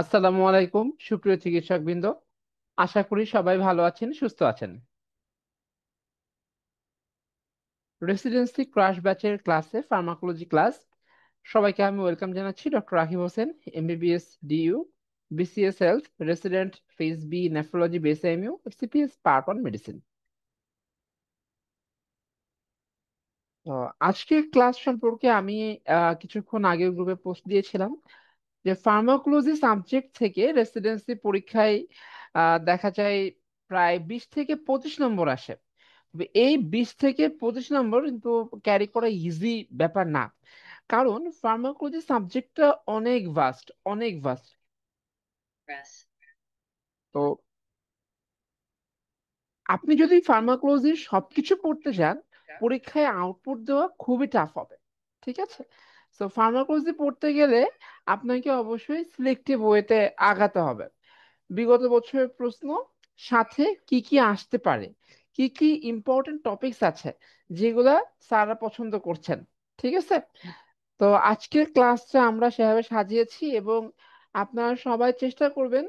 আসসালামু আলাইকুম সুপ্রিয় চিকিৎসকবৃন্দ। আশা করি সবাই ভালো আছেন, সুস্থ আছেন। রেসিডেন্সি ক্রাশ ব্যাচের ক্লাসে ফার্মাকোলজি ক্লাস সবাইকে আমি ওয়েলকাম জানাচ্ছি। Doctor Rakib Hossain, MBBS DU, BCS health, resident phase B nephrology, BSMU, CPS part 1 medicine. তো আজকের ক্লাস সম্পর্কে আমি কিছুক্ষণ আগে গ্রুপে পোস্ট দিয়েছিলাম যে ফার্মাকোলজি সাবজেক্ট থেকে রেসিডেন্সি পরীক্ষায় দেখা যায় প্রায় 20 থেকে 25 নম্বর আসে। তবে এই 20 থেকে 25 নম্বর কিন্তু ক্যারি করা ইজি ব্যাপার না, কারণ ফার্মাকোলজি সাবজেক্টটা অনেক ভাস্ট, অনেক ভাস্ট। তো আপনি যদি ফার্মাকোলজির সবকিছু পড়তে যান, পরীক্ষায় আউটপুট দেওয়া খুবই টাফ হবে। ঠিক আছে, তো ফার্মাকোলজি পড়তে গেলে আপনাকে অবশ্যই সিলেক্টিভ ওয়েতে আগাতে হবে। বিগত বছরের প্রশ্ন সাথে কি কি আসতে পারে, কি কি ইম্পর্টেন্ট টপিকস আছে যেগুলা স্যাররা পছন্দ করছেন। ঠিক আছে, তো আজকের ক্লাসটা আমরা সেভাবে সাজিয়েছি এবং আপনারা সবাই চেষ্টা করবেন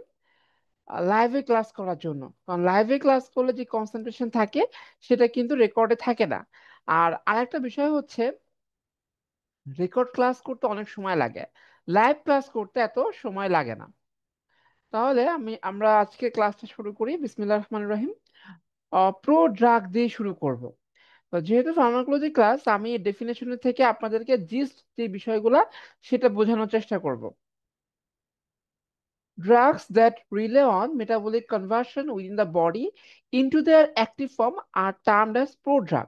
লাইভে ক্লাস করার জন্য, কারণ লাইভে ক্লাস করলে যে কনসেন্ট্রেশন থাকে সেটা কিন্তু রেকর্ডে থাকে না। আর আরেকটা বিষয় হচ্ছে, রেকর্ড ক্লাস করতে অনেক সময় লাগে, লাইভ ক্লাস করতে এত সময় লাগে না। তাহলে আমরা আজকে ক্লাসটা শুরু করি। বিসমিল্লাহির রহমানির রহিম। প্রো ড্রাগ দিয়ে শুরু করব। তো যেহেতু ফার্মাকোলজি ক্লাস, আমি ডেফিনেশন থেকে আপনাদেরকে জিস্ট যে বিষয়গুলা সেটা বোঝানোর চেষ্টা করব। Drugs that rely on metabolic conversion within the body into their active form are termed as prodrug,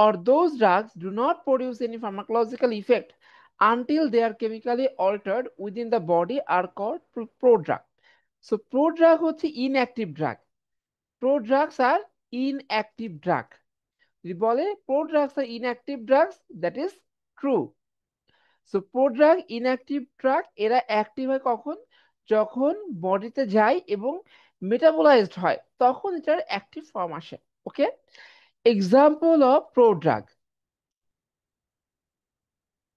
or those drugs do not produce any pharmacological effect until they are chemically altered within the body are called prodrug. So prodrug হচ্ছে inactive drug. Prodrugs are inactive drug. যদি বলে prodrugs are inactive drugs, that is true. So prodrug, inactive drug, এরা active হয় কখন? যখন বডিতে যায় এবং মেটাবোলাইজড হয়, তখন এটার অ্যাক্টিভ ফর্ম আসে। Okay, example of prodrug: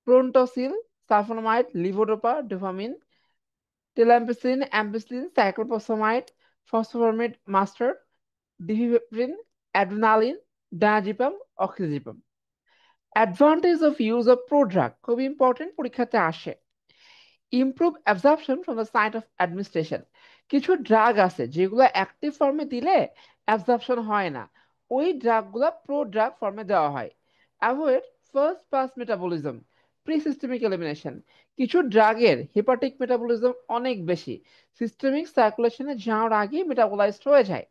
prontosil, sulfonamide, levodopa, dopamine, talampicillin, ampicillin, cyclophosphamide, phosphoramide mustard, dipivefrin, adrenaline, diazepam, oxazepam. Advantage of use of prodrug খুব ইম্পর্টেন্ট, পরীক্ষাতে আসে। Improve absorption from the site of administration. কিছু drug আছে যেগুলো active ফর্মে দিলে absorption হয় না, ওই ড্রাগগুলো প্রো ড্রাগ ফর্মে দেওয়া হয়। Avoid first pass metabolism, pre systemic elimination. কিছু ড্রাগের হেপাটিক মেটাবলিজম অনেক বেশি, সিস্টেমিক সার্কুলেশনে যাওয়ার আগে মেটাবলাইজড হয়ে যায়।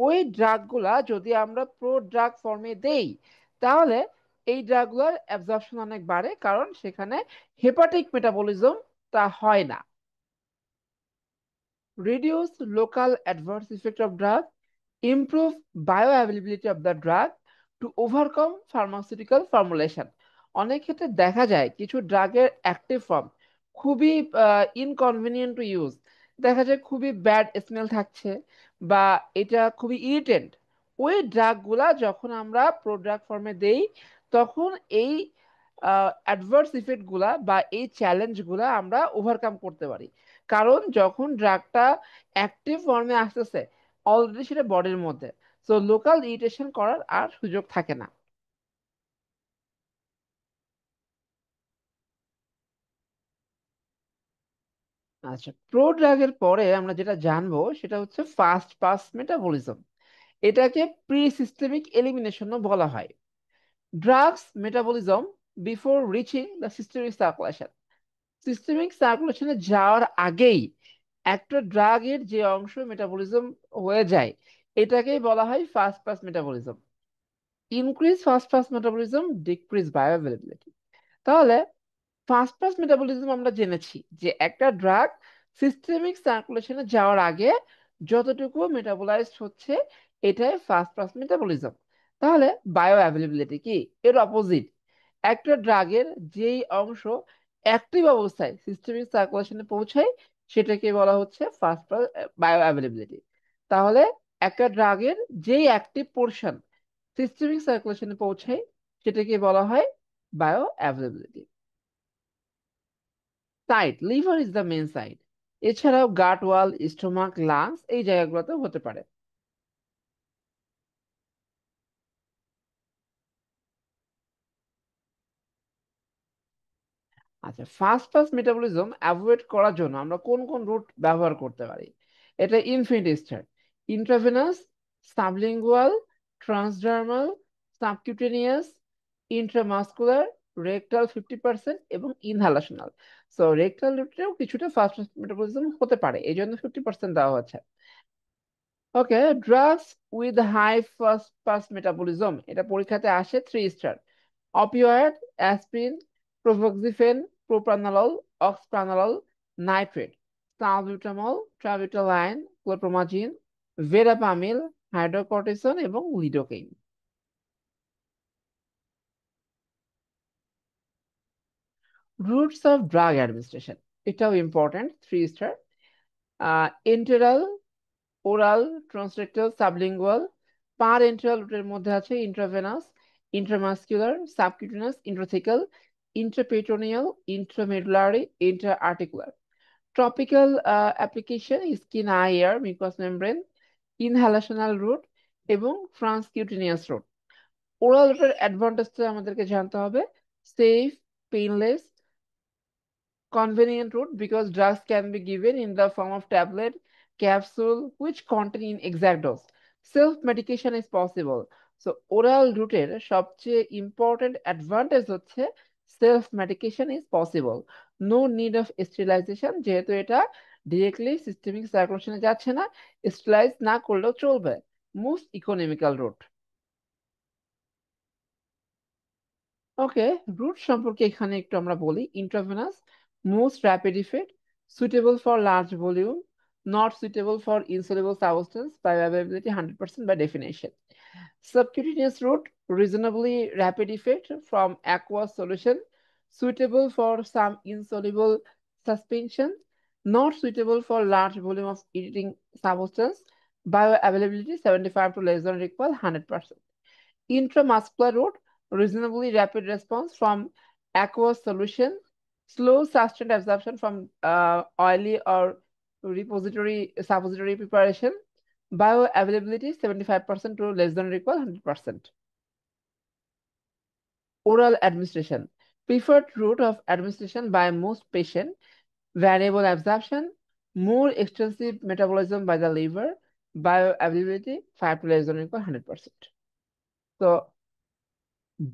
ওই ড্রাগগুলা যদি আমরা প্রো ড্রাগ ফর্মে দেই, তাহলে এই ড্রাগগুলোর অ্যাবজর্পশন অনেক বাড়ে, কারণ সেখানে হেপাটিক মেটাবলিজম তা হয় না। Reduce local adverse effect of drug, improve bioavailability of the drug to overcome pharmaceutical formulation. অনেক ক্ষেত্রে দেখা যায় কিছু ড্রাগের অ্যাক্টিভ ফর্ম খুবই ইনকনভিনিয়েন্ট টু ইউজ, দেখা যায় খুবই ব্যাড স্মেল থাকছে বা এটা খুবই ইরিটেন্ট। ওই ড্রাগগুলা যখন আমরা প্রোডাক্ট ফর্মে দেই, তখন এই অ্যাডভার্স ইফেক্ট গুলা বা এই চ্যালেঞ্জ গুলা আমরা ওভারকাম করতে পারি, কারণ যখন ড্রাগটা অ্যাক্টিভ ফর্মে আসতেছে অলরেডি সেটা বডির মধ্যে, তো লোকাল ইরিটেশন করার আর সুযোগ থাকে না। আচ্ছা, প্রো ড্রাগের পরে আমরা যেটা জানবো সেটা হচ্ছে ফাস্ট পাস মেটাবলিজম। এটাকে প্রি সিস্টেমিক এলিমিনেশনও বলা হয়। Drugs metabolism before reaching the systemic circulation. Systemic সার্কুলেশনে যাওয়ার আগেই একটা ড্রাগের যে অংশ মেটাবলিজম হয়ে যায়, এটাকেই বলা হয় fast pass metabolism. Increase fast pass metabolism, decrease bioavailability. তাহলে ফাস্ট পাস মেটাবলিজম আমরা জেনেছি যে একটা ড্রাগ সিস্টেমিক সার্কুলেশনে যাওয়ার আগে যতটুকু মেটাবোলাইজড হচ্ছে, এটাই ফাস্ট পাস মেটাবলিজম। তাহলে বায়ো অ্যাভেলেবিলিটি কি? এর অপোজিট। একটা ড্রাগের যেই অংশ অ্যাক্টিভ অবস্থায় সিস্টেমিক সার্কুলেশনে পৌঁছায়, সেটাকে বলা হচ্ছে ফাস্ট পাস বায়ো অ্যাভেলেবিলিটি। তাহলে একটা ড্রাগের যেই অ্যাক্টিভ পোর্শন সিস্টেমিক সার্কুলেশনে পৌঁছায়, সেটাকে বলা হয় bioavailability. Site, liver is the main site. এছাড়াও গাট ওয়াল, স্টোমাক, লাংস এই জায়গাগুলোতেও হতে পারে। আচ্ছা, ফাস্ট ফাস্ট মেটাবলিজম অ্যাভয়েড করার জন্য আমরা কোন কোন রুট ব্যবহার করতে পারি? এটা infinity star, intravenous, sublingual, transdermal, subcutaneous, intramuscular, rectal 50% এবং ইনহালেশনাল। সো রেকটাল রুটেও কিছুটা ফাস্ট ফাস্ট মেটাবলিজম হতে পারে, এই জন্য 50% দেওয়া হচ্ছে। Okay, drugs with high first first metabolism, এটা পরীক্ষাতে আসে 3 star: opioid, aspirin, propoxyphene, propranolol, oxprenolol, nitrate, salbutamol, terbutaline, chlorpromazine, verapamil, hydrocortisone এবং lidocaine. Routes of drug administration, এটাও important, 3 star: enteral, oral, transrectal, sublingual. Parenteral রুটের মধ্যে আছে intravenous, intramuscular, subcutaneous, intrathecal, intraperitoneal, intramedullary, intra articular. Topical application skin, eye, ear, mucous membrane, inhalational route এবং transcutaneous route. Oral রুটের অ্যাডভান্টেজটা আমাদেরকে জানতে হবে: safe, painless, convenient route because drugs can be given in the form of tablet, capsule, which contain exact dose. Self-medication is possible. So oral route সবচেয়ে important advantage হচ্ছে self medication is possible. No need of sterilization, যেহেতু এটা directly systemic circulation এ যাচ্ছে না, sterilize না করলেও চলবে। Most economical route. Okay, route সম্পর্কে এখানে একটু আমরা বলি: intravenous, most rapid effect, suitable for large volume, not suitable for insoluble substance, bioavailability 100% by definition. Subcutaneous route, reasonably rapid effect from aqueous solution, suitable for some insoluble suspension, not suitable for large volume of eating substance, bioavailability 75 to less than or equal 100%. Intramuscular route, reasonably rapid response from aqueous solution, slow sustained absorption from oily or repository suppository preparation, bioavailability 75% to less than or equal 100%. Oral administration, preferred route of administration by most patients, variable absorption, more extensive metabolism by the liver, bioavailability 5 to less than or equal 100%. So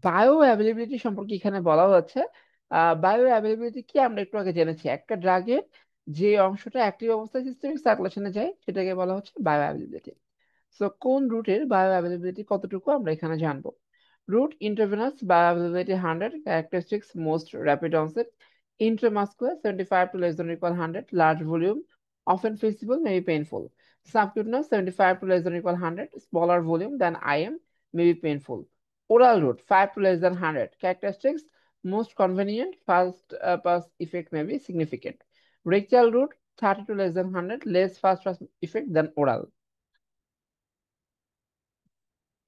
bio availability সম্পর্কে এখানে বলা হচ্ছে, bio availability কি আমরা একটু আগে জেনেছি, একটা ড্রাগের যে অংশটা অ্যাক্টিভ অবস্থায় সিস্টেমিক সার্কুলেশনে যায় সেটাকে বলা হচ্ছে বায়ো অ্যাভেলেবিলিটি। সো কোন রুটের বায়ো অ্যাভেলেবিলিটি কতটুকু আমরা এখানে জানবো। Route intravenous bioavailability 100, characteristics most rapid onset, intramuscular 75 to less than or equal 100, large volume, often feasible, may be painful. Subcutaneous 75 to less than or equal 100, smaller volume than IM, may be painful. Oral route 5 to less than 100, characteristics most convenient, fast pass effect may be significant. Rectal route 30 to less than 100, less fast pass effect than oral.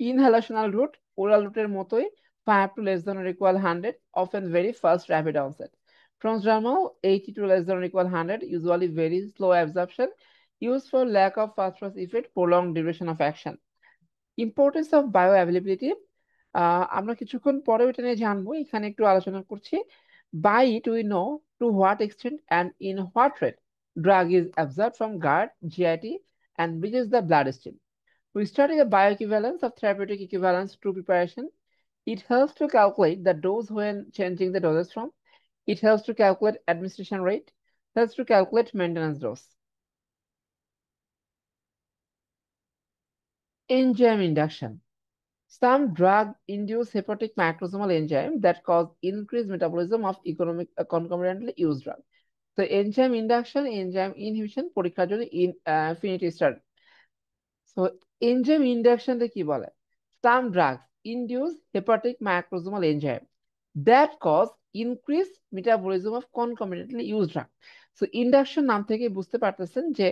Inhalational route, oral route মতোই 5 to less than or equal 100, often very fast rapid onset. Transdermal 80 to less than or equal 100, usually very slow absorption, used for lack of fast pass effect, prolonged duration of action. Importance of bio availability, আমরা কিছুক্ষণ পরে এটা নিয়ে জানবো, এখানে একটু আলোচনা করছি। By it we know to what extent and in what rate drug is absorb from gut, GIT and reaches the bloodstream. We study the bioequivalence of therapeutic equivalence to preparation. It helps to calculate the dose when changing the doses from. It helps to calculate administration rate, helps to calculate maintenance dose. Enzyme induction. Some drug induce hepatic macrosomal enzyme that cause increased metabolism of economic concomitantly used drug. So enzyme induction, enzyme inhibition পরীক্ষার জন্য infinity star. So enzyme induction তে কি বলে? Some drugs induce hepatic macrosomal enzyme that cause increased metabolism of concomitantly used drug. So induction নাম থেকে বুঝতে পারতেছেন যে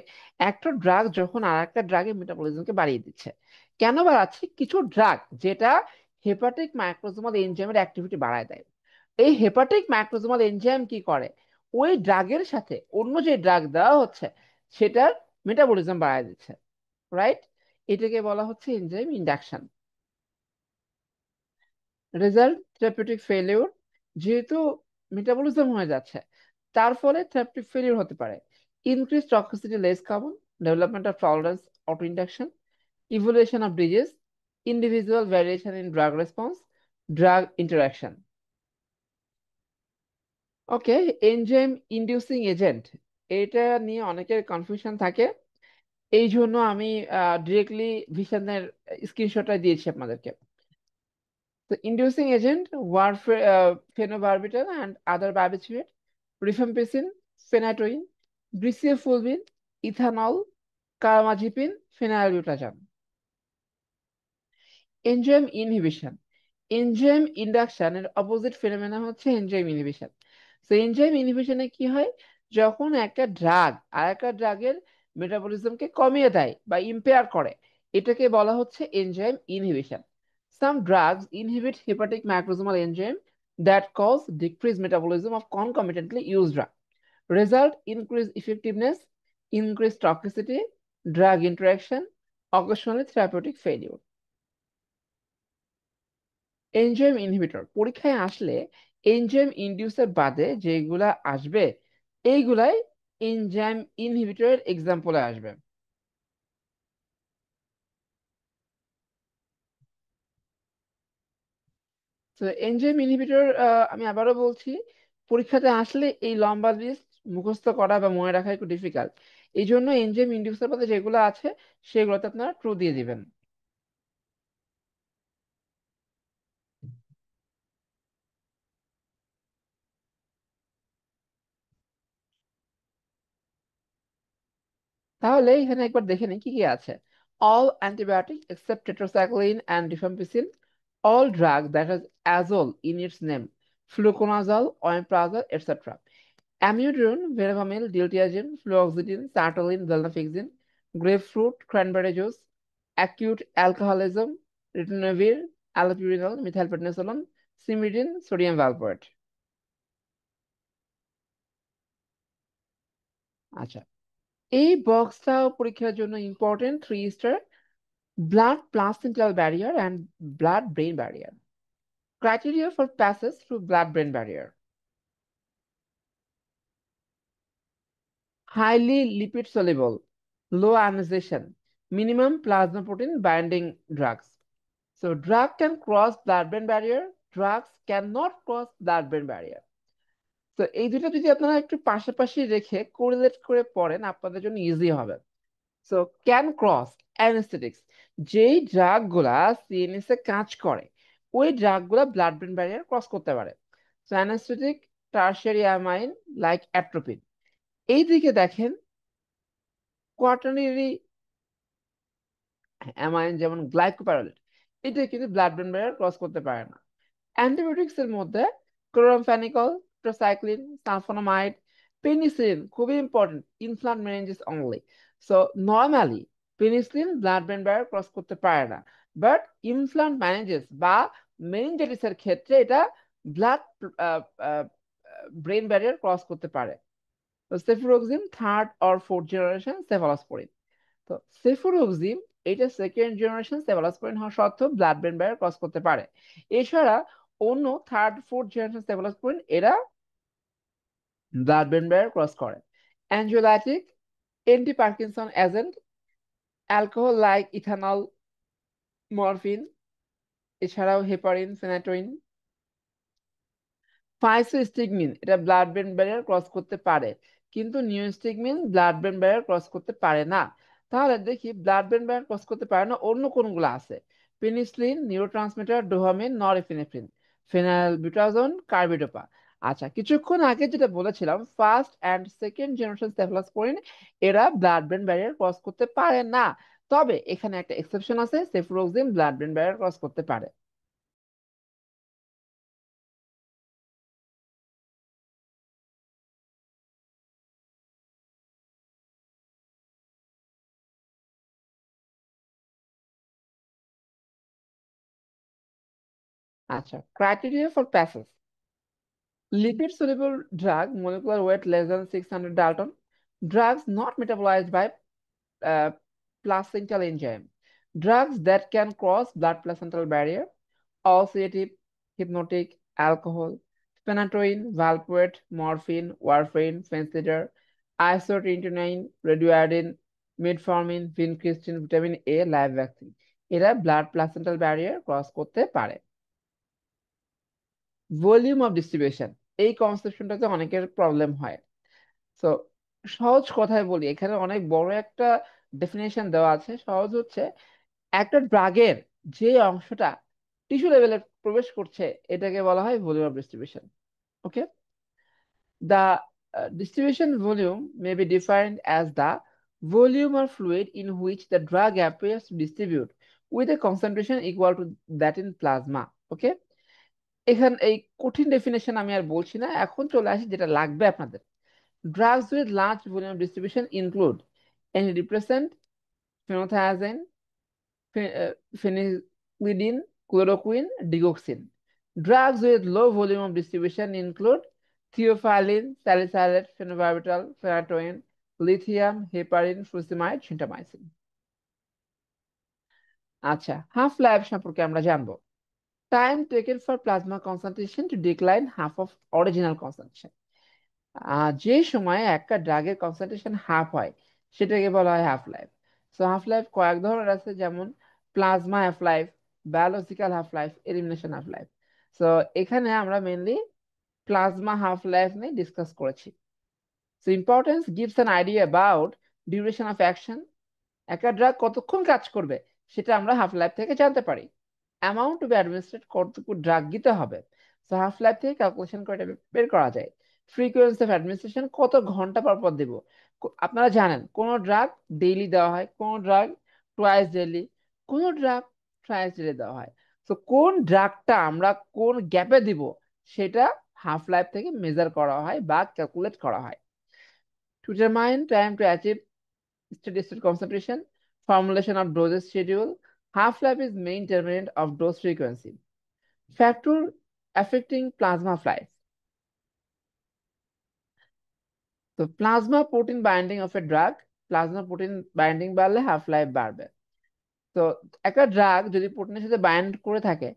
একটা ড্রাগ যখন আর একটা ড্রাগের মেটাবলিজমকে বাড়িয়ে দিচ্ছে। কেন বাড়াচ্ছে? কিছু ড্রাগ যেটা হেপাটিক মাইক্রোজোমাল এনজাইমের অ্যাক্টিভিটি বাড়ায় দেয়। এই হেপাটিক মাইক্রোজোমাল এনজাইম কি করে? ওই ড্রাগের সাথে অন্য যে ড্রাগ দেওয়া হচ্ছে সেটার মেটাবলিজম বাড়ায় দিচ্ছে, রাইট? এটাকে বলা হচ্ছে enzyme induction. Result therapeutic failure, যেহেতু মেটাবলিজম হয়ে যাচ্ছে তার ফলে থেরাপিউটিক ফেলিউর হতে পারে। Increase toxicity, less carbon, development of tolerance, auto induction, evolution of disease, individual variation in drug response, drug interaction. Okay, enzyme inducing agent, এটা নিয়ে অনেকের কনফিউশন থাকে। এই জন্য আমি ডিরেক্টলি ভিশনের স্ক্রিনশটটা দিয়েছি আপনাদেরকে। তো inducing agent phenobarbital and other barbiturate, rifampicin, phenytoin, griseofulvin, ethanol, carbamazepine, phenylbutazone. Enzyme inhibition, enzyme ইন্ডাকশনের অপোজিট ফেনোমেনা হচ্ছে এনজাইম ইনহিবিশন। তো এনজাইম ইনহিবিশনে কি হয়, যখন একটা ড্রাগ আর একটা ড্রাগের মেটাবলিজমকে কমিয়ে দেয় বা ইম্পেয়ার করে, এটাকে বলা হচ্ছে enzyme inhibition. Some drugs inhibit hepatic microsomal enzyme that cause decrease metabolism of concomitantly used drug. Result: increased effectiveness, increased toxicity, drug interaction, occasionally therapeutic failure. Enzyme inhibitor পরীক্ষায় আসলে এনজাইম ইনডিউসার বাদে যেগুলা আসবে এইগুলাই এনজাইম ইনহিবিটরের এক্সাম্পলে আসবে। তো enzyme inhibitor, আমি আবারও বলছি, পরীক্ষাতে আসলে এই লম্বা লিস্ট মুখস্থ করা বা মনে রাখা একটু ডিফিকাল্ট। এই জন্য এনজাইম ইনডিউসার বাদে যেগুলো আছে সেগুলোতে আপনারা ট্রু দিয়ে দিবেন। তাহলে এখানে একবার দেখে নিই কি কি আছে। All antibiotic except tetracycline and rifampicin, all drug that has azole in its name, fluconazole, omeprazole, etc. Amiodarone, verapamil, diltiazem, fluoxetine, sertraline, venlafaxine, grapefruit, cranberry juice, acute alcoholism, ritonavir, allopurinol, methylprednisolone, simridin, sodium valproate। আচ্ছা, এই বক্সটাও পরীক্ষার জন্য important, 3 star. blood placental barrier and blood brain barrier, criteria for passes through blood brain barrier: highly lipid soluble, low ionization, minimum plasma protein binding drugs. So drug can cross blood brain barrier, drugs cannot cross blood brain barrier. তো এই দুটো যদি আপনারা একটু পাশাপাশি রেখে correlate করে পড়েন আপনাদের জন্য ইজি হবে। সো ক্যান ক্রস, অ্যানেস্থেটিক্স, যেই ড্রাগ গুলা সিএনএস এ কাজ করে ওই ড্রাগ গুলা ব্লাড ব্রেন ব্যারিয়ার ক্রস করতে পারে। So anaesthetic tertiary amine like atropine. এইদিকে দেখেন কোয়াটারনারি অ্যামাইন যেমন গ্লাইকোপ্যারোলেট, এটা কিন্তু ব্লাড ব্রেন ব্যারিয়ার ক্রস করতে পারে না। অ্যান্টিবায়োটিক্স এর মধ্যে ক্লোরামফেনিকল, ট্রাসাইক্লিন, সালফোনামাইড, পেনিসিলিন খুবই important, inflamed meningitis only. So normally penicillin blood brain barrier cross করতে পারে না, বাট ইনফ্লান্ট মেনিনজাইটিস বা মেনিনজাইটিস এর ক্ষেত্রে এটা ব্লাড ব্রেন ব্যারিয়ার ক্রস করতে পারে। তো cefuroxime third or fourth generation cephalosporin. তো সেফুরোক্সিম এটা সেকেন্ড জেনারেশন সেফালোস্পোরিন হওয়া সত্ত্বেও ব্লাড ব্রেন ব্যারিয়ার ক্রস করতে পারে। এছাড়া অন্য থার্ড ফোর্থ জেনারেশন সেফালোস্পোরিন এরা ব্লাড ব্রেন ব্যারিয়ার ক্রস করে। অ্যানজিওলাইটিক, anti Parkinson agent, alcohol like ethanol, morphine, এছাড়াও হেপারিন, ফেনাটোইন। ফাইসোস্টিগমিন এটা ব্লাড ব্রেন ব্যারিয়ার ক্রস করতে পারে, কিন্তু নিওস্টিগমিন ব্লাড ব্রেন ব্যারিয়ার ক্রস করতে পারে না। তাহলে দেখি ব্লাড ব্রেন ব্যারিয়ার ক্রস করতে পারে না অন্য কোনগুলো আছে: penicillin, neurotransmitter, dopamine, norepinephrine, phenylbutazone, carbidopa. আচ্ছা, কিছুক্ষণ আগে যেটা বলেছিলাম first and second generation cephalosporin এরা ব্লাড ব্রেন ব্যারিয়ার ক্রস করতে পারে না। তবে এখানে একটা এক্সেপশন আছে, cefuroxime blood brain barrier cross করতে পারে। আচ্ছা, criteria for passage. Lipid soluble drug, molecular weight less than 600 Dalton. Drugs not metabolized by uh, placental enzyme. Drugs that can cross blood placental barrier. Ulcerative, hypnotic, alcohol, phenytoin, valproate, morphine, warfarin, fentanyl, isotretinoin, radioiodine, metformin, vincristine, vitamin A, live vaccine. এরা blood placental barrier cross করতে পারে। Volume of distribution, এই কনসেপশনটাতে অনেকের problem হয়। তো সহজ কথায় বলি, এখানে অনেক বড় একটা ডেফিনেশন দেওয়া আছে। সহজ হচ্ছে, একটা ড্রাগের যে অংশটা টিস্যু লেভেলে প্রবেশ করছে এটাকে বলা হয় volume of distribution. Okay, the distribution volume may be defined as the volume of fluid in which the drug appears to distribute with a concentration equal to that in plasma. ওকে, এখানে এই কঠিন definition আমি আর বলছি না, এখন চলে আসি যেটা লাগবে আপনাদের। Drugs with large volume of distribution include antidepressant, phenothiazine, phenylephrine, chloroquine, digoxin. Drugs with low volume of distribution include theophylline, salicylate, phenobarbital, phenytoin, lithium, heparin, furosemide, gentamicin. আচ্ছা, হাফ লাইফ সম্পর্কে আমরা জানবো। Time taken for plasma concentration to decline half of original concentration. যে সময়ে একটা ড্রাগের concentration half হয় সেটাকে বলা হয় half life. So half life কয়েক ধরনের আছে, যেমন plasma half life, biological half life, elimination half life. So এখানে আমরা মেনলি প্লাজমা হাফ লাইফ নিয়ে ডিসকাস করেছি। So importance gives an idea about duration of action. একটা ড্রাগ কতক্ষণ কাজ করবে সেটা আমরা হাফ লাইফ থেকে জানতে পারি। অ্যামাউন্ট টু বি অ্যাডমিনিস্ট্রেট, কতটুকু ড্রাগ দিতে হবে, সো হাফ লাইফ থেকে ক্যালকুলেশন করে এটা বের করা যায়। ফ্রিকোয়েন্সি অফ অ্যাডমিনিস্ট্রেশন, কত ঘন্টা পর পর দেব। আপনারা জানেন কোন ড্রাগ ডেইলি দেওয়া হয়, কোন ড্রাগ টুয়াইস ডেইলি, কোন ড্রাগ থ্রাইস ডেইলি দেওয়া হয়। তো কোন ড্রাগটা আমরা কোন গ্যাপে দিব সেটা হাফ লাইফ থেকে মেজার করা হয় বা ক্যালকুলেট করা হয়। To determine time to achieve steady state concentration, formulation of dosage schedule. Half-life is main determinant of dose frequency. Factor affecting plasma flight. তো plasma protein binding of a drug, plasma protein binding বাড়লে half life বাড়বে। তো একটা drug যদি প্রোটিনের সাথে bind করে থাকে,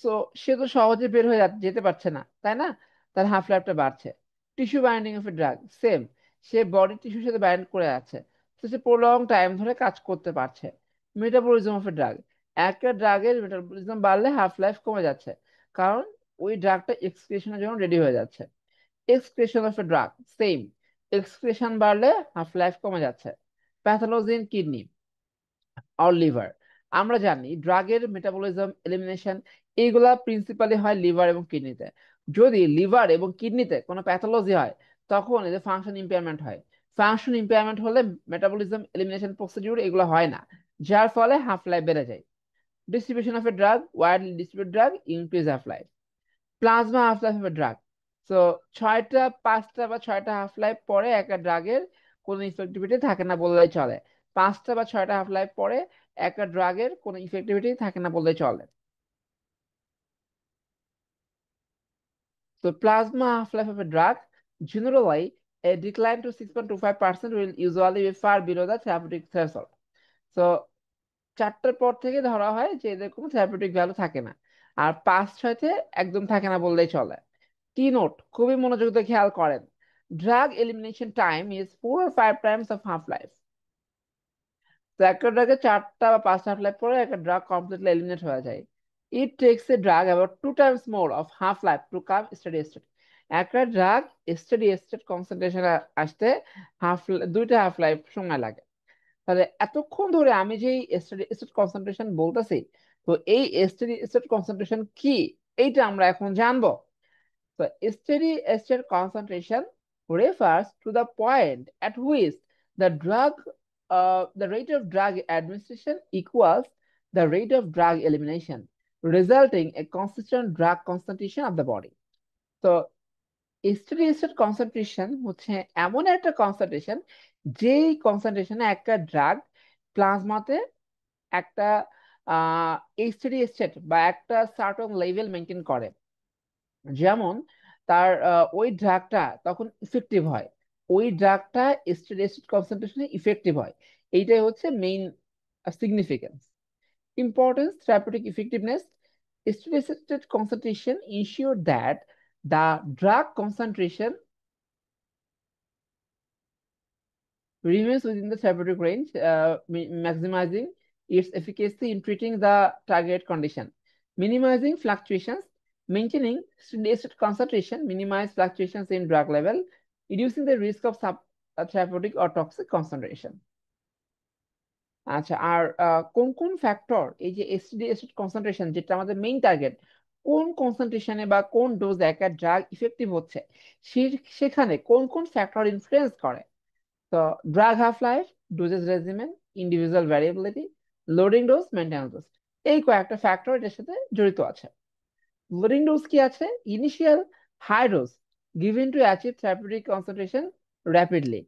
সো সে তো সহজে বের হয়ে যেতে পারছে না, তাই না? তার হাফ লাইফটা বাড়ছে। Tissue binding of a drug same, say body টিস্যুর সাথে বাইন্ড করে আছে, তো সে প্রলং টাইম ধরে কাজ করতে পারছে। মেটাবলিজম অফ এ ড্রাগ, একটা ড্রাগের মেটাবলিজম বাড়লে হাফ লাইফ কমে যাচ্ছে, কারণ ওই ড্রাগটা এক্সক্রিশনের জন্য রেডি হয়ে যাচ্ছে। Excretion of a drug same, excretion বাড়লে হাফ লাইফ কমে যাচ্ছে। প্যাথোলজি ইন কিডনি আর লিভার, আমরা জানি ড্রাগের মেটাবলিজম, এলিমিনেশন এইগুলা প্রিন্সিপালি হয় লিভার এবং কিডনিতে। যদি লিভার এবং কিডনিতে কোনো প্যাথোলজি হয় তখন এদের ফাংশন ইম্পেয়ারমেন্ট হয়। ফাংশন ইম্পেয়ারমেন্ট হলে মেটাবলিজম, এলিমিনেশন প্রসিডিউর এগুলো হয় না, যার ফলে হাফ লাইফ বেড়ে যায়। Distribution of a drug, widely distributed drug increase half life. Plasma half life of a drug, তো ছয়টা, পাঁচটা বা ছয়টা হাফ লাইফ পরে একটা ড্রাগের কোনো ইফেক্টিভিটি থাকে না বললেই চলে। পাঁচটা বা ছয়টা হাফ লাইফ পরে একটা ড্রাগের কোনো ইফেক্টিভিটি থাকে না বললেই চলে। তো plasma half-life of a drug, generally a decline to 6.25% will usually be far below the therapeutic threshold. So চারটার পর থেকে ধরা হয় যে এদের কোনো থেরাপিউটিক ভ্যালু থাকে না, আর পাঁচ ছয়তে একদম থাকে না বললেই চলে। কি নোট, খুবই মনোযোগ দিয়ে খেয়াল করেন। Drug elimination time is 4 or 5 times of half life. তো একটা ড্রাগে চারটা বা পাঁচটা হাফ লাইফ পরে একটা ড্রাগ কমপ্লিটলি এলিমিনেট হয়ে যায়। It takes a drug about 2 times more of half life to come steady state. একটা ড্রাগ স্টেডি স্টেট কনসেন্ট্রেশনে আসতে হাফ, দুইটা হাফ লাইফ সময় লাগে। তাহলে এতক্ষণ ধরে আমি যে স্টেডি স্টেট কনসেন্ট্রেশন বলতেছি, তো এই স্টেডি স্টেট কনসেন্ট্রেশন কি এইটা আমরা এখন জানবো। So steady state concentration refers to the point at which the rate of drug administration equals the rate of drug elimination, resulting a consistent drug concentration of the body. তো steady state concentration হচ্ছে এমন একটা concentration যেই কনসেন্ট্রেশনে একটা drug প্লাজমাতে একটা steady state বা একটা certain level maintain করে। যেমন তার ওই ড্রাগটা তখন ইফেক্টিভ হয়, ওই ড্রাগটা স্টেরয়েড কনসেন্ট্রেশনে ইফেক্টিভ হয়। এইটাই হচ্ছে main significance. Importance, therapeutic effectiveness, steady concentration ensure that the drug concentration remains within the therapeutic range, maximizing its efficacy in treating the target condition, minimizing fluctuations, maintaining steady state concentration, minimize fluctuations in drug level, reducing the risk of therapeutic or toxic concentration. আচ্ছা, আর কোন কোন factor, এই যে STD acid concentration যেটা আমাদের main target, কোন কনসেন্ট্রেশনে বা কোন ডোজে একটা ড্রাগ ইফেক্টিভ হচ্ছে, সেখানে কোন কোন ফ্যাক্টর ইনফ্লুয়েন্স করে? তো drug half life, doses regimen, individual variability, loading dose, maintenance dose, এই কয়েকটা ফ্যাক্টর এটার সাথে জড়িত আছে। লোডিং ডোজ কি আছে? Initial high dose given to achieve therapeutic concentration rapidly.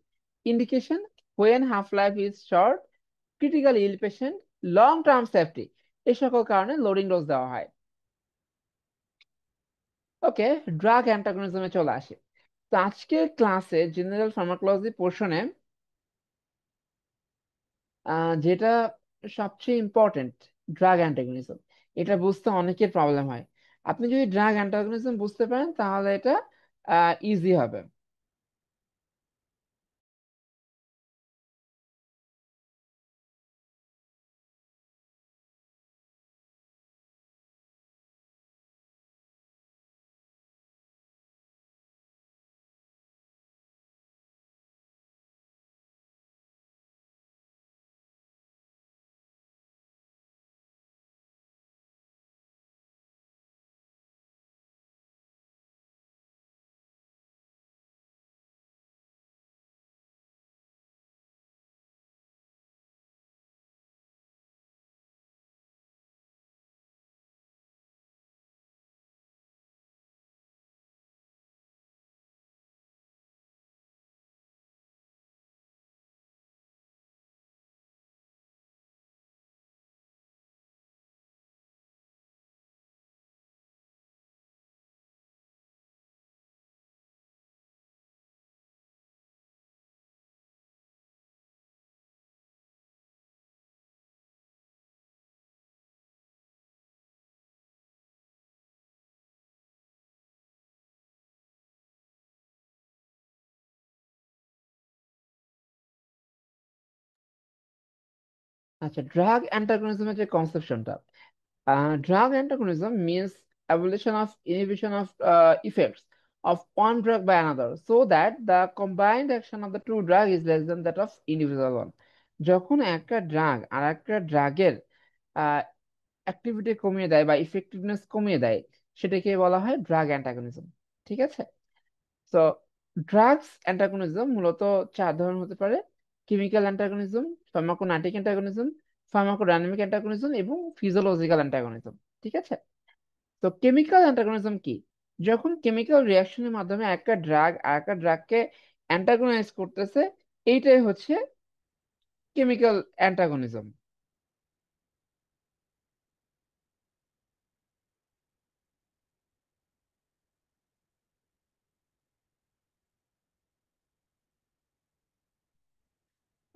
Indication: when half life is short, critical ill patient, long term safety, এই সকল কারণে লোডিং ডোজ দেওয়া হয়। ওকে, ড্রাগ অ্যান্টাগনিজমে চলে আসি। তো আজকের ক্লাসে জেনারেল ফার্মাকোলজি পোর্শনে যেটা সবচেয়ে ইম্পর্টেন্ট, ড্রাগ অ্যান্টাগনিজম, এটা বুঝতে অনেকের প্রবলেম হয়। আপনি যদি ড্রাগ অ্যান্টাগনিজম বুঝতে পারেন তাহলে এটা ইজি হবে। আচ্ছা, ড্রাগ অ্যান্টাগনিজমের যে কনসেপশনটা, drug antagonism means abolition of inhibition of effects of one drug by another so that the combined action of the two drug is less than that of individual one. যখন একটা drug আর একটা ড্রাগের activity কমিয়ে দেয় বা effectiveness কমিয়ে দেয়, সেটাকে বলা হয় ড্রাগ অ্যান্টাগনিজম। ঠিক আছে? তো ড্রাগস অ্যান্টাগনিজম মূলত চার ধরনের হতে পারে: কেমিক্যাল অ্যান্টাগনিজম, ফার্মাকোনাইটিক অ্যান্টাগনিজম, ফার্মাকোডাইনামিক অ্যান্টাগনিজম এবং ফিজিওলজিক্যাল অ্যান্টাগনিজম। ঠিক আছে? তো কেমিক্যাল অ্যান্টাগনিজম কি? যখন কেমিক্যাল রিয়াকশনের মাধ্যমে একটা ড্রাগ আর একটা ড্রাগকে অ্যান্টাগনাইজ করতেছে, এইটাই হচ্ছে কেমিক্যাল অ্যান্টাগনিজম।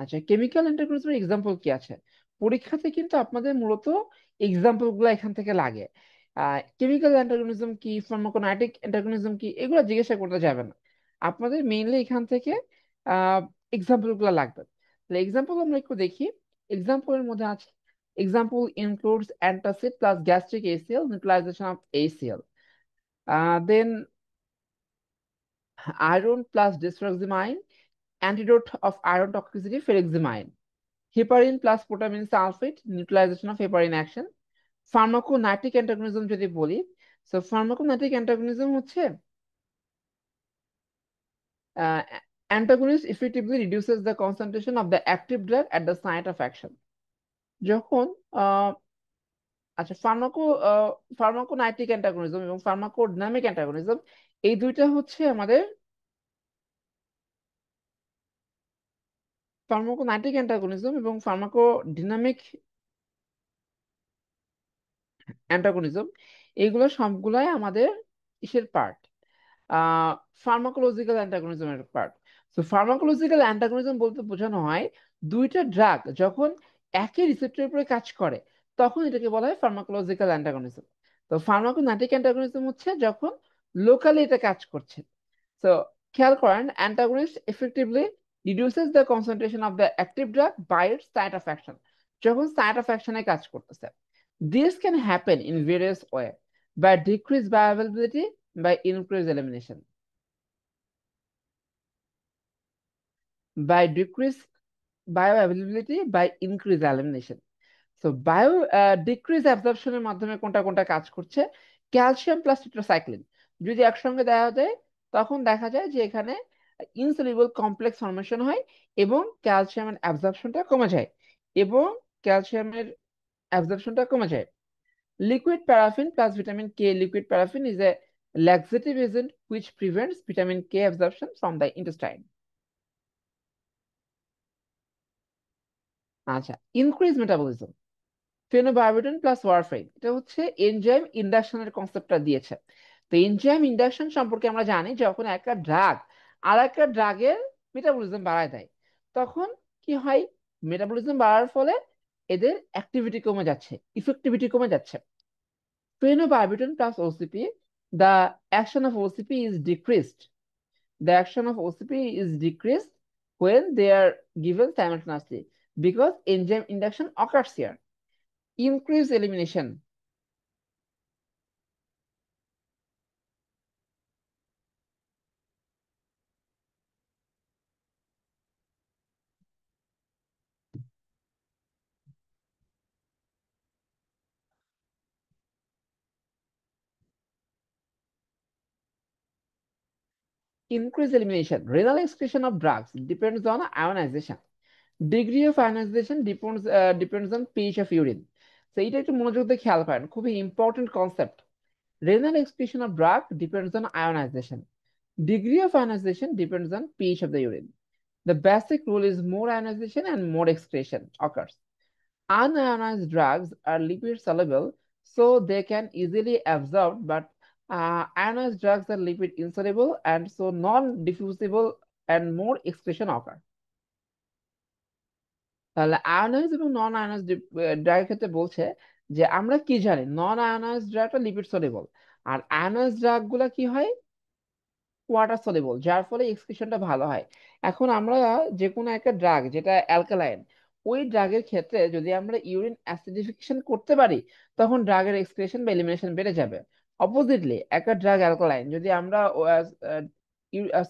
আচ্ছা, কেমিক্যাল অ্যান্টাগনিজমের এক্সাম্পল কি আছে? পরীক্ষাতে কিন্তু আপনাদের মূলত এক্সাম্পল গুলো এখান থেকে লাগে। কেমিক্যাল অ্যান্টাগনিজম কি, ফার্মাকোনাইটিক অ্যান্টাগনিজম কি, এগুলো জিজ্ঞাসা করতে যাবে না। আপনাদের মেইনলি এখান থেকে এক্সাম্পল গুলো লাগবে। তাহলে এক্সাম্পল আমরা একটু দেখি। এক্সাম্পলের মধ্যে আছে, example includes antacid plus gastric ACL, neutralization of ACL, then iron plus dysproximine, antidote of iron toxicity, ferreximine, heparin plus potassium sulfate, neutralization of heparin action. Pharmacokinetic antagonism যদি বলি, সো ফার্মাকোনাইটিক অ্যান্টাগনিজম হচ্ছে antagonist effectively reduces the concentration of the active drug at the site of action. যখন আহ, আচ্ছা, ফার্মাকোনাইটিক অ্যান্টাগনিজম এবং pharmacodynamic অ্যান্টাগনিজম, এই দুইটা হচ্ছে আমাদের ফার্মাকোনাইটিক অ্যান্টাগনিজম এবং ফার্মাকোডিনামিক অ্যান্টাগনিজম, এইগুলো সবগুলাই আমাদের ইসের পার্ট, ফার্মাকোলজিক্যাল অ্যান্টাগনিজমের পার্ট। তো ফার্মাকোলজিক্যাল অ্যান্টাগনিজম বলতে বোঝানো হয় দুইটা ড্রাগ যখন একই রিসেপ্টরের উপরে কাজ করে তখন এটাকে বলা হয় ফার্মাকোলজিক্যাল অ্যান্টাগনিজম। তো ফার্মাকোনাইটিক অ্যান্টাগনিজম হচ্ছে যখন লোকালি এটা কাজ করছে। তো খেয়াল করেন, antagonist effectively reduces the concentration of the active drug by its site of action, যখন সাইট অফ অ্যাকশনে কাজ করতেছে। This can happen in various way, by decrease bioavailability, by increased elimination, by decreased bioavailability, by increased elimination. So bio decrease অ্যাবজর্পশনের মাধ্যমে কোনটা কোনটা কাজ করছে, ক্যালসিয়াম প্লাস টেট্রাসাইক্লিন যদি একসঙ্গে দেওয়া যায় তখন দেখা যায় যে এখানে ইনসলিউবল কমপ্লেক্স ফর্মেশন হয় এবং ক্যালসিয়ামের অ্যাবজর্পশনটা কমে যায়, এবং ক্যালসিয়ামের অ্যাবজর্পশনটা কমে যায়। Liquid paraffin plus vitamin K, liquid paraffin is a laxative agent which prevents vitamin K absorption from the intestine. আচ্ছা, ইনক্রিজ মেটাবলিজম, ফেনোবারবিটন প্লাস ওয়ারফারিন, এটা হচ্ছে এনজাইম ইন্ডাকশনের কনসেপ্টটা দিয়েছে। তো এনজাইম ইন্ডাকশন সম্পর্কে আমরা জানি যখন একটা ড্রাগ আর একটা ড্রাগের মেটাবলিজম বাড়ায় দেয় তখন কি হয়, মেটাবলিজম বাড়ার ফলে এদের অ্যাক্টিভিটি কমে যাচ্ছে, ইফেক্টিভিটি কমে যাচ্ছে। ফেনোবারবিটন plus OCP, the action of OCP is decreased. The action of OCP is decreased when they are given simultaneously because enzyme induction occurs here. Increased elimination. Increased elimination. Renal excretion of drugs depends on ionization. Degree of ionization depends on pH of urine. So এটা একটু মনোযোগ দিয়ে খেয়াল করেন, খুবই important concept. Renal excretion of drug depends on ionization. Degree of ionization depends on pH of the urine. The basic rule is more ionization and more excretion occurs. Unionized drugs are lipid soluble, so they can easily absorb, but ionized drugs are lipid insoluble and so non-diffusible and more excretion occur. তাহলে ionise এবং নন ionise ড্রাগের ক্ষেত্রে বলছে যে আমরা কি জানি, নন ionise ড্রাগটা lipid soluble, আর ionise drug গুলা কি হয়, ওয়াটার সলিবল, যার ফলে এক্সক্রিশনটা ভালো হয়। এখন আমরা যে কোনো একটা ড্রাগ যেটা অ্যালকালাইন, ওই ড্রাগের ক্ষেত্রে যদি আমরা ইউরিন অ্যাসিডিফিকেশন করতে পারি তখন ড্রাগের এক্সক্রিশন বা এলিমিনেশন বেড়ে যাবে। অপোজিটলি একটা ড্রাগ অ্যালকালাইন যদি আমরা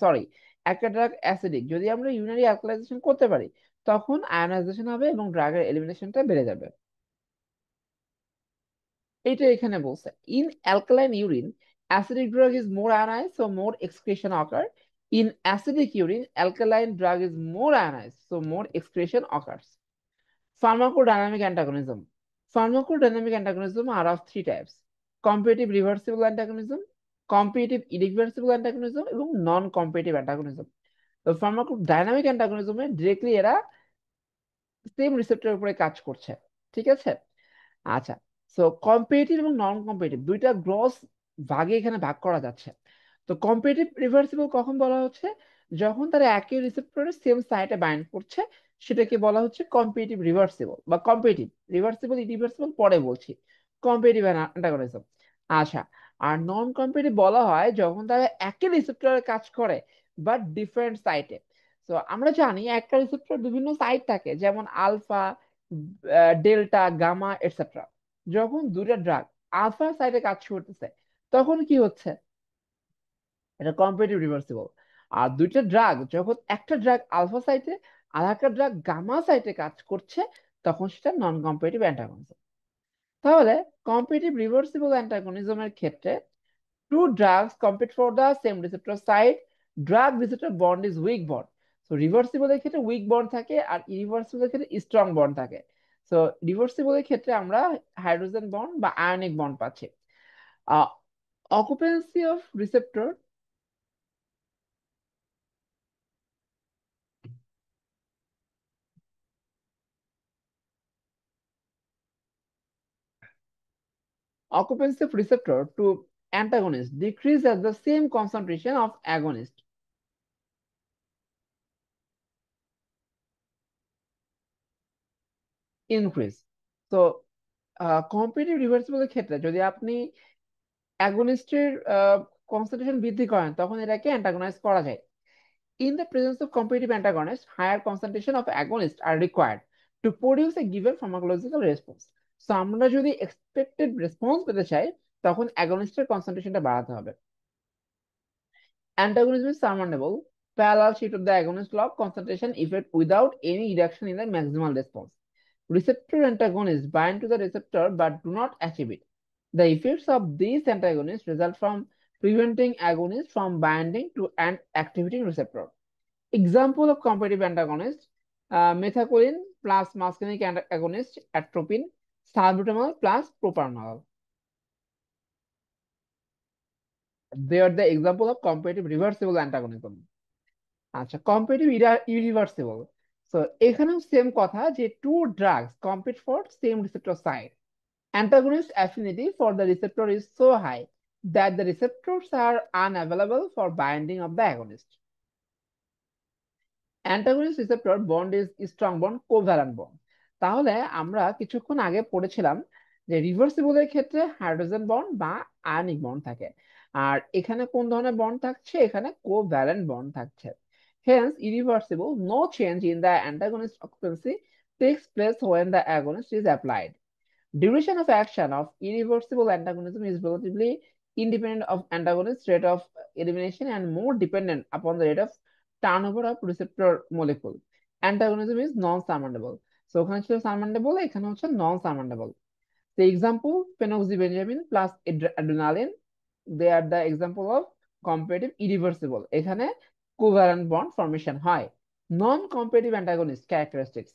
সরি একটা ড্রাগ অ্যাসিডিক যদি আমরা ইউরিনারি অ্যালকালাইজেশন করতে পারি তখন আয়নাইজেশন হবে এবং ড্রাগের এলিমিনেশনটা বেড়ে যাবে। এটা এখানে বলছে in alkaline urine acidic drug is more ionised so more excretion ochre, in acidic urine alkaline drug is more ionised so more excretion occurs. Pharmacodynamic antagonism. Pharmacodynamic antagonism are of three types: competitive reversible antagonism, competitive irreversible antagonism এবং নন competitive antagonism. তো pharmacodynamic অ্যান্টাগনিজমে directly এরা same রিসেপ্টরের উপরে কাজ করছে, ঠিক আছে। আচ্ছা, সো কম্পিটিটিভ এবং নন কম্পিটিটিভ দুইটা গ্রস ভাগে এখানে ভাগ করা যাচ্ছে। তো কম্পিটিটিভ রিভার্সিবল কখন বলা হচ্ছে, যখন তারা একই রিসেপ্টরে সেম সাইটে বাইন্ড করছে সেটাকে বলা হচ্ছে কম্পিটিটিভ রিভার্সিবল বা কম্পিটিটিভ। রিভার্সিবল ইরিভার্সিবল পরে বলছি, কম্পিটিটিভ অ্যান্টাগনিজম। আচ্ছা, আর নন কম্পিটিটিভ বলা হয় যখন তারা একই রিসেপ্টরে কাজ করে বাট ডিফারেন্ট সাইটে। তো আমরা জানি একটা রিসেপ্টর বিভিন্ন সাইট থাকে, যেমন আলফা, ডেল্টা, গামা এটসেট্রা। যখন দুইটা ড্রাগ আলফা সাইডে কাজ করতেছে তখন কি হচ্ছে, এটা কম্পিটিটিভ রিভার্সিবল। আর দুইটা ড্রাগ যখন একটা ড্রাগ আলফা সাইটে আর একটা ড্রাগ গামা সাইটে কাজ করছে তখন সেটা নন কম্পিটিটিভ অ্যান্টাগনিজম। তাহলে কম্পিটিটিভ রিভার্সিবল অ্যান্টাগনিজমের ক্ষেত্রে two drugs compete for the same receptor site. Drug receptor bond is weak bond. So reversible এর ক্ষেত্রে weak bond থাকে আর irreversible এর ক্ষেত্রে strong bond থাকে। So reversible এর ক্ষেত্রে আমরা হাইড্রোজেন বন্ড বা আয়নিক বন্ড পাচ্ছি। আহ occupancy of receptor, occupancy of receptor to antagonist decrease at the same concentration of agonist. Increase. তো কম্পিটিটিভ রিভার্সিবল এর ক্ষেত্রে যদি আপনি অ্যাগোনিস্টের কনসেন্ট্রেশন বৃদ্ধি করেন তখন এটাকে অ্যান্টাগোনাইজ করা যায়। In the presence of competitive antagonists, higher concentration of agonists are required to produce a given pharmacological response. So আমরা যদি expected response পেতে চাই তখন অ্যাগনিস্টের কনসেন্ট্রেশনটা বাড়াতে হবে। Antagonism is surmountable. Parallel shift of the agonist lock concentration effect without any reduction in the maximal response. Receptor antagonists bind to the receptor but do not achieve it. The effects of these antagonists result from preventing agonists from binding to and activating receptor. Example of competitive antagonists: methacholine plus muscarinic agonist atropine, salbutamol plus propranolol. They are the example of competitive reversible antagonism. আচ্ছা, competitive irreversible. So এখানেও same কথা যে two drugs compete for same receptor site. Antagonist affinity for the receptor is so high that the receptors are unavailable for binding of the agonist. Antagonist receptor bond is strong bond covalent bond. তাহলে আমরা কিছুক্ষণ আগে পড়েছিলাম যে reversible এর ক্ষেত্রে hydrogen bond বা ionic bond থাকে, আর এখানে কোন ধরনের বন্ড থাকছে, এখানে কোভ্যালেন্ট বন্ড থাকছে। Hence irreversible, no change in the antagonist occupancy takes place when the agonist is applied. Duration of action of irreversible antagonism is relatively independent of antagonist rate of elimination and more dependent upon the rate of turnover of receptor molecule. Antagonism is non-surmountable. So ওখানে ছিল surmountable, এখানে হচ্ছে non-surmountable. The example, phenoxybenzaimine plus adrenaline, they are the example of competitive irreversible. এখানে covalent bond formation হয়। Non-competitive antagonist characteristics: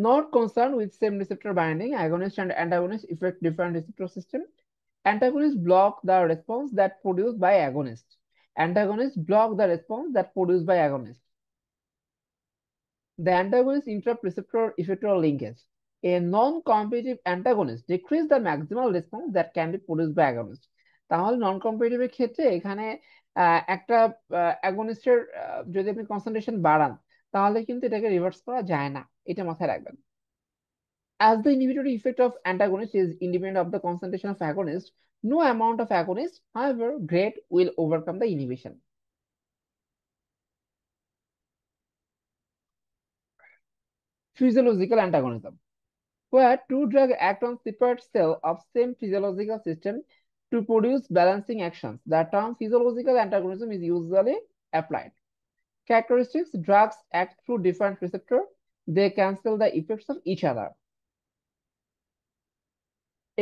not concerned with same receptor binding. Agonist and antagonist affect different receptor system. Antagonists block the response that produced by agonist. Antagonists block the response that produced by agonist. The antagonist interrupt receptor effector linkage. A non-competitive antagonist decrease the maximal response that can be produced by agonist. তাহলে নন competitive ক্ষেত্রে এখানে একটা অ্যাগনিস্টের যদি আপনি concentration বাড়ান তাহলে কিন্তু এটাকে রিভার্স করা যায় না, এটা মাথায় রাখবেন। As the inhibitory effect of antagonist is independent of the concentration of agonist, no amount of agonist, however great, will overcome the inhibition. Physiological antagonism, where two drugs act on separate cells of same physiological system to produce balancing actions. The term physiological antagonism is usually applied. Characteristics: drugs act through different receptors. They cancel the effects of each other.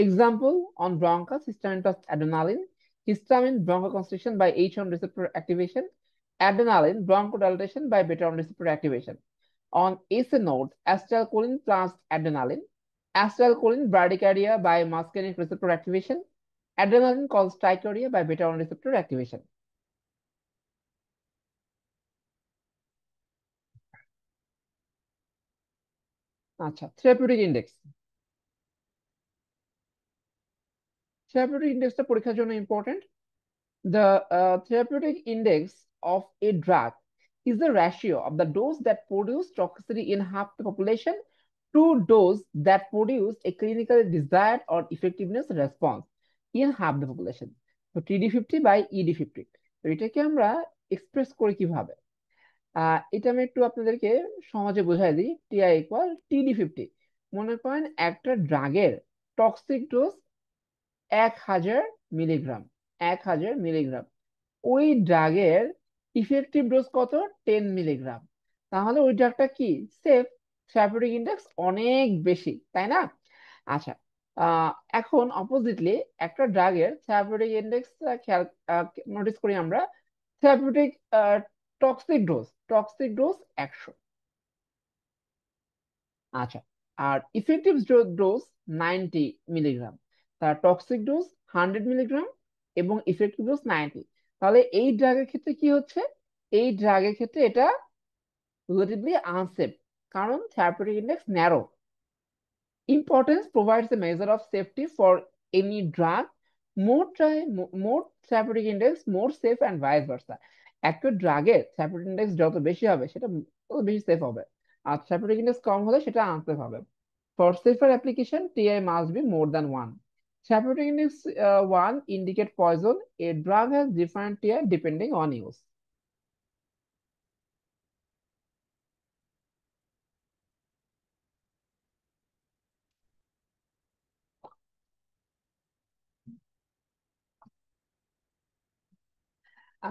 Example on bronchus: histamine plus adrenaline. Histamine, bronchoconstriction by H1 receptor activation. Adrenaline, bronchodilation by beta 1 receptor activation. On AC nodes, acetylcholine plus adrenaline. Acetylcholine, bradycardia by muscarinic receptor activation. Adrenaline causes tachycardia by beta 1 receptor activation. আচ্ছা, therapeutic index. Therapeutic ইন্ডেক্সটা পরীক্ষার জন্য important. The therapeutic index of a drug is the ratio of the dose that produce toxicity in half the population to dose that produce a clinically desired or effectiveness response in half the population. So TD50 by ED50. তো এটাকে আমরা express করি কিভাবে? এটা আমি একটু আপনাদেরকে সহজে বোঝাই দিই। TI equal TD50। মনে করেন একটা ড্রাগের টক্সিক ডোজ 1000 মিলিগ্রাম। 1000 মিলিগ্রাম। ওই ড্রাগের ইফেক্টিভ ডোজ কত? 10 মিলিগ্রাম। তাহলে ওই ড্রাগটা কি সেফ? থেরাপিউটিক ইন্ডেক্স অনেক বেশি, তাই না? আচ্ছা, আহ এখন অপোজিটলি একটা ড্রাগের থেরাপিউটিক ইন্ডেক্স খেয়াল নোটিস করি আমরা। Therapeutic toxic dose 100। আচ্ছা, আর ইফেক্টিভ ডোজ 90 মিলিগ্রাম। তার টক্সিক ডোজ 100 মিলিগ্রাম এবং ইফেক্টিভ ডোজ 90। তাহলে এই ড্রাগের ক্ষেত্রে কি হচ্ছে? এই ড্রাগের ক্ষেত্রে এটা রিলেটিভলি আনসেফ, কারণ therapeutic index narrow. Importance provides a measure of safety for any drug. More therapeutic index, more safe and vice versa. একটা ড্রাগের therapeutic index যত বেশি হবে সেটা তত বেশি সেফ হবে, আর therapeutic index কম হলে সেটা আনসেফ হবে। For safer application, TI must be more than one. Therapeutic index 1 indicate poison. A drug has different TI depending on use.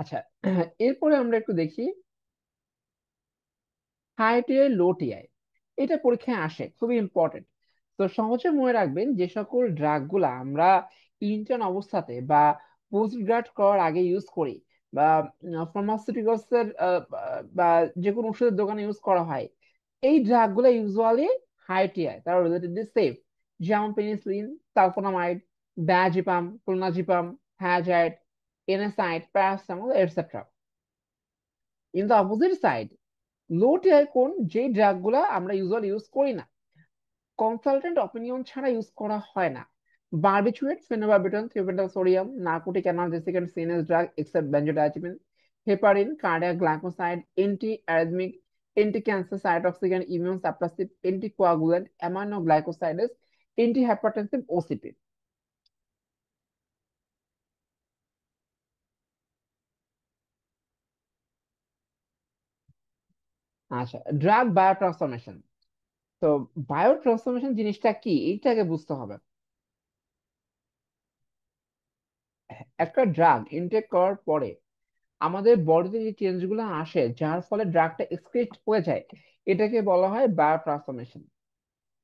আচ্ছা, এরপরে আমরা একটু দেখি হাই টিআই লো টিআই। এটা পরীক্ষায় আসে, খুবই ইম্পর্টেন্ট। তো সহজে মনে রাখবেন যে সকল ড্রাগ গুলা আমরা ইন্টার্ন অবস্থাতে বা পোস্ট গ্রাড করার আগে ইউজ করি, বা ফার্মাসিউটিক্যালস এর বা যে কোনো ওষুধের দোকানে ইউজ করা হয়, এই ড্রাগ গুলা ইউজুয়ালি হাই টিআই, তারা রিলেটিভলি সেফ। যেমন penicillin, sulfonamide, diazepam, clonazepam, thiazide, NSAID, paracetamol etcetera. In the opposite side, low TI কোন, যে ড্রাগ গুলা আমরা ইউজুয়ালি ইউজ করি না, কনসালটেন্ট অপিনিয়ন ছাড়া ইউজ করা হয় না। Barbiturate, phenobarbitone, thiopental sodium, narcotic analgesic and CNS drug except benzodiazepine, heparin, cardiac glycoside, anti arrhythmic, anti cancer, cytotoxic and immune suppressive, anti coagulant, amino glycosides, anti hypertensive, OCP. আচ্ছা, drug biotransformation. তো biotransformation জিনিসটা কি, এইটাকে বুঝতে হবে। একটা drug intact করার পরে আমাদের বডিতে যে চেঞ্জ গুলো আসে, যার ফলে ড্রাগটা এক্সক্রিট হয়ে যায়, এটাকে বলা হয় বায়োট্রান্সফরমেশন।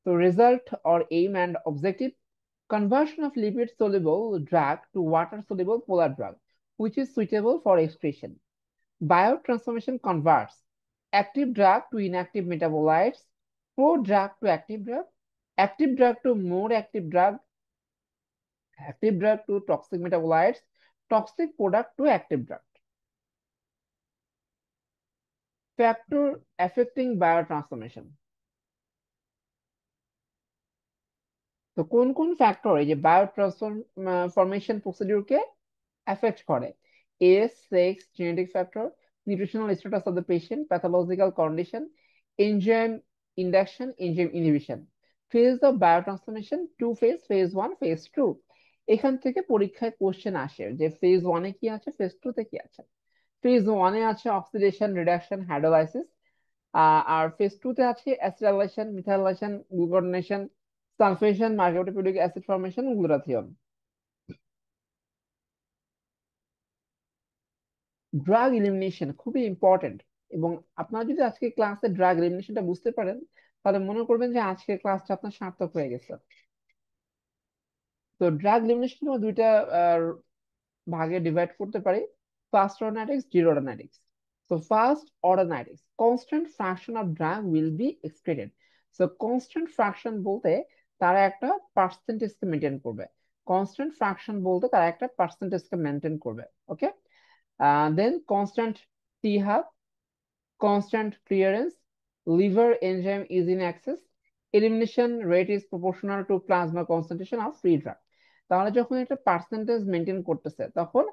তো result or aim and objective: conversion of lipid soluble drug to water soluble polar drug which is suitable for excretion. Biotransformation converts active drug to inactive metabolites, pro drug to active drug to more active drug to toxic metabolites, toxic product to active drug. Factor affecting biotransformation. তো কোন কোন factor এই যে biotransformation প্রসিডিউরকে effect করে? Age, sex, genetic factor, nutritional status of the patient, pathological condition, enzyme induction, enzyme inhibition. Phase of biotransformation, two phase, phase one, phase two. এখান থেকে পরীক্ষায় কোশ্চেন আসে যে ফেজ ওয়ানে কি আছে, ফেজ টু তে কি আছে। ফেজ ওয়ানে আছে অক্সিডেশন, রিডাকশন, হাইড্রোলাইসিস। আর ফেজ টু তে আছে acetylation, methylation, glucuronidation, sulfation, mercapturic acid formation, glutathione. Drug elimination খুবই ইম্পর্টেন্ট, এবং আপনারা যদি আজকে ক্লাসে ড্রাগ এলিমিনেশনটা বুঝতে পারেন, তাহলে মনে করবেন যে আজকের ক্লাসটা আপনার সার্থক হয়ে গেছে। তো ড্রাগ এলিমিনেশন আমরা দুইটা ভাগে ডিভাইড করতে পারি: first order, zero order. So first order kinetics, constant fraction of drug will be excreted. So constant fraction বলতে তারা একটা পার্সেন্টেজকে মেনটেন করবে। কনস্ট্যান্ট ফ্র্যাকশন বলতে তারা একটা পার্সেন্টেজকে মেনটেন করবে। ওকে, দেন constant T half, constant clearance, liver enzyme is in excess, elimination rate is proportional to plasma concentration of free drug. তাহলে যখন একটা পার্সেন্টেজ মেনটেন করতেছে তখন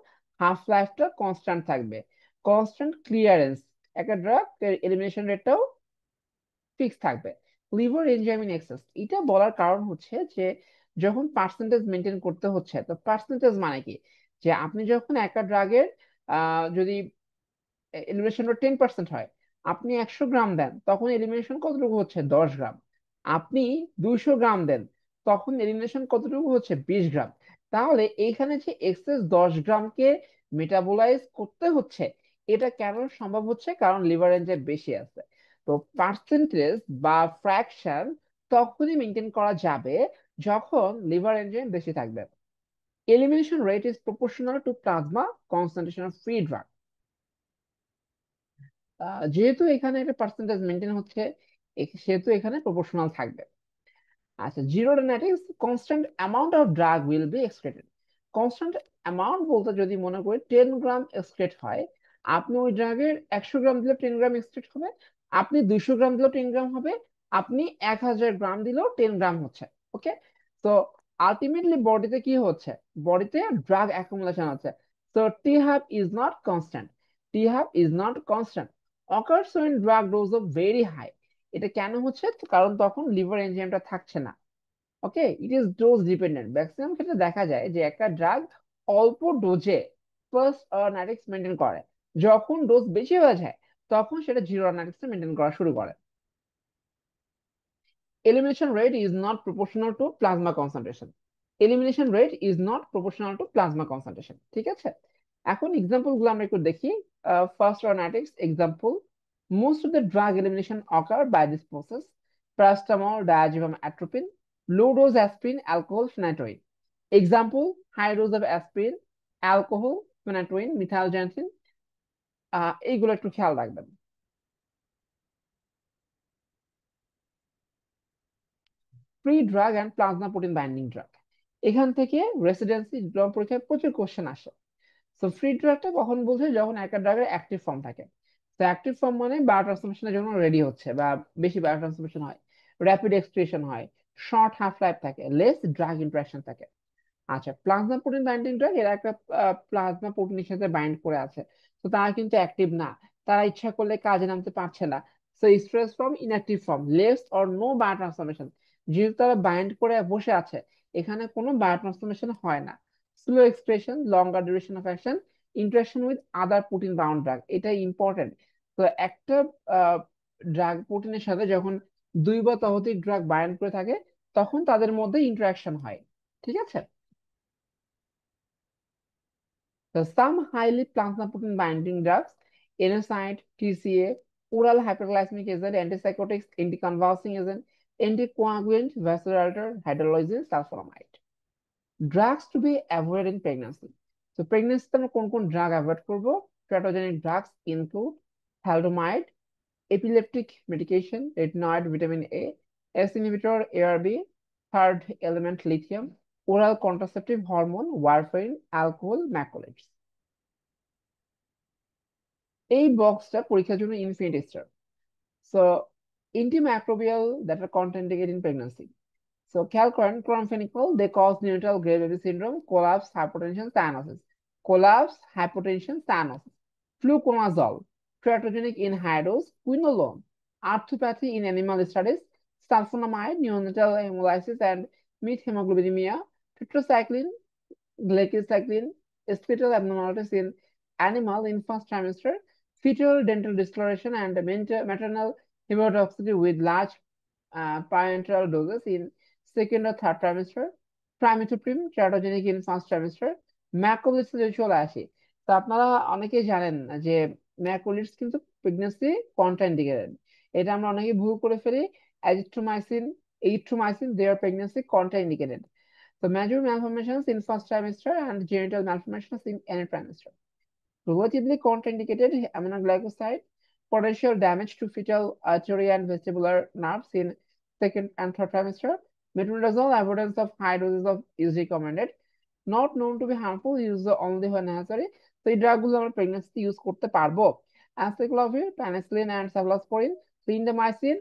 হাফ লাইফটা কনস্ট্যান্ট থাকবে। কনস্ট্যান্ট ক্লিয়ারেন্স, একটা ড্রাগ এলিমিনেশন রেটটাও ফিক্স থাকবে। লিভার এনজাইম ইন এক্সেস, এটা বলার কারণ হচ্ছে যে যখন পার্সেন্টেজ মেনটেন করতে হচ্ছে, তো পার্সেন্টেজ মানে কি, যে আপনি যখন একটা ড্রাগের যদি এলিমিনেশন 10% হয়, আপনি 100 গ্রাম দেন, তখন এলিমিনেশন কতটুকু হচ্ছে? 10 গ্রাম। আপনি 200 গ্রাম দেন, তখন এলিমিনেশন কতটুকু হচ্ছে? 20 গ্রাম। তাহলে এইখানে যে এক্সেস 10 গ্রামকে মেটাবোলাইজ করতে হচ্ছে, এটা কেন সম্ভব হচ্ছে? কারণ লিভার এনজাইম বেশি আছে। তো পার্সেন্টেজ বা ফ্র্যাকশন তখনই মেনটেন করা যাবে যখন লিভার এনজাইম বেশি থাকবে। Elimination rate is proportional to plasma concentration of free drug. যেহেতু এখানে একটা পার্সেন্টেজ মেনটেন হচ্ছে, সেহেতু এখানে প্রপোর্শনাল থাকবে। আচ্ছা, zero kinetics, constant amount of drug will be excreted. Constant amount বলতে যদি মনে করি 10 গ্রাম এক্সক্রেট হয়, আপনি ওই ড্রাগের 100 গ্রাম দিলে 10 গ্রাম এক্সক্রেট হবে, আপনি 200 গ্রাম দিলেও 10 গ্রাম হবে, আপনি 1000 গ্রাম দিলেও 10 গ্রাম হচ্ছে। ওকে, তো আলটিমেটলি বডিতে কি হচ্ছে, বডিতে ড্রাগ অ্যাকুমুলেশন হচ্ছে। তো T half is not constant, T half is not constant occurs when drug dose of very high. এটা কেন হচ্ছে, কারণ তখন লিভার এনজাইমটা থাকছে না। Okay, it is dose dependent. Maximum ক্ষেত্রে দেখা যায় যে একটা ড্রাগ অল্প ডোজে ফার্স্ট অনারিক্স মেনটেন করে, যখন ডোজ বেশি হয়ে যায় তখন সেটা জিরো অনারিক্স মেনটেন করা শুরু করে। Elimination rate is not proportional to plasma concentration. Elimination rate is not proportional to plasma concentration. ঠিক আছে, এখন এক্সাম্পল গুলো আমরা একটু দেখি। ফার্স্ট অনারিক্স example, most of the drug elimination occur by this process: paracetamol, diazepam, atropine, low dose aspirin, alcohol, phenytoin. Example: high dose of aspirin, alcohol, phenytoin, methylxanthine। এইগুলো একটু খেয়াল রাখবেন। Free drug and plasma protein binding drug, এখান থেকে residency diploma পরীক্ষায় প্রচুর question আসে। তো ফ্রি ড্রাগটা কখন বলছে, যখন একটা ড্রাগের অ্যাক্টিভ ফর্ম থাকে। তো অ্যাক্টিভ ফর্ম মানে বায়োট্রান্সফরমেশনের জন্য রেডি হচ্ছে বা বেশি বায়োট্রান্সফরমেশন হয়, র্যাপিড এক্সক্রিশন হয়, শর্ট হাফ লাইফ থাকে, লেস ড্রাগ ইন্টারাকশন থাকে। আচ্ছা, প্লাজমা প্রোটিন বাইন্ডিং ড্রাগ, এরা একটা প্লাজমা প্রোটিনের সাথে বাইন্ড করে আছে। তো তারা কিন্তু অ্যাক্টিভ না, তারা ইচ্ছা করলে কাজে নামতে পারছে না। So stress form, inactive form, less or no biotransformation. যেহেতু তারা বাইন্ড করে বসে আছে, এখানে কোনো বায়োট্রান্সফরমেশন হয় না। Slow expression, longer duration of action, interaction with other protein bound drug, এটা ইম্পর্টেন্ট। তো একটা ড্রাগ প্রোটিনের সাথে যখন দুই বা ততোধিক ড্রাগ বাইন্ড করে থাকে, তখন তাদের মধ্যে ইন্টারাকশন হয়। ঠিক আছে। So some highly plasma-protein binding drugs, NSAID, TCA, oral hyperglycemic agent, antipsychotics, anticonvulsing agent, anticoagulant, vasodilator, hydrolysis, sulfonamide. Drugs to be avoided in pregnancy. So pregnancy তে আমরা কোন কোন ড্রাগ অ্যাভয়েড করব? Teratogenic drugs include thalidomide, epileptic medication, retinoid, vitamin A, S inhibitor, ARB, third element lithium, oral contraceptive hormone, warfarin, alcohol, macrolides। এই বক্সটা পরীক্ষার জন্য infinity star. So antimicrobial that are contraindicated in pregnancy. So calquine, chloramphenicol, they cause neonatal grey baby syndrome, collapse, hypotension, cyanosis. Collapse, hypotension, cyanosis. Fluconazole, teratogenic in high dose, quinolone, arthropathy in animal studies, sulfonamide, neonatal hemolysis and methemoglobinemia, tetracycline, glycocycline, skeletal abnormalities in animal in first trimester, fetal dental discoloration, and maternal hematotoxicity with large parenteral doses in second or third trimester, trimethoprim, teratogenic in first trimester, ম্যাকোলিডস যদি চলে আসি। তো আপনারা অনেকেই জানেন যে ম্যাকোলিডস কিন্তু pregnancy contraindicated. এটা আমরা অনেকে ভুল করে ফেলি। Azithromycin, erythromycin, they are pregnancy contraindicated. So major malformations in first trimester and genital malformations in any trimester. Relatively contraindicated aminoglycoside, potential damage to fetal artery and vestibular nerves in second and third trimester. Metronidazole, avoidance of high doses of is recommended. Not known to be harmful, use only when necessary. So এই ড্রাগগুলো আমরা প্রেগনেন্সিতে use করতে পারবো। অ্যাসিক্লোভির, penicillin and cephalosporin, clindamycin,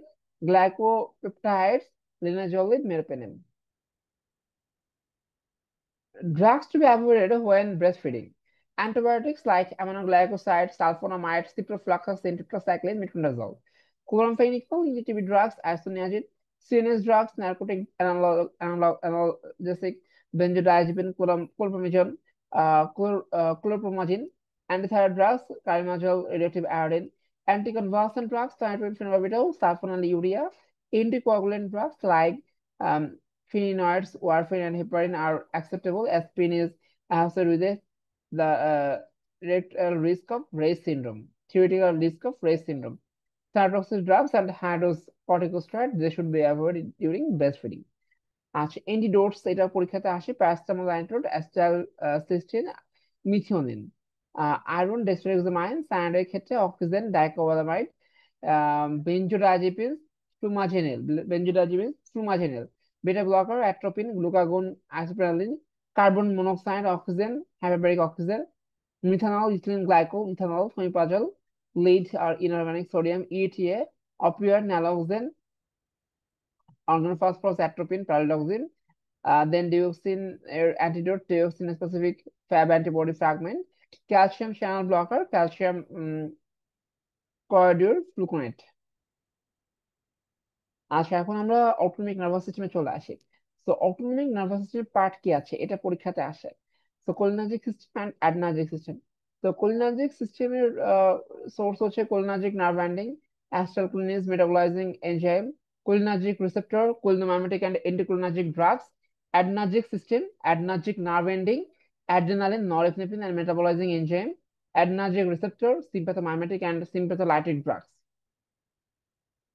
glycopeptides, linezolid, meropenem. Drugs to be avoided when breastfeeding. Antibiotics like aminoglycoside, sulfonamide, ciprofloxacin, tetracycline, metronidazole. Chloramphenicol, injectable drugs, isoniazid. CNS drugs, narcotic analgesic, benzodiazepine, chlorpromazine, chlorpromazine. Antithyroid drugs, carimazole, radioactive iodine. Anticonvulsant drugs, thiamine, phenobarbital, sulfonylurea. Anticoagulant drugs like um, pheninoids, warfarin, and heparin are acceptable. Aspirin is associated with the risk of Ray's syndrome, theoretical risk of Ray's syndrome. Cytotoxic drugs and high-dose corticosteroids, they should be avoided during breastfeeding. আচ্ছা, antidotes এটা পরীক্ষাতে আসে: paracetamol, antidote, acetylcysteine, methionine. Iron, desferrioxamine, সায়ানাইডের ক্ষেত্রে oxygen, ডাইকোবালামাইড, benzodiazepine, flumazenil, beta blocker, atropine, glucagon, isoprenaline, carbon monoxide, oxygen, hyperbaric oxygen, methanol, ethylene glycol, ethanol, fomepizole, lead আর inorganic sodium, EDTA, opioid, naloxone, organophosphorus atropine pyridoxine, then dioxin antidote, dioxin specific Fab antibody fragment, calcium channel blocker, calcium coadyr fluconate। আচ্ছা, এখন আমরা autonomic nervous সিস্টেমে চলে আসি। তো autonomic nervous system part কি আছে, এটা পরীক্ষাতে আসে। তো cholinergic system and adrenergic system. তো কোলিনার্জিক সিস্টেমের সোর্স হচ্ছে cholinergic nerve ending, acetylcholinesterase metabolising enzyme, cholinergic receptor, cholinomimetic and anticholinergic drugs. Adrenergic system, adrenergic nerve ending, adrenaline, norepinephrine and metabolising enzyme, adrenergic receptor, sympathomimetic and sympatholytic drugs.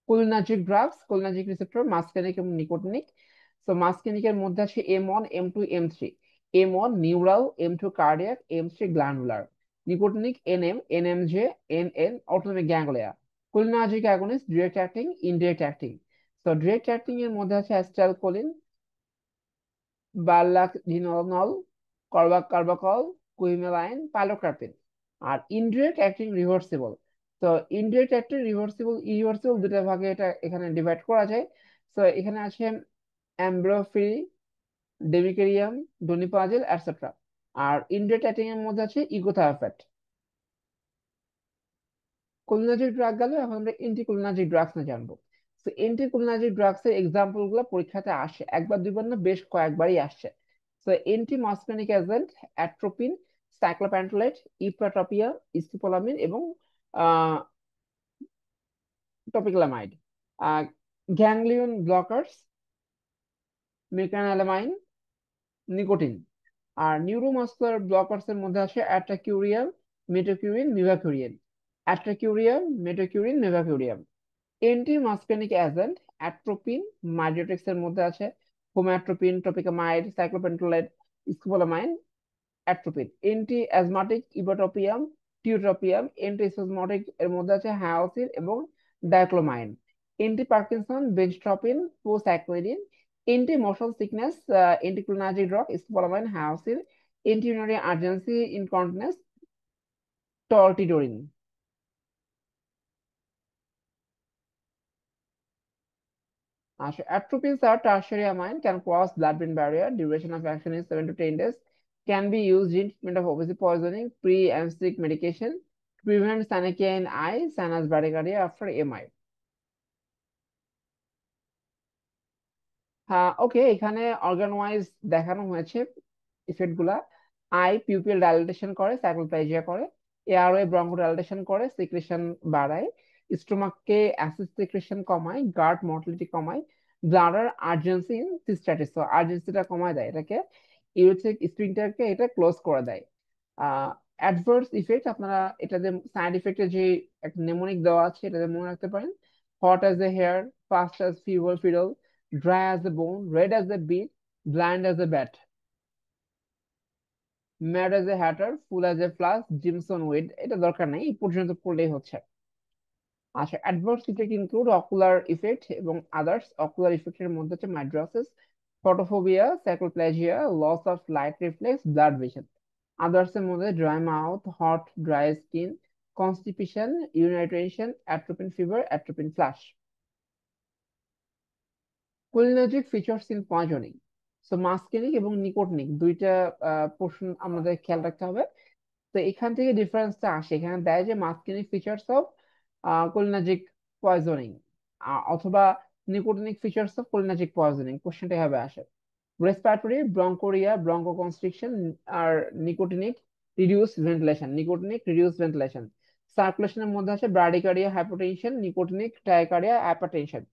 Cholinergic drugs, cholinergic receptor, muscarinic এবং nicotinic. তো মাসকারিনিকের মধ্যে আছে M1, M2, M3। M1 neural, M2 cardiac, M3 glandular. Nicotinic NM, NMJ, NN autonomic ganglia. Cholinergic against, direct acting, indirect acting. তো direct acting এর মধ্যে আছে acetylcholine, বার্লাকডিনোল, কার্বাকল, কুইমেলাইন, পাইলোকার্পিন। আর indirect acting reversible. তো indirect acting reversible irreversible দুটো ভাগে এটা এখানে divide করা যায়। তো এখানে আছে অ্যাম্ব্রোফিরি, ডেমিকেরিয়াম, ডোনিপাজেল এটসেট্রা। আর ইনডিরেক্ট অ্যাক্টিং এর মধ্যে আছে ইগোথায়োফেট। কোলিনার্জিক ড্রাগ গেল, এখন আমরা এন্টিকোলিনার্জিক ড্রাগস নিয়ে জানবো। তো এন্টিকোলিনার্জিক ড্রাগস এর এক্সাম্পল গুলো পরীক্ষাতে আসে, একবার দুইবার না, বেশ কয়েকবারই আসছে। তো anti muscarinic agent atropine, cyclopentolate, ipratropium, scopolamine এবং tropicamide. Ganglion blockers, mecamylamine, nicotine. আর নিউরোমাসকুলার ব্লকার্স এর মধ্যে আছে atracurium, metocurine, mivacurium. Atracurium, metocurine, mivacurium. Anti muscarinic agent atropine, mydriatics এর মধ্যে আছে homatropine, tropicamide, cyclopentolate, scopolamine, atropine. Anti asthmatic ipratropium, tiotropium. Anti spasmodic এর মধ্যে আছে হায়াসিন এবং dicyclomine. Anti Parkinson, benztropine, procyclidine. Anti motion sickness, anticholinergic drug, scopolamine, hyoscine. Anti urinary urgency incontinence, টরটিডোরিন। Atropines are tertiary amine, can cross blood-brain barrier. Duration of action is 7 to 10 days. Can be used in treatment of obesity poisoning, pre and sick medication, to prevent Seneca in eye, sinus bradycardia after MI. হ্যাঁ, ওকে, এখানে organ wise দেখানো হয়েছে effect গুলা। I pupil dilatation করে, সাইক্লোপ্লাজিয়া করে। Airway ব্রঙ্কোডাইলেটেশন করে, secretion বাড়ায়। স্টোমাককে acid secretion কমায়, গার্ড মর্টালিটি কমায়। ব্লাডার আর্জেন্সি ইন সিস্টাইটিস, তো আর্জেন্সিটা কমায় দেয় এটাকে। ইউরেথ্রিক স্ফিংক্টারকে এটা ক্লোজ করে দেয়। অ্যাডভার্স ইফেক্ট, আপনারা এটাতে সাইড ইফেক্টে যে একটা নেমোনিক দেওয়া আছে এটাতে মনে রাখতে পারেন। Hot as a hare, fast as fever fiddle, dry as a bone, red as a beet, blind as a bat, mad as a hatter, full as a flask, Jimson weed। এটা দরকার নেই, এই পর্যন্ত পড়লেই হচ্ছে। আচ্ছা, adverse effect include ocular effect এবং others. Ocular ইফেক্টের মধ্যে হচ্ছে mydriasis, photophobia, cycloplegia, loss of light reflex, blurred vision. Others এর মধ্যে dry mouth, hot dry skin, constipation, urinary, atropine fever, atropine flush. Cholinergic features in poisoning. So muscarinic এবং nicotinic দুইটা portion আমাদের খেয়াল রাখতে হবে। তো এখান থেকে ডিফারেন্সটা আসে, এখানে দেয় যে muscarinic features of cholinergic poisoning, অথবা nicotinic features of cholinergic poisoning, কোশ্চেনটা এভাবে আসে। Respiratory, bronchorrhoea, bronchoconstriction. আর nicotinic reduce ventilation, nicotinic reduce ventilation. সার্কুলেশনের মধ্যে আছে bradycardia, hypotension, nicotinic tachycardia, hypertension.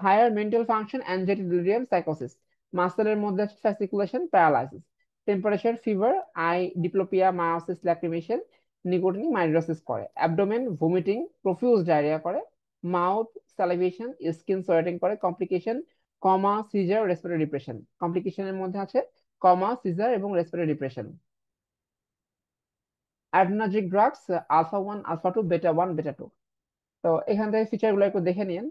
Higher mental function, anxiety, delirium, সাইকোসিস। মাসেলের মধ্যে আছে fasciculation, paralysis. Temperature, fever, eye diplopia, miosis, lacrimation. Nicotinic mydriasis করে। অ্যাবডোমেন, ভমিটিং, প্রফিউজ ডায়রিয়া করে। মাউথ, স্যালিভেশন, স্কিন সোয়েটিং করে। Complication, coma, seizure, respiratory depression. কমপ্লিকেশনের মধ্যে আছে কমা, সিজার এবং respiratory depression. Adrenergic drugs, alpha 1, alpha 2, beta 1, বেটা 2। তো এখান থেকে ফিচার গুলো একটু দেখে নিন।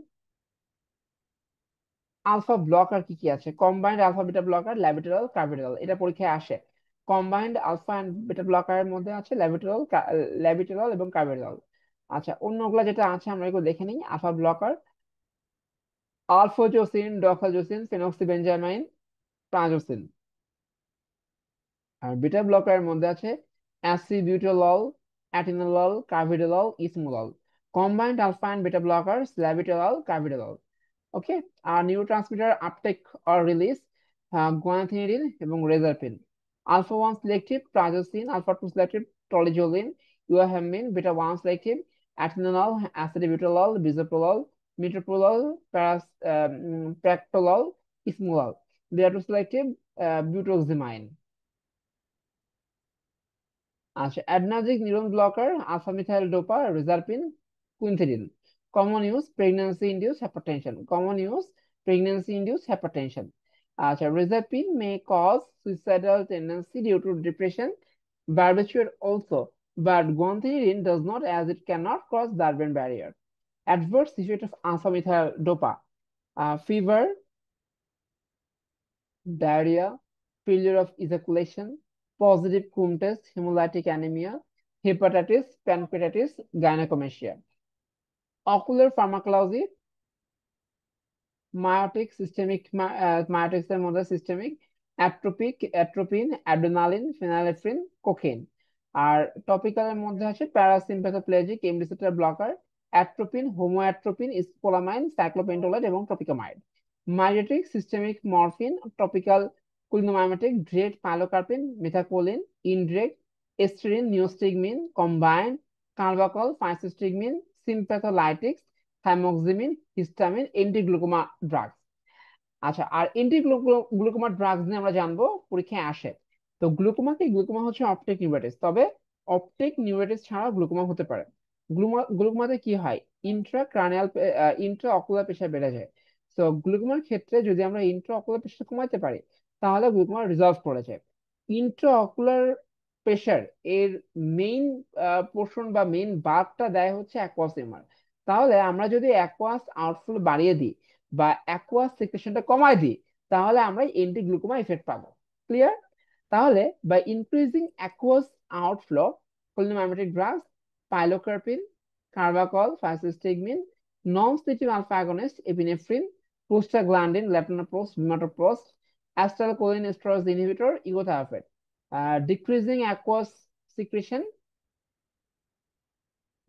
আলফা ব্লকার কি কি আছে? Combined alpha beta blocker, labetalol, carvedilol. এটা পরীক্ষায় আসে। কম্বাইন্ড আলফা এন্ড বিটা ব্লকারের মধ্যে আছে ল্যাবিটোরাল, ল্যাবিটোরাল এবং কার্বিটোরাল। আচ্ছা, অন্যগুলা যেটা আছে আমরা এগুলো দেখে নিই। Alpha blocker, alfuzosin, doxazosin, phenoxybenzamine, prazosin. আর বিটা ব্লকারের মধ্যে আছে acebutolol, atenolol, carvedilol, esmolol. Combined alpha and beta blockers, labetalol, carvedilol. Okay. আর neurotransmitter uptake or release, guanethidine এবং reserpine. Alpha one selective prazosin, alpha two selective tolazoline, ইউয়াহেমিন। Beta one selective atenolol, acebutolol, bisoprolol, metoprolol, practolol, esmolol. Beta two selective butoxamine. আচ্ছা, adrenergic neuron blocker, alpha methyl dopa, reserpine, guanethidine. Common use pregnancy induce hypertension, common use pregnancy induce hypertension. আচ্ছা, reserpine may cause suicidal tendency due to depression, barbiturate also, but guanthine does not, as it cannot cross blood-brain barrier. Adverse effect of alpha methyl dopa: fever, diarrhea, failure of ejaculation, positive cum test, hemolytic anemia, hepatitis, pancreatitis, gynecomastia. Ocular pharmacology, miotic systemic, miotics এর মধ্যে systemic, atropic, atropine, adrenaline, phenylephrine, cocaine. আর টপিক্যালের মধ্যে আছে parasympathoplegic, M receptor blocker, atropine, homatropine, scopolamine, cyclopentolate এবং tropicamide. Miotic systemic morphine, topical cholinomimetic, direct, pilocarpine, methacholine, indirect, eserine, neostigmine, combined, carbachol, physostigmine, sympatholytics, thymoxamine, histamine, antiglaucoma drugs. আচ্ছা, আর এন্টিগ্লুকোমা drugs নিয়ে আমরা জানবো, পরীক্ষায় আসে। তো গ্লুকোমা হচ্ছে অপটিক নিউরেটিক্স, তবে অপটিক নিউরেটিক্স ছাড়া গ্লুকোমা হতে পারে। গ্লুকোমাতে কি হয়, ইন্ট্রা অকুলার প্রেশার বেড়ে যায়। তো গ্লুকোমার ক্ষেত্রে যদি আমরা ইন্ট্রা অকুলার প্রেশার কমাতে পারি, তাহলে গ্লুকোমা রিজলভ করে যায়। ইন্ট্রা অকুলার প্রেশার এর মেইন পোর্শন বা মেইন বার্বটা দেয় হচ্ছে অ্যাকুয়াস এমার। তাহলে আমরা যদি অ্যাকুয়াস আউটফ্লো বাড়িয়ে দিই বা অ্যাকুয়াস সিক্রেশনটা কমায় দিই, তাহলে আমরা এন্টি গ্লুকোমা ইফেক্ট পাবো। ক্লিয়ার? তাহলে by increasing aqueous outflow, cholinomimetic drugs, pilocarpine, carbachol, physostigmine, non selective alpha agonist, epinephrine, prostaglandin, latanoprost, bimatoprost, acetylcholine esterase inhibitor, echothiophate. Decreasing aqueous secretion,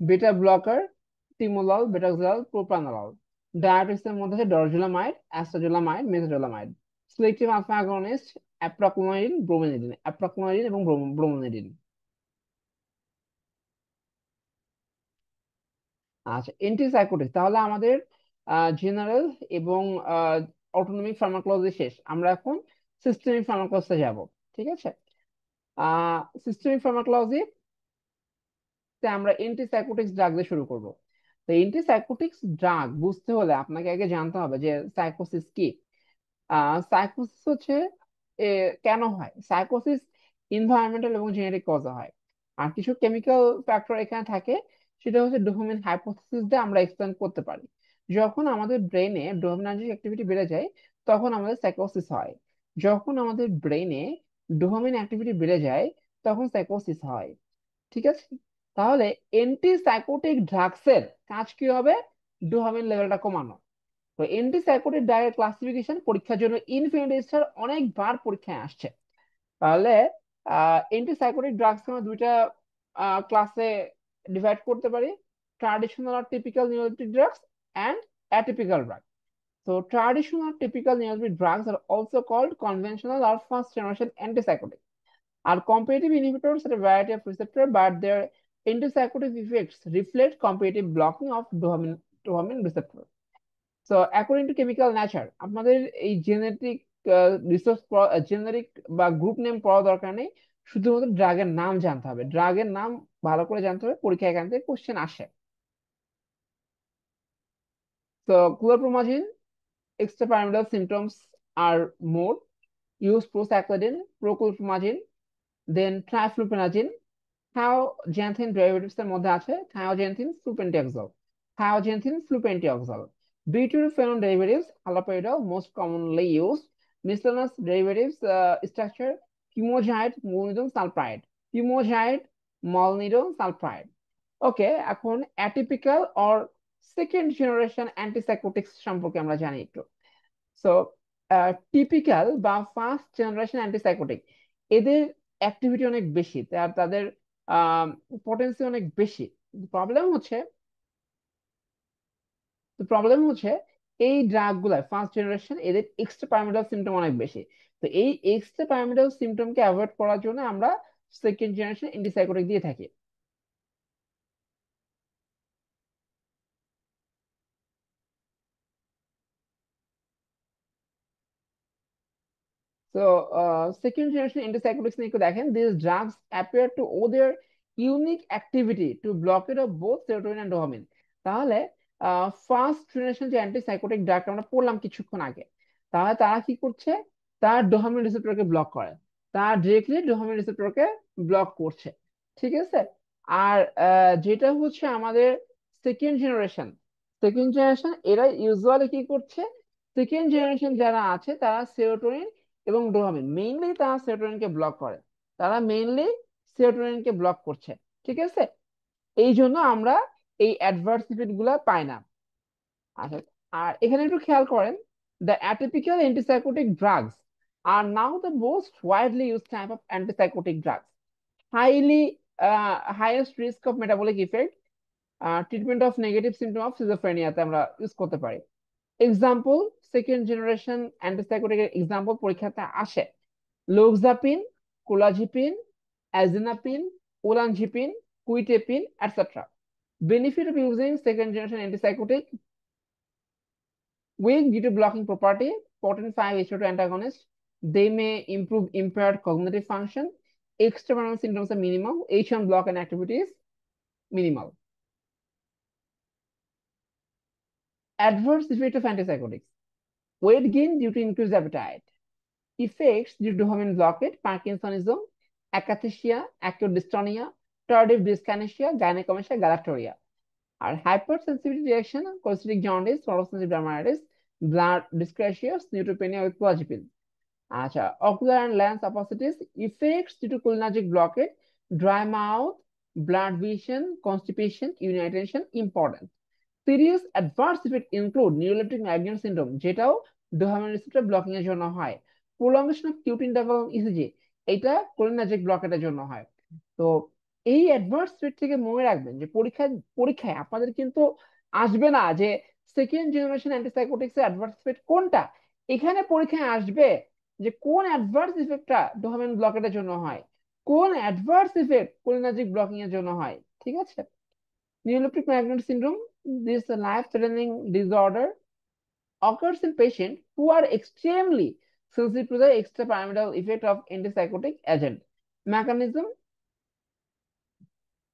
beta blocker, timolol, betaxolol, propranolol. Diabetes এর মধ্যে আছে dorzolamide, acetazolamide, methazolamide. Selective alpha agonist, apraclonidine, brimonidine, apraclonidine এবং brimonidine. আচ্ছা, এন্টিসাইকোটিক, তাহলে আমাদের general এবং autonomic pharmacology শেষ, আমরা এখন সিস্টেমিক ফার্মাকোলজিতে যাব। ঠিক আছে। সিস্টেমিক ফার্মাকোলজি তে আমরা এন্টিসাইকোটিক্স ড্রাগ দিয়ে শুরু করব। তো এন্টিসাইকোটিক্স ড্রাগ বুঝতে হলে আপনাকে আগে জানতে হবে যে সাইকোসিস কি। সাইকোসিস হচ্ছে এ, কেন হয় সাইকোসিস? এনভায়রনমেন্টাল এবং জেনেটিক কজে হয়। আর কিছু কেমিক্যাল ফ্যাক্টর এখানে থাকে, সেটা হচ্ছে ডোপামিন হাইপোথিসিস দিয়ে আমরা এক্সপ্লেন করতে পারি। যখন আমাদের ব্রেনে ডোপামিনার্জিক অ্যাক্টিভিটি বেড়ে যায়, তখন আমাদের সাইকোসিস হয়। যখন আমাদের ব্রেনে ডোপামিন অ্যাক্টিভিটি বেড়ে যায়, তখন সাইকোসিস হয়। ঠিক আছে। তাহলে অ্যান্টিসাইকোটিক ড্রাগসের কাজ কি হবে? ডোপামিন লেভেলটা কমানো। তো অ্যান্টিসাইকোটিক ড্রাগের ক্লাসিফিকেশন পরীক্ষার জন্য ইনফিনিটি স্টার অনেকবার পরীক্ষায় আসছে। তাহলে অ্যান্টিসাইকোটিক ড্রাগস আমরা দুইটা ক্লাসে ডিভাইড করতে পারি: ট্রাডিশনাল আর typical neurotic drugs and atypical drug. So traditional typical neuroleptic drugs are also called conventional or first generation antipsychotic. Are competitive inhibitors at a variety of receptors, but their antipsychotic effects reflect competitive blocking of dopamine receptor. So according to chemical nature, আপনাদের এই genetic resource, generic বা group name পড়া দরকার নেই। শুধুমাত্র ড্রাগের নাম জানতে হবে, ড্রাগের নাম ভালো করে জানতে হবে, পরীক্ষা এখান থেকে কোশ্চেন আসে। তো chlorpromazine, extrapyramidal symptoms are more. Use procyclidine, prochlorpromazine, then triflupenazine. Thioxanthene derivatives এর মধ্যে আছে থায়োজেনথিন, ফ্লুপেন্টিঅক্সাল, থায়োজেনথিন, ফ্লুপেন্টিঅক্সাল। Butyrophenols derivatives, haloperidol, most commonly used. Miscellaneous derivatives structure: pumozide, molnidone sulfide, pumozide, molnidone sulfide. ওকে, এখন অ্যাটিপিক্যাল অর সেকেন্ড জেনারেশন অ্যান্টিসাইকোটিক্স সম্পর্কে আমরা জানি একটু। So typical বা first generation antipsychotic, এদের অ্যাক্টিভিটি অনেক বেশি, তাদের পটেন্সি অনেক বেশি। প্রবলেম হচ্ছে প্রবলেম হচ্ছে এই ড্রাগ গুলা ফার্স্ট জেনারেশন, এদের এক্সট্রা প্যারামিটাল সিমটম অনেক বেশি। তো এই এক্সট্রা প্যারামিটাল সিমটমকে অ্যাভয়েড করার জন্য আমরা সেকেন্ড জেনারেশন অ্যান্টিসাইকোটিক দিয়ে থাকি। So, second generation antipsychotics নিয়ে একটু দেখেন, these drugs appear to owe their unique activity to blockade of both serotonin and dopamine. তাহলে ফার্স্ট জেনারেশন যে অ্যান্টিসাইকোটিক ড্রাগ আমরা পড়লাম কিছুক্ষণ আগে, তাহলে তারা কি করছে? তার ডোপামিন রিসেপ্টরকে ব্লক করে, তার ডিরেক্টলি ডোপামিন রিসেপ্টরকে ব্লক করছে। ঠিক আছে। আর যেটা হচ্ছে আমাদের সেকেন্ড জেনারেশন, এরা ইউজুয়ালি কি করছে? সেকেন্ড জেনারেশন যারা আছে তারা সেরোটোনিন এবং ডোপামিন, মেইনলি তারা সেরোটোনিনকে ব্লক করে, তারা মেইনলি সেরোটোনিনকে ব্লক করছে। ঠিক আছে। এই জন্য আমরা এই অ্যাডভার্স ইফেক্ট গুলা পাই না। আচ্ছা, আর এখানে একটু খেয়াল করেন, the atypical antipsychotic drugs are now the most widely use type of antipsychotic drugs, highly highest risk of metabolic effect, treatment of negative symptom of সিজোফ্রেনিয়াতে আমরা ইউজ করতে পারি। এক্সাম্পল, সেকেন্ড জেনারেশন অ্যান্টিসাইকোটিকের এক্সাম্পল পরীক্ষাতে আসে: loxapine, clozapine, asenapine, olanzapine, quetiapine, etc. Benefit of using second generation antipsychotic: weak due to blocking property, potent 5-HT2 antagonist. They may improve impaired cognitive function. External symptoms are minimal. H1 block and activity is minimal. Adverse effect of antipsychotics: weight gain due to increased appetite. Effects due to dopamine blockade: Parkinsonism, akathisia, acute dystonia, tardive dyskinesia, gynecomastia, galactorrhea. আর hypersensitivity reaction: cholestatic jaundice, photosensitive dermatitis, blood dyscrasias, neutropenia with clozapine. আচ্ছা, ocular and lens opacities: effects due to cholinergic blockade, dry mouth, blood vision, constipation, urinary retention. Important serious adverse effect include neuroleptic migraine syndrome, যেটাও dopamine receptor blocking এর জন্য হয়। প্রোলঙ্গেশন of cute interval ECG, এটা cholinergic ব্লকেটের জন্য হয়। তো এই adverse effect থেকে মনে রাখবেন যে পরীক্ষায় আপনাদের কিন্তু আসবে না যে সেকেন্ড জেনারেশন অ্যান্টিসাইকোটিক্স এর অ্যাডভার্স ইফেক্ট কোনটা। এখানে পরীক্ষায় আসবে যে কোন অ্যাডভার্স ইফেক্টটা ডোপামিন ব্লকেটের জন্য হয়, কোন অ্যাডভার্স ইফেক্ট কোলিনার্জিক ব্লকিং এর জন্য হয়। ঠিক আছে। Neuroleptic migraine syndrome, this life-threatening disorder, occurs in patients who are extremely sensitive to the extrapyramidal effect of antipsychotic agent. Mechanism: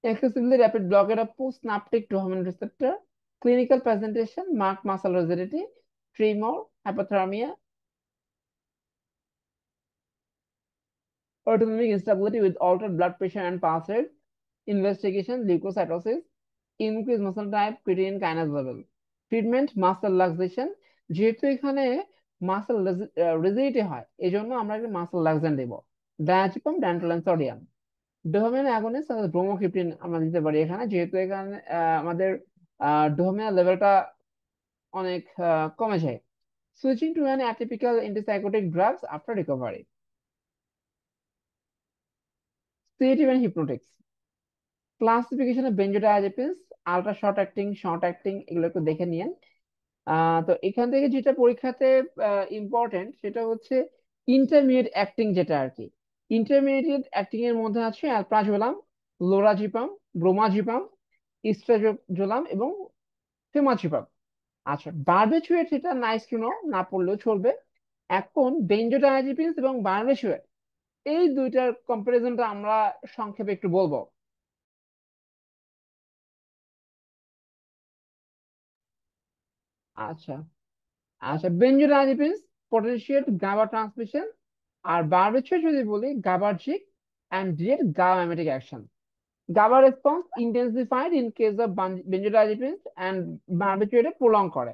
excessively rapid blockade of postsynaptic dopamine receptor. Clinical presentation: marked muscle rigidity, tremor, hypothermia, autonomic instability with altered blood pressure and pulse rate. Investigation: leukocytosis, increased muscle type, creatine kinase level. Treatment: muscle লাক্সেশন। যেহেতু এখানে muscle rigidity হয়, এই জন্য আমরা একটা muscle লাক্সেশন দেব, diazepam, ড্যান্টোলিন, sodium. Dopamine against ব্রোমোক্রিপ্টিন আমরা দিতে পারি এখানে, যেহেতু এখানে আমাদের ডোপামিনের লেভেলটা অনেক কমে যায়। Switching to an atypical antipsychotic drugs after recovery. Sedative and hypnotics classification of benzodiazepines, ultra short acting, এগুলো একটু দেখে নিয়েন। তো এখান থেকে যেটা পরীক্ষাতে ইম্পর্টেন্ট সেটা হচ্ছে ইন্টারমিডিয়েট অ্যাক্টিং, যেটা আর কি ইন্টারমিডিয়েট অ্যাক্টিং এর মধ্যে আছে অ্যালপ্রাজোলাম, লোরাজিপাম, ব্রোমাজিপাম, ইস্ট্রাজোলাম এবং ফেমাজিপাম। আচ্ছা, বারবিচুয়েট এটা নাইস টু নো, না পড়লেও চলবে। এখন বেনজোডায়াজেপিনস এবং বারবিচুয়েট, এই দুইটার কম্পারিজনটা আমরা সংক্ষেপে একটু বলবো। আচ্ছা আচ্ছা, বেনজোডায়াজেপিনস পটেনশিয়েট গাবা ট্রান্সমিশন, আর বারবিচুয়েট যদি বলি GABAergic and direct GABAmimetic action. GABA response intensified in case of benzodiazepines and barbiturate prolong করে।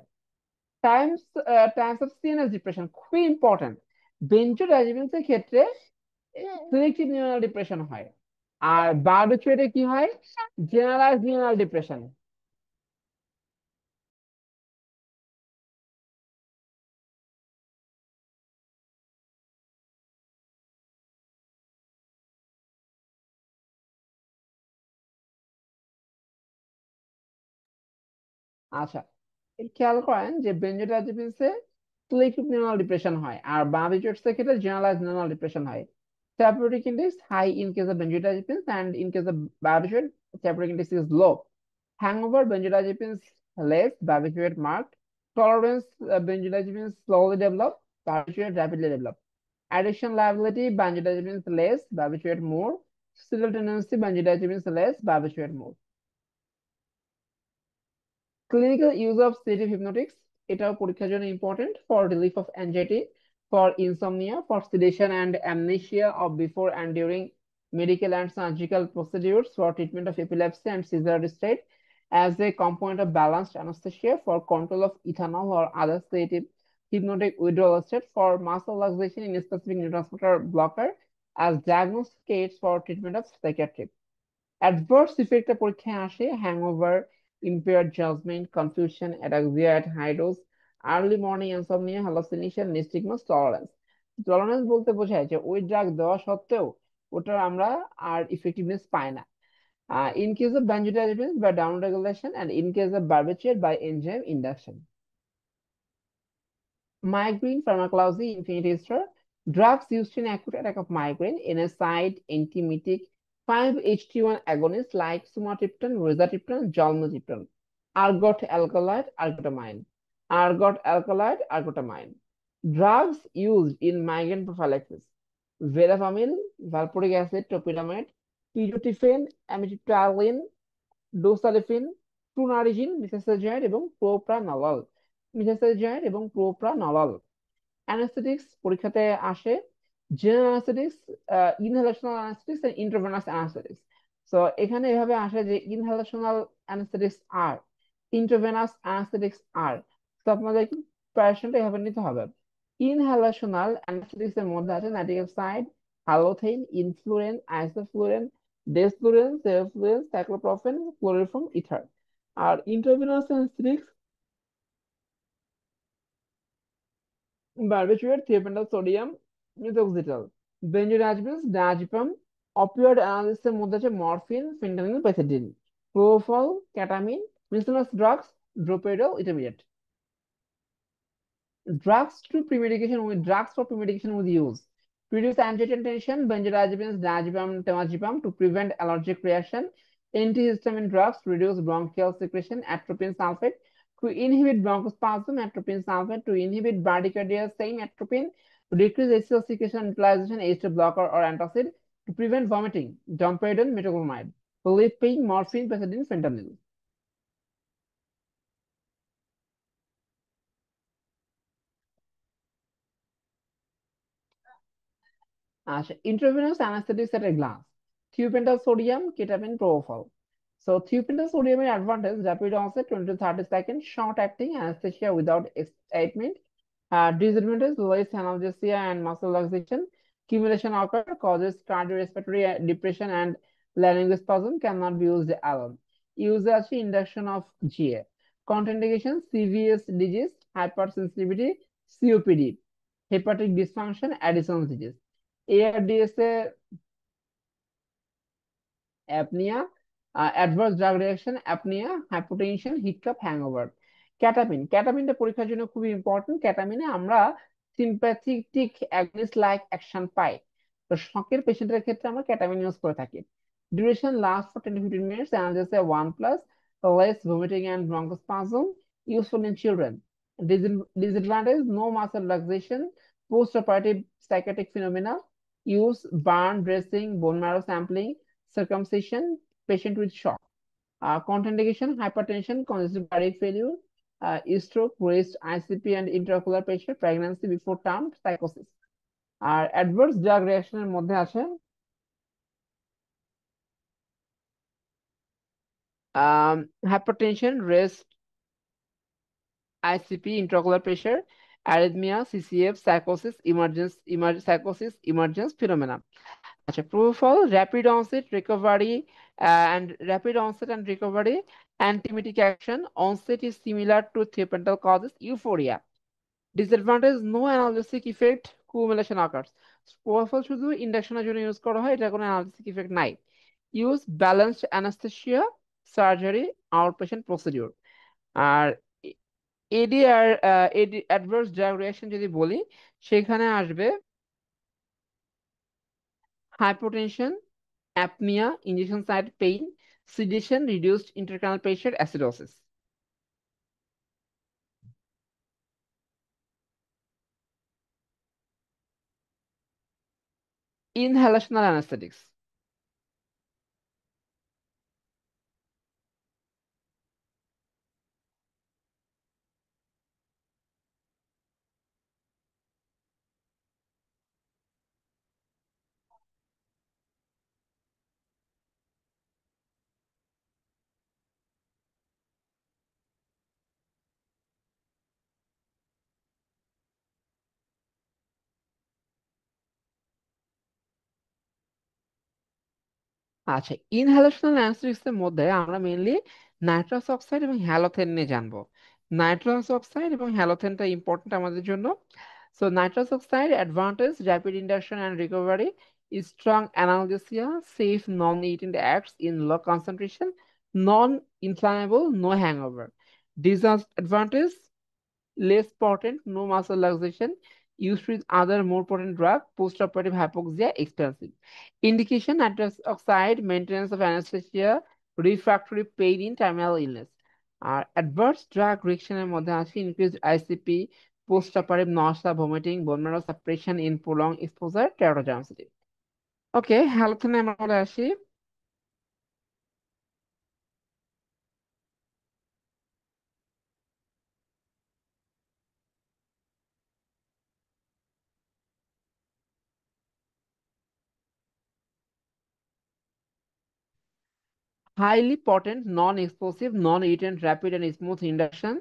টাইমস অফ সিএনএস ডিপ্রেশন খুবই ইম্পর্টেন্ট। বেনজোডাইজিপিনস এর ক্ষেত্রে সিলেক্টিভ নিউরাল ডিপ্রেশন হয়, আর বারবিটুয়েটে কি হয়? Generalize neural depression. আচ্ছা, এই খেয়াল করেন যে বেনজোডাইজেপিনসে সিলেক্টিভ নিউরাল ডিপ্রেশন হয় আর বারবিটোয়েটস এর ক্ষেত্রে জেনারেলাইজড নিউরাল ডিপ্রেশন হয়। Therapeutic index high in case of benzodiazepines and in case of barbiturate therapeutic index is low. Hangover benzodiazepines less, barbiturate marked. Tolerance benzodiazepines slowly develop, barbiturate rapidly develop. Addiction liability benzodiazepines less, barbiturate more. Suicidal tendency benzodiazepines less, barbiturate more. Clinical use of sedative hypnotics, এটাও পরীক্ষার জন্য important for relief of anxiety, for insomnia, for sedation and amnesia of before and during medical and surgical procedures, for treatment of epilepsy and seizure state, as a component of balanced anesthesia, for control of ethanol or other sedative hypnotic withdrawal state, for muscle relaxation in specific neurotransmitter blocker, as diagnostic aids for treatment of psychiatric. Adverse ইফেক্টটা পরীক্ষায় আসে hangover, impaired judgment, confusion, ataxia at high dose, early morning insomnia, hallucination, nystagmus, tolerance. Tolerance বলতে বোঝায় যে ওই drug দেওয়া সত্ত্বেও ওটার আমরা আর ইফেক্টিভনেস পাই না। In case of benzodiazepines by down regulation and in case of barbiturate by enzyme induction. Migraine pharmacology infinity star. Drugs used in acute attack of migraine, NSAID, antiemetic, 5-HT1 agonists like sumatriptan, rizatriptan, jalmotriptan. Argot alkaloid, argotamine. Argot alkaloid, argotamine. Drugs used in migraine prophylaxis. Verapamil, valproic acid, topiramate, tiotifen, amitriptyline, dosulepin, flunarizine, methysergide এবং propranolol. Methysergide এবং propranolol. Anaesthetics পরীক্ষাতে আসে general anaesthetics, inhalational anaesthetics and intravenous anaesthetics. So এখানে এভাবে আসে যে ইনহেলেশনাল অ্যানাস্থেটিক্স আর intravenous অ্যানাস্থেটিক্স আর। তো আপনাদের প্রিপারেশনটা এভাবে নিতে হবে। ইনহেলেশনাল অ্যানাস্থেটিক্স এর মধ্যে আছে nitric oxide, halothane, enflurane, isoflurane, desflurane, sevoflurane, cyclopropane, chloroform, ether. আর intravenous anaesthetics barbiturate, thiopental sodium, methohexital, benzodiazepines, diazepam. Opioid অ্যানালিসিসের মধ্যে আছে morphine, fentanyl, pethidine, propofol, ketamine, miscellaneous drugs, droperidol, intermediate. Drugs for premedication with use. Reduce anxiety and tension, benzodiazepines, diazepam, temazepam to prevent allergic reaction. Antihistamine drugs reduce bronchial secretion, atropine sulfate to inhibit bronchospasm, atropine sulfate to inhibit bradycardia, same atropine to decrease acyl secretion utilization, H2 blocker or antacid to prevent vomiting, domperidone, metoclopramide. Relief pain, morphine, pethidine, fentanyl. আচ্ছা, intravenous anaesthetics at a glance. Thiopental sodium, ketamine, propofol. So thiopental সোডিয়ামের advantage rapid onset, 20 to 30 second, short acting, anaesthesia without excitement. Disadvantage, less analgesia and muscle relaxation. Accumulation occur, causes cardiorespiratory depression and laryngospasm, cannot be used alone. Use আছে induction of GA. Contraindication, CVS disease, hypersensitivity, COPD, hepatic dysfunction, Addison's disease. ARDS এ apnoea, adverse drug reaction, apnoea, hypotension, hiccup, hangover. ক্যাটামিনটা পরীক্ষার জন্য খুবই important. ক্যাটামিনে আমরা sympathetic agonist like action পাই। তো শকের পেশেন্টের ক্ষেত্রে আমরা ক্যাটামিন ইউজ করে থাকি। Duration last for 10 to 15 minutes, analgesia 1 plus, less vomiting and bronchospasm, useful in children. Disadvantage, no muscle relaxation, post-operative psychotic phenomena, use burn dressing, bone marrow sampling, circumcision, patient with shock. Contraindication, hypertension, congestive cardiac failure, stroke, breast, ICP and intraocular pressure, pregnancy before term, psychosis. R adverse drug রিঅ্যাকশনের মধ্যে আছে hypertension, rest, ICP, intraocular pressure, arrhythmia, CCF, psychosis, psychosis, emergence phenomena. আচ্ছা, propofol, rapid onset and recovery, antiemetic action. Onset is similar to thiopental, causes euphoria. Disadvantage, no analgesic effect, accumulation occurs. Propofol শুধু ইন্ডাকশনের জন্য use করা হয়, এটা কোনো analgesic effect নাই। Use balanced anaesthesia, surgery, outpatient procedure. আর AD R AD adverse drug reaction যদি বলি, সেখানে আসবে hypotension, apnea, injection site pain, sedation, reduced intracranial pressure, acidosis. Inhalational anesthetics. আচ্ছা, ইনহ্যালেশনাল অ্যানেস্থেটিক্স এর মধ্যে আমরা মেইনলি নাইট্রাস অক্সাইড এবং হ্যালোথেন নিয়ে জানবো। নাইট্রাস অক্সাইড এবং হ্যালোথেনটা ইম্পর্টেন্ট আমাদের জন্য। So nitrous oxide advantage, rapid induction and recovery, strong analgesia, safe non irritant acts in low concentration, non inflammable, no hangover. Disadvantage, less potent, no muscle relaxation, used with other more potent drug, postoperative hypoxia, expensive. Indication, nitrous oxide, maintenance of anesthesia, refractory pain in terminal illness. আর adverse drug রিঅ্যাকশনের মধ্যে আছে increased ICP, post operative nausea, vomiting, bone marrow suppression in prolonged exposure, teratogenicity. Okay, হ্যালোথেনে আমরা বলে আসি। Highly potent, non-explosive, non-irritant, rapid and smooth induction,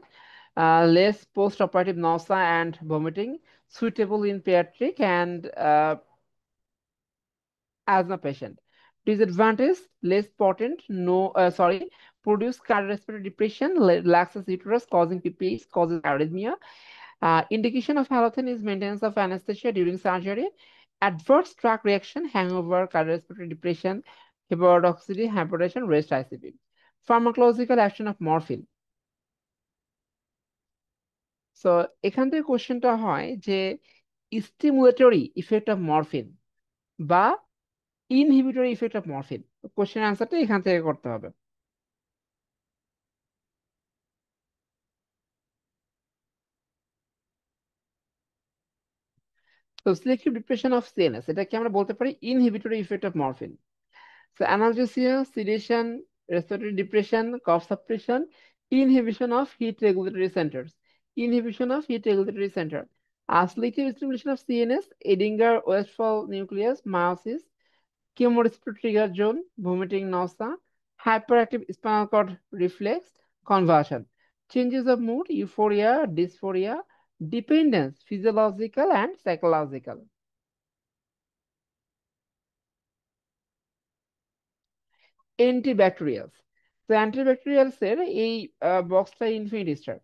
less post-operative nausea and vomiting, suitable in pediatric and asthma patient. Disadvantage, less potent, produce cardiorespiratory depression, relaxes uterus, causing PPH, causes arrhythmia. Indication of halothane is maintenance of anesthesia during surgery, adverse drug reaction, hangover, cardiorespiratory depression, hepatotoxicity, hypertension, rest ICP. Pharmacological action of morphine. So এখান থেকে কোশ্চেনটা হয় যে stimulatory effect of morphine বা inhibitory effect of morphine. Question আনসারটা এখান থেকে করতে হবে। তো সিলেক্টিভ ডিপ্রেশন অফ সিএনএস, এটাকে আমরা বলতে পারি inhibitory effect of morphine. So analgesia, sedation, respiratory depression, cough suppression, inhibition of heat regulatory centers. Inhibition of heat regulatory center. Selective stimulation of CNS, Edinger-Westphal nucleus, meiosis, chemoreceptor trigger zone, vomiting, nausea, hyperactive spinal cord reflex, conversion. Changes of mood, euphoria, dysphoria, dependence, physiological and psychological. অ্যান্টিব্যাকটেরিয়ালস। তো অ্যান্টিব্যাকটেরিয়ালস এর এই বক্সটা infinity star.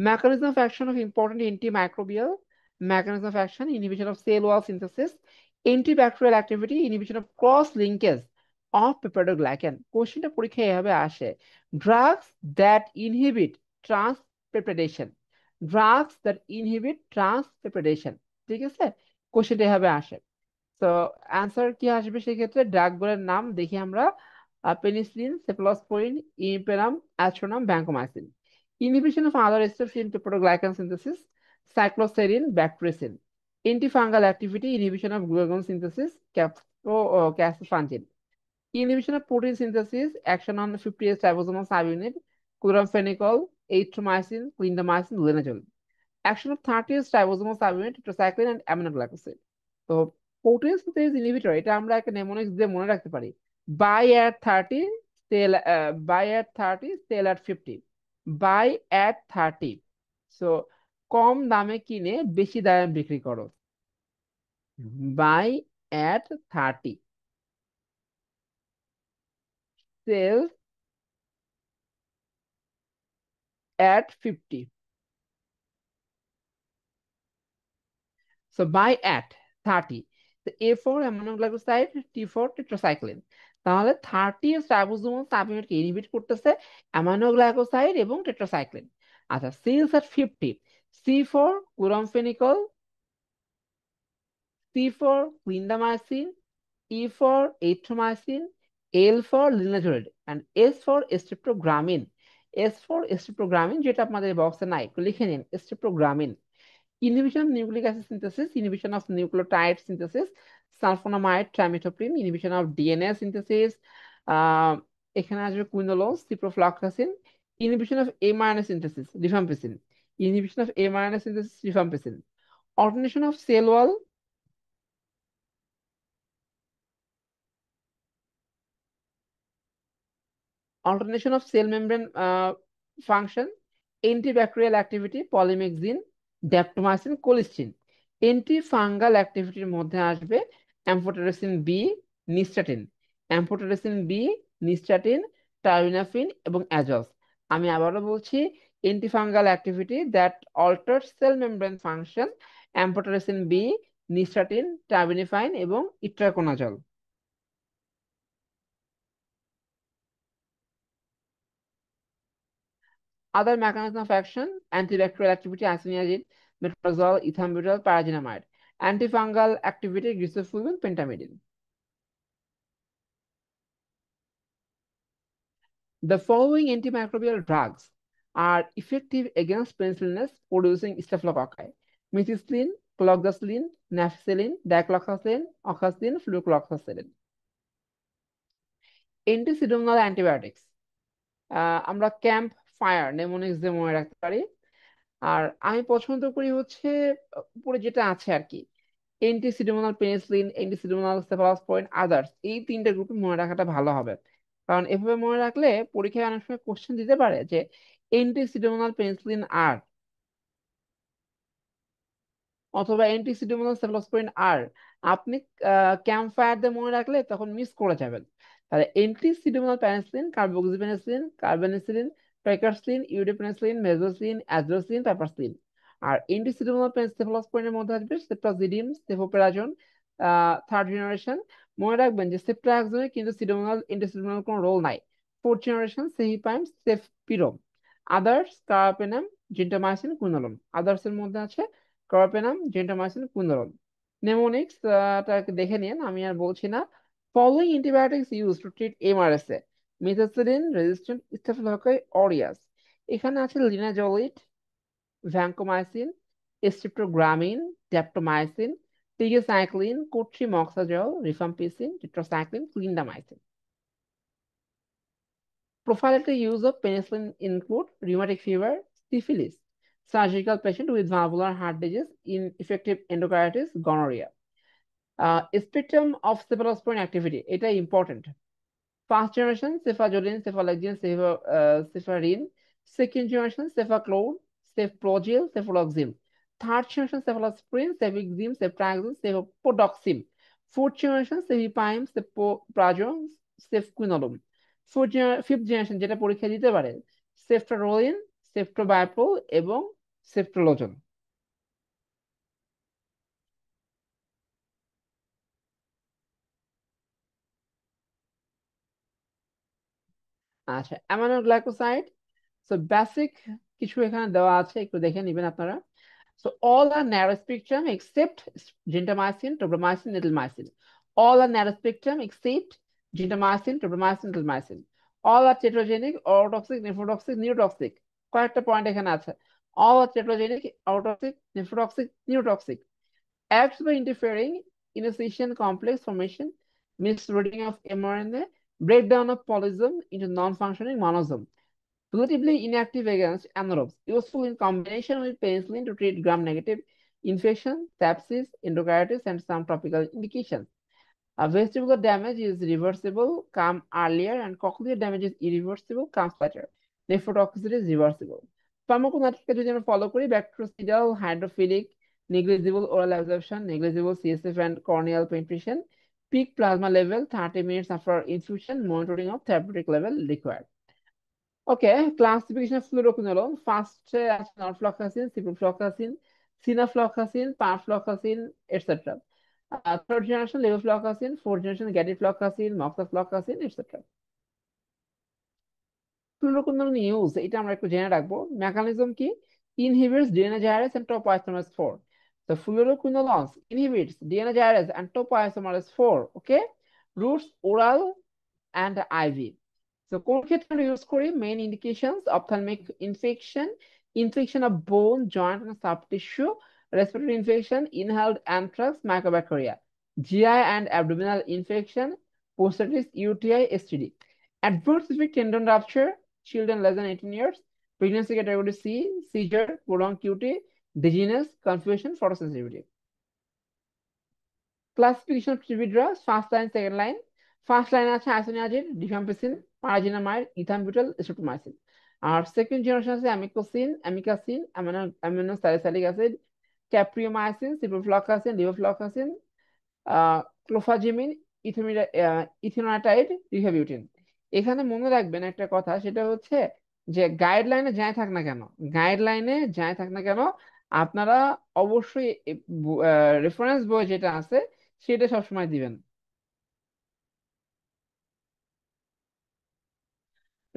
Mechanism of action of important antimicrobial, mechanism of action, inhibition of cell wall synthesis, antibacterial activity, inhibition of cross linkage of peptidoglycan. কোশ্চেনটা পরীক্ষায় এভাবে আসে, drugs that inhibit transpeptidation, drugs that inhibit transpeptidation, ঠিক আছে, কোশ্চেনটা এভাবে আসে। তো অ্যান্সার কি আসবে সেক্ষেত্রে, ড্রাগগুলোর নাম দেখি আমরা, penicillin, cephalosporin, imipenem, aztreonam, vancomycin. Inhibition of other steps in peptidoglycan synthesis, cycloserine, bacitracin. Antifungal activity, inhibition of glucagon synthesis, caspofungin. Inhibition of protein synthesis, action on 50S ribosomal subunit, chloramphenicol, erythromycin, clindamycin, linezolid. Action of 30S ribosomal subunit, tetracycline and aminoglycoside. তো protein synthesis inhibitor, এটা আমরা একটা mnemonics দিয়ে মনে রাখতে পারি, buy at 30, sell, buy at 30, sell at 50, buy at 30। So কম দামে কিনে বেশি দামে বিক্রি করো, buy at 30, sell at 50। So buy at 30. The A for amino glycoside, T for tetracycline. তাহলে 30 রাইবোজোমাল সাবইউনিটকে ইনহিবিট করতেছে অ্যামাইনোগ্লাইকোসাইড এবং টেট্রাসাইক্লিন। আচ্ছা, CELS at 50, C for chloramphenicol, C for clindamycin, E for erythromycin, L for linezolid, and S for streptogramin. S for streptogramin, যেটা আপনাদের বক্সে নাই, একটু লিখে নিন, streptogramin. Inhibition of nucleic acid synthesis, inhibition of nucleotide synthesis, sulfonamide, trimethoprim, inhibition of DNA synthesis, আহ, এখানে আসবে quinolone, ciprofloxacin, inhibition of mRNA synthesis, rifampicin, inhibition of mRNA synthesis, rifampicin, alternation of cell wall, alternation of cell membrane function, antibacterial activity, polymyxin, daptomycin, colistin. Antifungal activity মধ্যে আসবে amphotericin B, nystatin, amphotericin B, nystatin, terbinafine এবং azoles। আমি আবারও বলছি, antifungal activity that alters cell membrane function, amphotericin B, nystatin, terbinafine এবং itraconazole। Other mechanism of action: antibacterial activity, isoniazid, metronidazole, ethambutol, paraginamide. Antifungal activity, griseofulvin, pentamidine. The following antimicrobial drugs are effective against penicillins producing staphylococci: methicillin, cloxacillin, nafcillin, dicloxacillin, oxacillin, flucloxacillin. Antisidonal antibiotics, আমরা camp fire mnemonics দিয়ে মনে রাখতে পারি। আর আমি পছন্দ করি হচ্ছে উপরে যেটা আছে আর কি, এন্টিসিডোমোনাল পেনিসিলিন, এন্টিসিডোমোনাল সেফালোস্পোরিন, আদার্স, এই তিনটে গ্রুপে মনে রাখাটা ভালো হবে। কারণ এভাবে মনে রাখলে পরীক্ষায় অনেক সময় কোশ্চেন দিতে পারে যে এন্টিসিডোমোনাল পেনিসিলিন আর, অথবা অ্যান্টিসিডোমোনাস সেফালোস্পোরিন আর, আপনি ক্যাম্প ফায়ার দিয়ে মনে রাখলে তখন মিস করে যাবেন। তাহলে অ্যান্টিসিডোমোনাল পেনিসিলিন, কার্বোক্সিপেনিসিলিন, কার্বেনিসিলিন, প্রেকারসিলিন, ইউডেপেনিসিলিন, মেজোসিলিন, অ্যাজোসিলিন, পেপারসিলিন। আর অ্যান্টিসিডোমোনাল সেফালোস্পোরিনের মধ্যে আসবে সেপ্টাজিডিম, সেফোপেরাজোন, থার্ড জেনারেশন। মনে রাখবেন যে সেপ্ট্রাক্সনে কিন্তু সিডোমোনাল অ্যান্টিসিডোমোনাল কোনো রোল নাই। Fourth generation cefepime, cefpirome. Others: carbapenem, gentamicin, quinolone. Others এর মধ্যে আছে কার্বাপেনাম, জেন্টামাইসিন, কুইনোলোন। নেমোনিক্স টাকে দেখে নিন, আমি আর বলছি না। Following antibiotics use to treat MRSA: methicillin resistant staphylococci aureus. এখানে আছে linezolid, vancomycin, streptogramin, daptomycin, tigecycline, cotrimoxazole, rifampicin, tetracycline, clindamycin. Prophylactic use of penicillin include rheumatic fever, syphilis, surgical patient with valvular heart disease, ineffective endocarditis, gonorrhea. Spectrum of cephalosporin activity, এটা important. First generation cefazolin, cefalexin, cefarin. Second generation cefaclor, cefprozil, cephaloxim. Third generation cephalosporin, cefixim, ceftriaxone, cefopodoxim. Fourth generation cefepime, cefeprazone, cefquinoline. Fifth generation যেটা পরীক্ষা দিতে পারে, সেফট্রারোলিন, সেফট্রোবায়োপ্রোল এবং সেফট্রোলোজন। আচ্ছা, amino glycoside. So basic কিছু এখানে দেওয়া আছে, একটু দেখে নিবেন আপনারা। So all are narrow spectrum except gentamicin, tobramycin, netilmicin. All are narrow spectrum except gentamicin, tobramycin, netilmicin. All are teratogenic, ototoxic, nephrotoxic, neurotoxic. কয়েকটা পয়েন্ট এখানে আছে। All are teratogenic, ototoxic, nephrotoxic, neurotoxic. Acts by interfering initiation complex formation, misreading of mRNA, breakdown of polysome into non-functioning monosome. Relatively inactive against anaerobes, useful in combination with penicillin to treat gram-negative infection, sepsis, endocarditis, and some topical indications. Vestibular damage is reversible, come earlier, and cochlear damage is irreversible, comes later. Nephrotoxicity is reversible. Pharmacokinetics যদি আমরা follow করি, bactericidal, hydrophilic, negligible oral absorption, negligible CSF and corneal penetration, peak plasma level 30 minutes after infusion, monitoring of therapeutic level required. Okay, classification of fluoroquinolone. First আছে norfloxacin, ciprofloxacin, cinafloxacin, parfloxacin, etc. Third generation levofloxacin, fourth generation gatifloxacin, moxifloxacin etcetera. Fluoroquinolone use, এটা আমরা একটু জেনে রাখবো। Mechanism কি? Inhibits DNA gyrase and topoisomerase 4. So fluoroquinolones inhibits DNA gyrase and topoisomerase 4. Okay, routes oral and IV. So কোন ক্ষেত্রে আমরা use করি? Main indications ophthalmic infection, infection of bone, joint and soft tissue, respiratory infection, inhaled anthrax, mycobacteria, GI and abdominal infection, prostatitis, UTI, STD. Adverse effect: tendon rupture, children less than 18 years, pregnancy category C, seizure, prolonged QT, dizziness, confusion, photosensitivity. Classification of TB drugs: first line, second line. First line আছে isoniazid, rifampicin, pyrazinamide, ethambutol, erythromycin। আর second generation আছে amikacin, amikacin, amino salicylic acid, capreomycin, ciprofloxacin, levofloxacin, clofazimine, ethionamide, rifabutin. এখানে মনে রাখবেন একটা কথা, সেটা হচ্ছে যে গাইডলাইনে যাই থাক না কেন, গাইডলাইনে যাই থাক না কেন, আপনারা অবশ্যই রেফারেন্স বই যেটা আছে সেটা সবসময় দিবেন।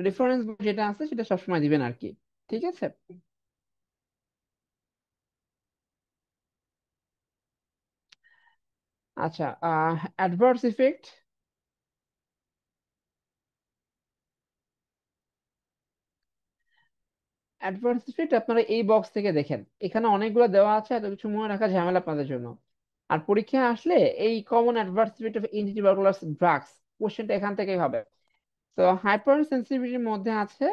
রেফারেন্স বই যেটা আছে সেটা সবসময় দিবেন আর কি। ঠিক আছে। আচ্ছা, অ্যাডভার্স ইফেক্ট। অ্যাডভার্স ইফেক্ট আপনারা এই বক্স থেকে দেখেন, এখানে অনেকগুলো দেওয়া আছে, এত কিছু মনে রাখা ঝামেলা আপনাদের জন্য। আর পরীক্ষায় আসলে এই common adverse effect of antitubercular drugs কোশ্চেনটা এখান থেকেই হবে। তো হাইপার সেন্সিটিভিটির মধ্যে আছে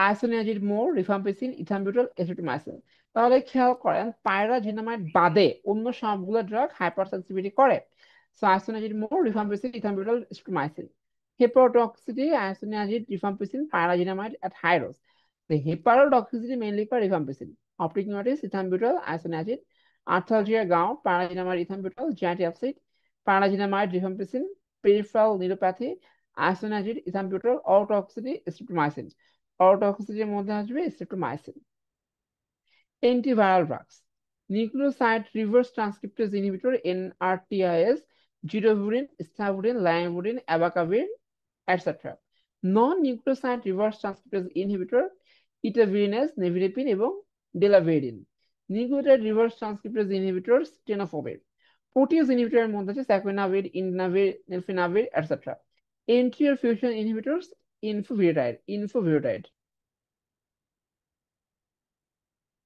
আইসোনিয়াজিড মোর, রিফাম্পিসিন, ইথাম্বুটল, এসিটোমাইসিন। তাহলে খেয়াল করেন পাইরাজিনামাইড বাদে অন্য সবগুলো ড্রাগ হাইপার সেন্সিটিভিটি করে। So isoniazid more, rifampicin, ethambutol, streptomycin. Hepatotoxicity: isoniazid, rifampicin, pyrazinamide at high dose. The hepatotoxicity mainly for rifampicin. Optic neuritis, ethambutol, isoniazid. Arthalgia gout, pyrazinamide, ethambutol, GI upset, pyrazinamide, rifampicin. Peripheral neuropathy, isoniazid, ethambutol, ototoxicity, streptomycin. Ototoxicity এর মধ্যে আসবে streptomycin। Antiviral drugs: nucleoside reverse transcriptase inhibitor, NRTIS, giravurin, stavudin, lamivudin, abacavir, etc. Non-nucleoside reverse transcriptase inhibitor, efavirenz, nevirapine এবং delavirdine. Nucleotide reverse transcriptase inhibitors, tenofovir. Protease ইনহিবিটরের মধ্যে আছে saquinavir, indinavir, nelfinavir etcetera. Entry or fusion inhibitors, enfuvirtide.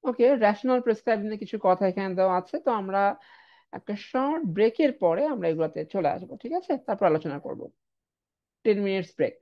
Okay, rational prescribing এর কিছু কথা এখানে দেওয়া আছে, তো আমরা একটা শর্ট ব্রেকের পরে আমরা এগুলোতে চলে আসবো, ঠিক আছে? তারপর আলোচনা করব। 10 minutes break.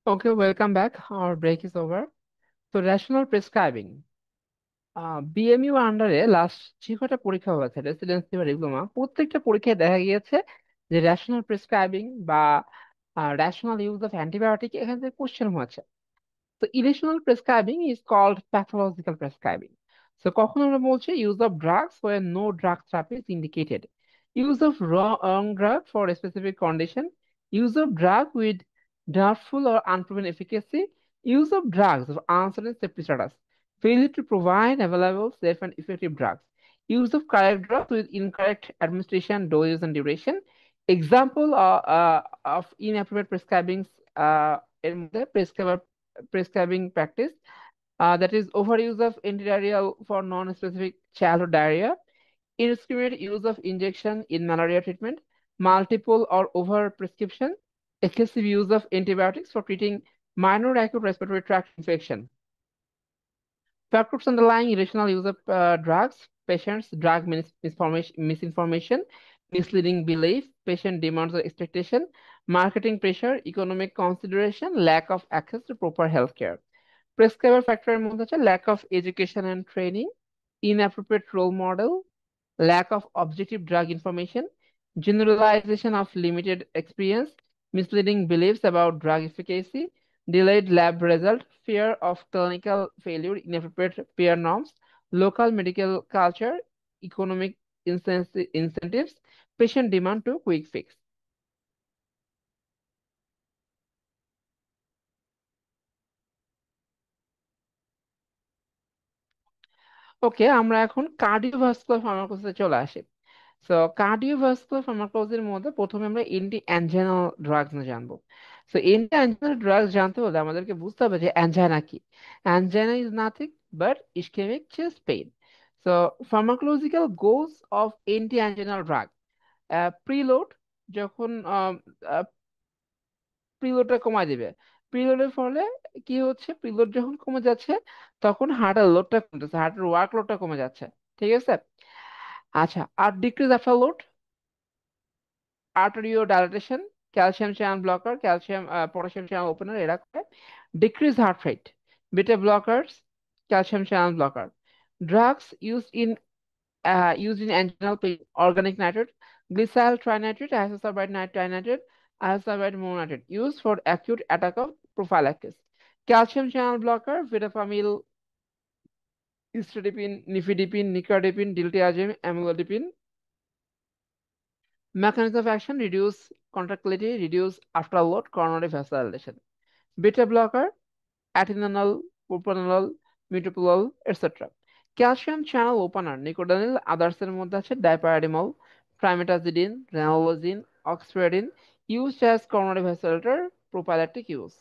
Okay, welcome back. Our break is over. তো রেশনাল প্রেসক্রাইবিং, বিএমইউ আন্ডারে লাস্ট যে কটা পরীক্ষা হয়েছে, রেসিডেন্সি বা ডিপ্লোমা, প্রত্যেকটা পরীক্ষায় দেখা গিয়েছে যে রেশনাল প্রেসক্রাইবিং বা রেশনাল ইউজ অফ অ্যান্টিবায়োটিক এখান থেকে কোশ্চেন হয়েছে। তো irrational prescribing is called pathological prescribing. So কখন আমরা বলছি use of drugs where no drug therapy is indicated, use of wrong drug for a specific condition, use of drug with doubtful or unproven efficacy, use of drugs of uncertain safety status, failure to provide available safe and effective drugs, use of correct drugs with incorrect administration, doses, and duration. Example of inappropriate prescribing, এর মধ্যে prescribing practice, that is overuse of antidiarrheal for non-specific childhood diarrhea, indiscriminate use of injection in malaria treatment, multiple or over prescription, excessive use of antibiotics for treating minor acute respiratory tract infection. Factors underlying irrational use of drugs, patients, drug misinformation, misleading belief, patient demands or expectation, marketing pressure, economic consideration, lack of access to proper healthcare. প্রেসক্রাইবার ফ্যাক্টরের মধ্যে আছে lack of education and training, inappropriate role model, lack of objective drug information, generalization of limited experience, misleading beliefs about drug efficacy, delayed lab result, fear of clinical failure, inappropriate peer norms, local medical culture, economic incentives, patient demand to quick fix. ওকে, আমরা এখন cardiovascular ফার্মাকোসিসে চলে আসি। So cardiovascular ফার্মাকোলজির মধ্যে প্রথমে আমরা anti অ্যাঞ্জাইনাল drugs নিয়ে জানবো। So anti অ্যাঞ্জাইনাল drugs জানতে হলে আমাদেরকে বুঝতে হবে যে অ্যাঞ্জাইনা কি। Angina is nothing but ischaemic chest pain. So pharmacological goals of anti anginal drug, preload, যখন প্রিলোডটা কমায় দিবে। প্রিলোডের ফলে কি হচ্ছে, প্রিলোড যখন কমে যাচ্ছে তখন হার্টের লোডটা কমতেছে, হার্টের ওয়ার্ক লোডটা কমে যাচ্ছে। ঠিক আছে। আচ্ছা, আর decrease afterload, arterio dilatation, calcium channel blocker, calcium potassium channel opener, এরা করে decrease heart rate, beta blockers, calcium channel blocker. Drugs used in anginal pain, organic nitrate, glycyl trinitrate, isosorbide trinitrate, isosorbide mononitrate, used for acute attack of prophylaxis. Calcium channel blocker, vidofamine, istradipine, nifedipine, nicardipine, diltiazem, amlodipine. Mechanism of action: reduce contractility, reduce afterload, coronary vasodilation. Beta blocker, atenolol, propranolol, metoprolol, etc. Calcium channel opener nicorandil, আদার্সের মধ্যে আছে dipyridamole, trimetazidine, ranolazine, oxyphedrine, used as coronary vasodilator, prophylactic use.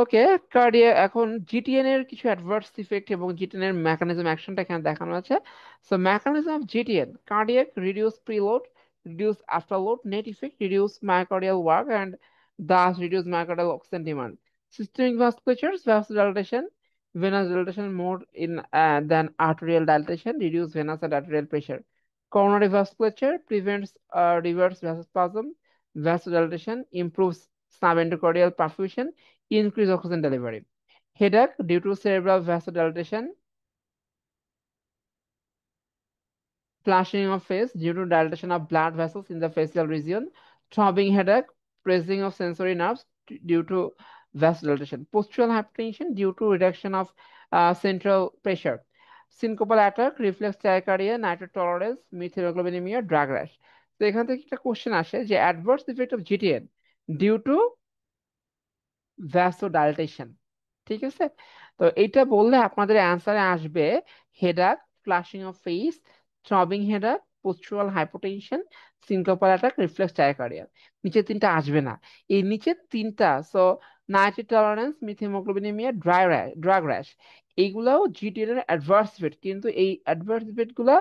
Okay, cardia, এখন GTN এর কিছু adverse effect এবং GTN এর mechanism অ্যাকশনটা এখানে দেখানো আছে। So mechanism of GTN: cardiac, reduce preload, reduce afterload, net effect, reduce myocardial work and thus reduce myocardial oxygen demand. Systemic vasculatures, vasodilatation, venous dilatation more in than arterial dilatation, reduce venous and arterial pressure. Coronary vasculature prevents reverse vasospasm, vasodilatation, improves subendocardial perfusion, increase oxygen delivery. Headache due to cerebral vasodilatation, flushing of face due to dilatation of blood vessels in the facial region, throbbing headache, pressing of sensory nerves due to vasodilatation, postural hypertension due to reduction of central pressure, syncopal attack, reflex tachycardia, nitrate tolerance, methylglobinaemia, drug rash. তো এখান থেকে একটা question আসে যে adverse effect of GTN due to vasodilatation. ঠিক আছে। তো এটা বললে আপনাদের অ্যান্সারে আসবে headache, flushing of face, throbbing headache, postural hypotension, syncopal attack, reflex tachycardia. নিচের তিনটা আসবে না। এই নিচের তিনটা, so nitrate tolerance, methaemoglobinaemia, drug rash, এইগুলাও জিটিএন এর অ্যাডভার্স ইফেক্ট, কিন্তু এই অ্যাডভার্স ইফেক্ট গুলা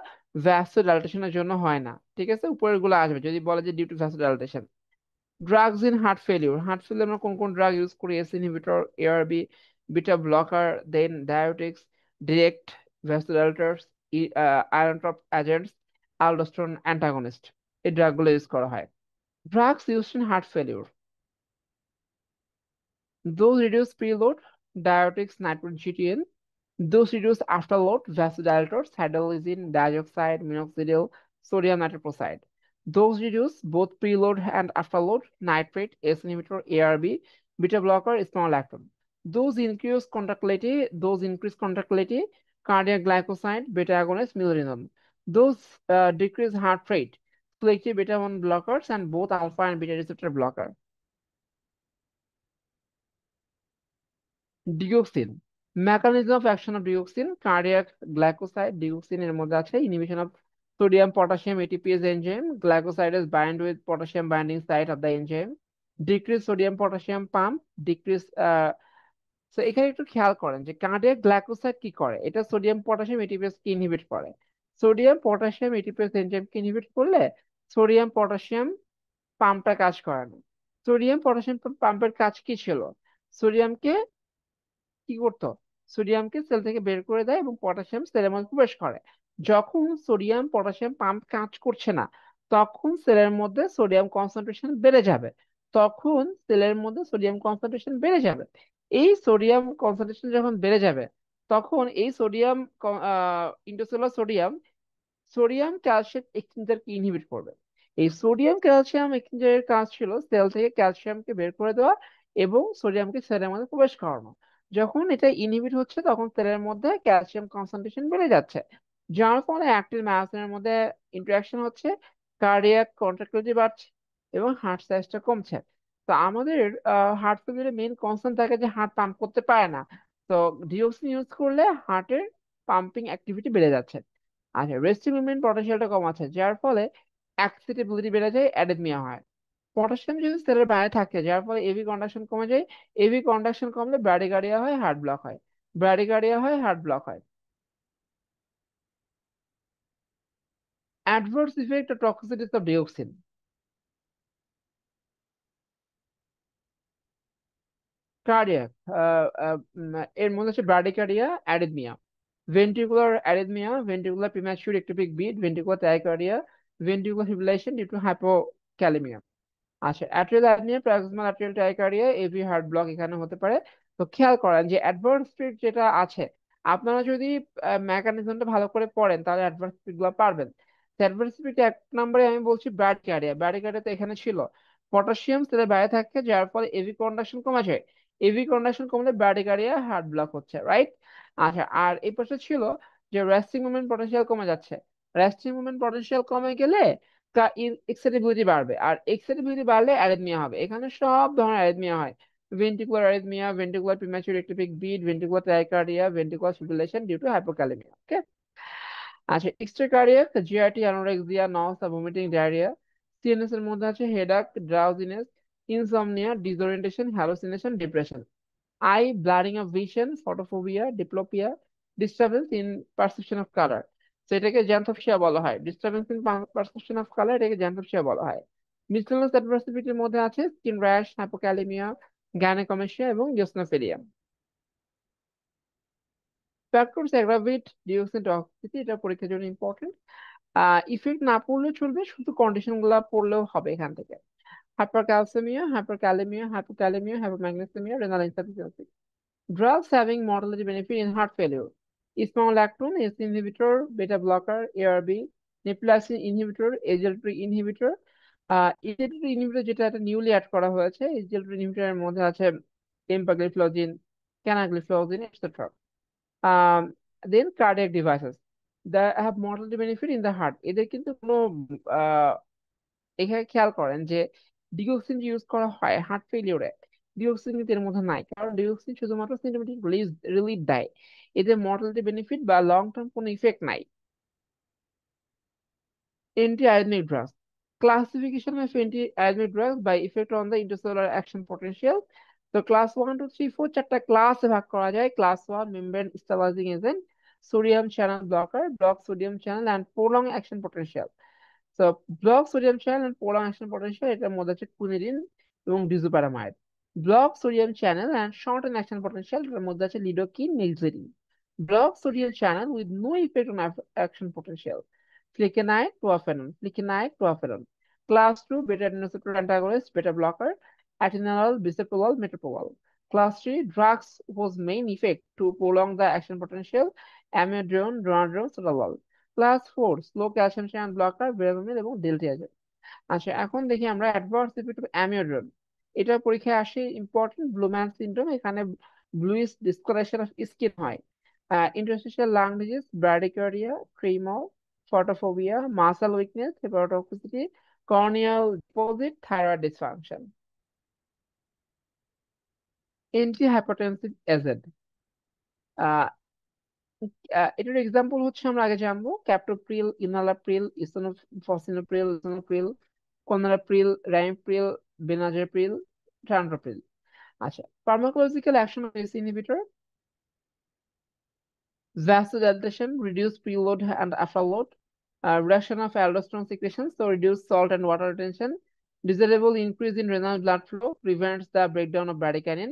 ভ্যাসোডাইলেশনের জন্য হয় না। ঠিক আছে, উপরের গুলো আসবে যদি বলে যে due to vasodilation. Drugs in heart failure, heart failure আমরা কোন কোন ড্রাগ ইউজ করি? ACE inhibitor, ARB, beta blocker, then diuretics, direct vasodilators, inotropic agents, aldosterone antagonist, এই ড্রাগগুলো ইউজ করা হয়। Drugs use in heart failure: Those reduce preload, diuretics, nitrogen, those reduce afterload, vasodilators, hydrolyzine, dioxide, minoxidil, sodium nitroprusside. Those reduce both preload and afterload, nitrate, ACE inhibitor, ARB, beta blocker, spironolactone. Those increase contractility, cardiac glycoside, beta agonist, milrinone. Those decrease heart rate, selective beta 1 blockers, and both alpha and beta receptor blocker. Digoxin, mechanism of action of digoxin, cardiac glycoside, digoxin এর মধ্যে আছে inhibition of sodium potassium ATPase enzyme, glycosides bind with potassium binding site of the enzyme, decrease sodium potassium pump, decrease. তো এখানে একটু খেয়াল করেন যে cardiac glycoside কি করে, এটা সোডিয়াম পটাশিয়াম এটিপিএস কে ইনহিবিট করে। সোডিয়াম পটাশিয়াম এটিপিএস এনজাইম কে ইনহিবিট করলে সোডিয়াম পটাশিয়াম পাম্পটা কাজ করে না। সোডিয়াম পটাশিয়াম পাম্পের কাজ কি ছিল? সোডিয়ামকে কি করতো, সোডিয়ামকে সেল থেকে বের করে দেয় এবং পটাশিয়াম সেলের মধ্যে প্রবেশ করে। যখন সোডিয়াম পটাশিয়াম পাম্প কাজ করছে না, তখন সেলের মধ্যে সোডিয়াম কনসেন্ট্রেশন বেড়ে যাবে। তখন সেলের মধ্যে সোডিয়াম কনসেন্ট্রেশন বেড়ে যাবে। এই সোডিয়াম কনসেন্ট্রেশন যখন বেড়ে যাবে, তখন এই sodium intercellular sodium sodium calcium এক্সচেঞ্জারকে ইনহিবিট করবে। এই সোডিয়াম ক্যালসিয়াম এক্সচেঞ্জারের কাজ ছিল সেল থেকে ক্যালসিয়ামকে বের করে দেওয়া এবং সোডিয়ামকে সেলের মধ্যে প্রবেশ করানো। যখন এটা ইনহিবিট হচ্ছে, তখন সেলের মধ্যে ক্যালসিয়াম কনসেন্ট্রেশন বেড়ে যাচ্ছে, যার ফলে অ্যাক্টিভ মায়োসিনের মধ্যে ইন্টারাকশন হচ্ছে, কার্ডিয়াক কন্ট্রাক্টিলিটি বাড়ছে এবং হার্ট সাইজটা কমছে। তো আমাদের হার্ট ফেলিয়ারের মেইন কনসার্ন থাকে যে হার্ট পাম্প করতে পারে না। তো ডিওক্সিন ইউজ করলে হার্টের পাম্পিং অ্যাক্টিভিটি বেড়ে যাচ্ছে। আচ্ছা, রেস্টিং মুভমেন্ট পটেনশিয়ালটা কম আছে, যার ফলে অ্যাক্সিটেবিলিটি বেড়ে যায়, অ্যারিথমিয়া হয়। পটাশিয়াম যদি সেলের বাইরে থাকে, যার ফলে এভি কন্ডাকশন কমে যায়। এভি কন্ডাকশন কমলে ব্র্যাডিকার্ডিয়া হয়, হার্ট ব্লক হয়। ব্র্যাডিকার্ডিয়া হয়, হার্ট ব্লক হয়। অ্যাডভার্স ইফেক্ট ও টক্সিসিটিস অফ ডিওক্সিন। কার্ডিয়াক, এর মধ্যে হচ্ছে bradycardia, arrhythmia, ventricular arrhythmia, ventricular premature ectopic beat, ventricular tachycardia, ventricular fibrillation due to hypokalaemia. আচ্ছা, atrial apnoea, paroxysmal atrial tachycardia, AV heart block এখানে হতে পারে। তো খেয়াল করেন যে অ্যাডভান্স স্পিড যেটা আছে, আপনারা যদি মেকানিজমটা ভালো করে পড়েন তাহলে অ্যাডভান্স স্পিড গুলো পারবেন। অ্যাডভান্স স্পিড এক নম্বরে আমি বলছি ব্র্যাডিকার্ডিয়া। ব্র্যাডিকার্ডিয়া তো এখানে ছিল, পটাশিয়াম সেলের বাইরে থাকে, যার ফলে এভি কন্ডাকশন কমে যায়। এভি কন্ডাকশন কমলে ব্র্যাডিকার্ডিয়া, হার্ট ব্লক হচ্ছে, রাইট? আচ্ছা, আর এই পাশে ছিল যে রেস্টিং মুভমেন্ট পটেনশিয়াল কমে যাচ্ছে। রেস্টিং মুভমেন্ট পটেনশিয়াল কমে গেলে এক্সাইটেবিলিটি বাড়বে, আর এক্সাইটেবিলিটি বাড়লে অ্যারিথমিয়া হবে। এখানে সব ধরনের অ্যারিথমিয়া হয়: ventricular arrhythmia, ventricular premature ectopic beat, ventricular tachycardia, ventricular fibrillation due to hypokalemia. Okay. আচ্ছা, extracardiac, GIT, anorexia, nausea, vomiting, diarrhoea. CNS এর মধ্যে আছে headache, drowsiness, insomnia, disorientation, hallucination, depression. Eye, blurring of vision, photophobia, diplopia, disturbance in perception of colour. তো এটাকে xanthopsia বলা হয়। Disturbance in perception of colour, এটাকে xanthopsia বলা হয়। মিসcellaneous অ্যাডভার্সিটির মধ্যে আছে স্কিন র্যাশ, হাইপোক্যালেমিয়া, গ্যানাকমেশিয়া এবং ইওসিনোফিলিয়া। ফ্যাক্টরস অ্যাগ্রাভেট ডিওক্সিন টক্সিসিটি, এটা পরীক্ষার জন্য ইম্পর্টেন্ট। ইফেক্ট না পড়লে চলবে, শুধু কন্ডিশন গুলা পড়লেও হবে এখান থেকে: hypercalcemia, hyperkalemia, hypokalemia, hypomagnesemia, renal insufficiency. Drugs having mortality benefit in heart failure: spironolactone, ACE inhibitor, beta blocker, ARB, neprilysin inhibitor, SGLT3 inhibitor। SGLT3 inhibitor যেটা একটা নিউলি অ্যাড করা হয়েছে, SGLT3 inhibitor এর মধ্যে আছে empagliflozin, canagliflozin, etc. Then cardiac devices that have mortality benefit in the heart, এদের কিন্তু কোনো আহ, এখানে খেয়াল করেন যে ডিওক্সিন ইউজ করা হয় হার্ট ফেলিওরে, ডিওক্সিন কিন্তু এর মধ্যে নাই, কারণ ডিওক্সিন শুধুমাত্র সিনেমেটিক রিলিফ দেয়, এদের মর্টালিটি বেনিফিট বা লং টার্ম কোনো ইফেক্ট নাই। Anti-arrhythmic drugs. Classification of anti-arrhythmic drugs by effect on the intercellular action potential. তো ক্লাস 1 2 3 4 চারটা ক্লাসে ভাগ করা যায়: class 1 membrane stabilizing agent, sodium channel blocker, block sodium channel and prolong action potential. তো block sodium channel and polar action potential, এটার মধ্যে আছে কুনিডিন এবং disopyramide. Block sodium channel and shorten action potential, এটার মধ্যে আছে lidocaine, নিলজেরিন। Block sodium channel with no effect on action potential: flecainide, ক্লোরফেনন, ফ্লিকেনাইড, ক্লোরফেনন। ক্লাস 2 বেটা অ্যাডিনোসিন অ্যান্টাগনিস্ট, বেটা blocker, অ্যাটেনারল, বিসেপ্রোল, মেটোপ্রোল। Class 3, drugs whose main effect to prolong the action potential, amiodarone, dronadrone, sotalol. Class 4, slow calcium channel blocker, verapamil এবং diltiazem. আচ্ছা, এখন দেখি আমরা adverse effect of অ্যামিওড্রোন। এটা পরীক্ষায় আসে, ইম্পর্টেন্ট ব্লুম্যান সিনড্রোম, এখানে ব্লুইস ডিসকালারেশন অফ স্কিন হয়। Interstitial lung disease, bradycardia, tremor, photophobia, muscle weakness, hepatotoxicity, corneal deposit, thyroid dysfunction. Anti hypertensive agent, এটার এক্সাম্পল হচ্ছে আমরা আগে জানবো ক্যাপটোপ্রিল, ইনালাপ্রিল, ইসোফসিনোপ্রিল, ইসোনোপ্রিল, কোনালাপ্রিল, রামিপ্রিল, বেনাজাপ্রিল, ট্রান্ডাপ্রিল। আচ্ছা, pharmacological action of S inhibitor: vasodilation, reduce preload and afterload, reduction of aldosterone secretion, so reduce salt and water retention, desirable increase in renal blood flow, prevents the breakdown of bradykinin,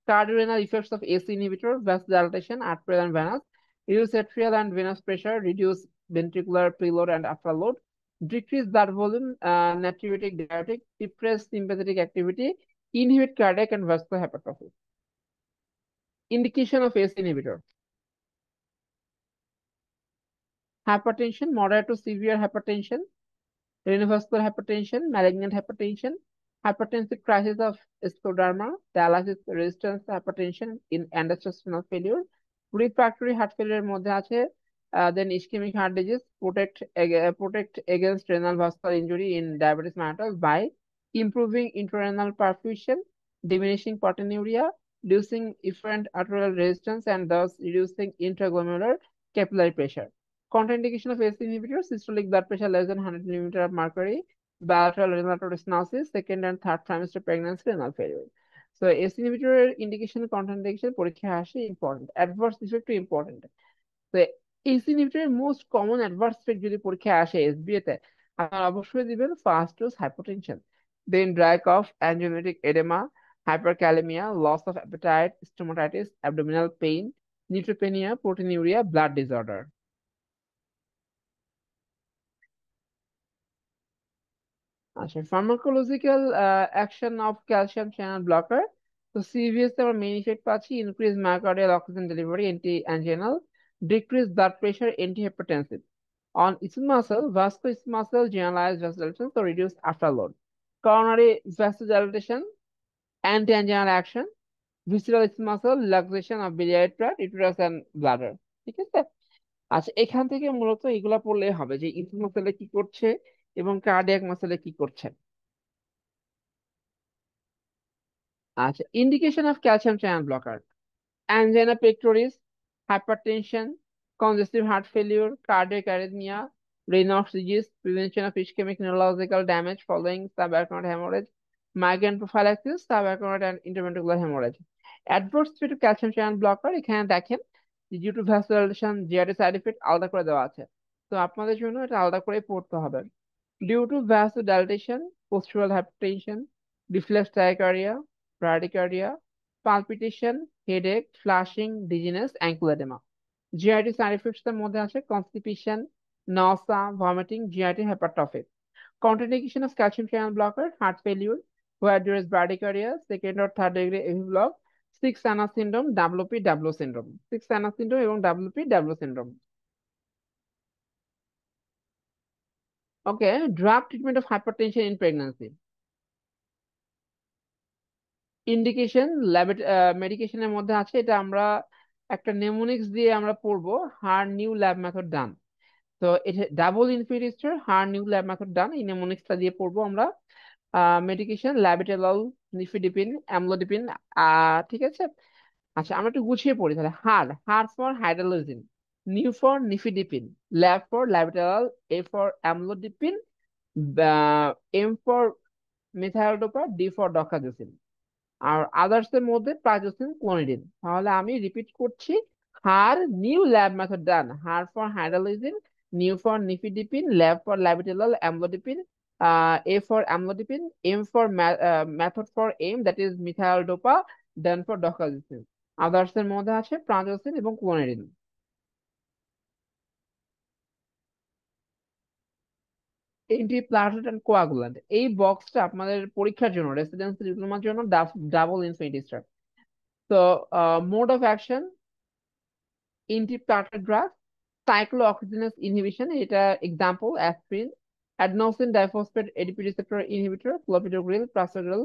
cardiorenal effects of ACE inhibitor, vasodilation, arterial and venous, reduce atrial and venous pressure, reduce ventricular preload and afterload, decrease blood volume, natriuretic, diuretic, suppress sympathetic activity, inhibit cardiac and vascular hypertrophy. Indication of ACE inhibitor: hypertension, moderate to severe hypertension, renovascular hypertension, malignant hypertension, hypertensive crisis of scleroderma, dialysis resistance hypertension in end-stage renal failure, refractory heart failure মধ্যে আছে, then ischemic heart disease, protect against renal vascular injury in diabetes mellitus by improving intrarenal perfusion, diminishing proteinuria, reducing efferent arterial resistance, and thus reducing intraglomerular capillary pressure. Contraindication of ACE inhibitors: systolic blood pressure less than 100 millimeter of mercury, bilateral renal stenosis, second and third trimester pregnancy, renal failure. So ACE inhibitor indication, contraindication পরীক্ষায় আসে, important adverse effect important. তো ACE inhibitor most common adverse effect যদি পরীক্ষায় আসে SBA তে, আপনারা অবশ্যই দিবেন first dose hypotension, then dry cough, angiomatic oedema, hyperkalemia, loss of appetite, stomatitis, abdominal pain, neutropenia, proteinuria, blood disorder. আচ্ছা, pharmacological action of calcium channel blocker. তো CVS আমরা মেইন ইফেক্ট পাচ্ছি increase myocardial oxygen delivery, anti anginal, decrease blood pressure, anti hypertensive. On smooth muscle, vascular muscle, generalized vasodilation, so reduce afterload. Coronary vasodilation, anti-anginal action, visceral smooth muscle, relaxation of biliary tract, uterus and bladder. ঠিক আছে। আচ্ছা, এখান থেকে মূলত এগুলা পড়লে হবে যে স্মুথ মাসেলে কি করছে এবং কার্ডিয়াক মাসেলে কি করছে। আচ্ছা, indication of calcium channel blocker: angina pectoris, hypertension, congestive heart failure, cardiac arrhythmia, Raynaud's disease, prevention of ischemic neurological damage following subarachnoid hemorrhage, migraine prophylaxis, subarachnoid and interventricular hemorrhage. Adverse effect of calcium channel blocker, এখানে দেখেন due to vasodilation, GRD side effect আলাদা করে দেওয়া আছে, তো আপনাদের জন্য এটা আলাদা করে পড়তে হবে। Due to vasodilation, postural hypertension, reflex tachycardia, bradycardia, palpitation, headache, flushing, dizziness, ankle edema. GIT side effects এর মধ্যে আছে constipation, nausea, vomiting, GIT hypertrophic. Contraindication of calcium channel blocker: heart failure, where there is bradycardia, second or third degree AV block, six Sana syndrome, WP-W syndrome, six Sana syndrome এবং WP-W syndrome. Okay, drug treatment of hypertension in pregnancy. Indication মেডিকেশনের মধ্যে আছে, এটা আমরা একটা mnemonics দিয়ে আমরা পড়বো, her new lab method done. তো এটা ডাবল ইনফিনিস্টার her new lab method done, এই নেমোনিক্সটা দিয়ে পড়বো আমরা। Medication labetalol, nifedipine, amlodipine. ঠিক আছে। আচ্ছা, আমরা একটু গুছিয়ে পড়ি তাহলে। Her, her for hydralazine, new for nifedipine, lab for labetalol, a for amlodipine, m for methyldopa, D for doxazosin. আর আদার্স এর মধ্যে প্রাইজোসিন, ক্লোনিডিন। তাহলে আমি রিপিট করছি: her new lab method done, her for hydralazine, new for nifedipine, lab for labetalol, amlodipine, a for amlodipine, m for method for m that is methyldopa, then for doxazosin. Others এর মধ্যে আছে প্রাইজোসিন এবং clonidine. এন্টিপ্লাজমেট and কোয়াগুল্যান্ট, এই বক্সটা আপনাদের পরীক্ষার জন্য residency ডিপ্লোমার জন্য double infinity star. So, mode of action, anti-platelet drugs, cyclooxygenase inhibition, এটা example, aspirin, adenosine diphosphate ADP receptor inhibitor, clopidogrel, prasugrel,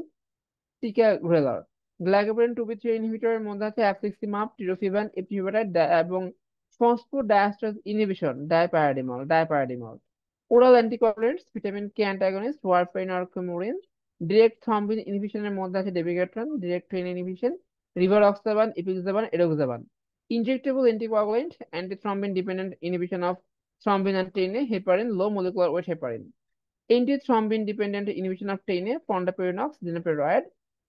ticagrelor, glycoprotein 2b3 ইনহিবিটরের মধ্যে আছে অ্যাফ্লিক্সিমাব, টিরোফিবান, এপিওবাটাইড এবং phosphodiesterase inhibition, dipyridamole, oral anticoagulants, vitamin k antagonist, warfarin আর coumarin, direct thrombin ইনহিবিশনের মধ্যে আছে dabigatran, direct train inhibition, rivaroxaban, apixaban, edoxaban, injectable anticoagulant, antithrombin dependent inhibition of thrombin and ten a, heparin, low molecular weight heparin, antithrombin dependent inhibition of ten a, fondaparinux, ডিনোপেরয়েড,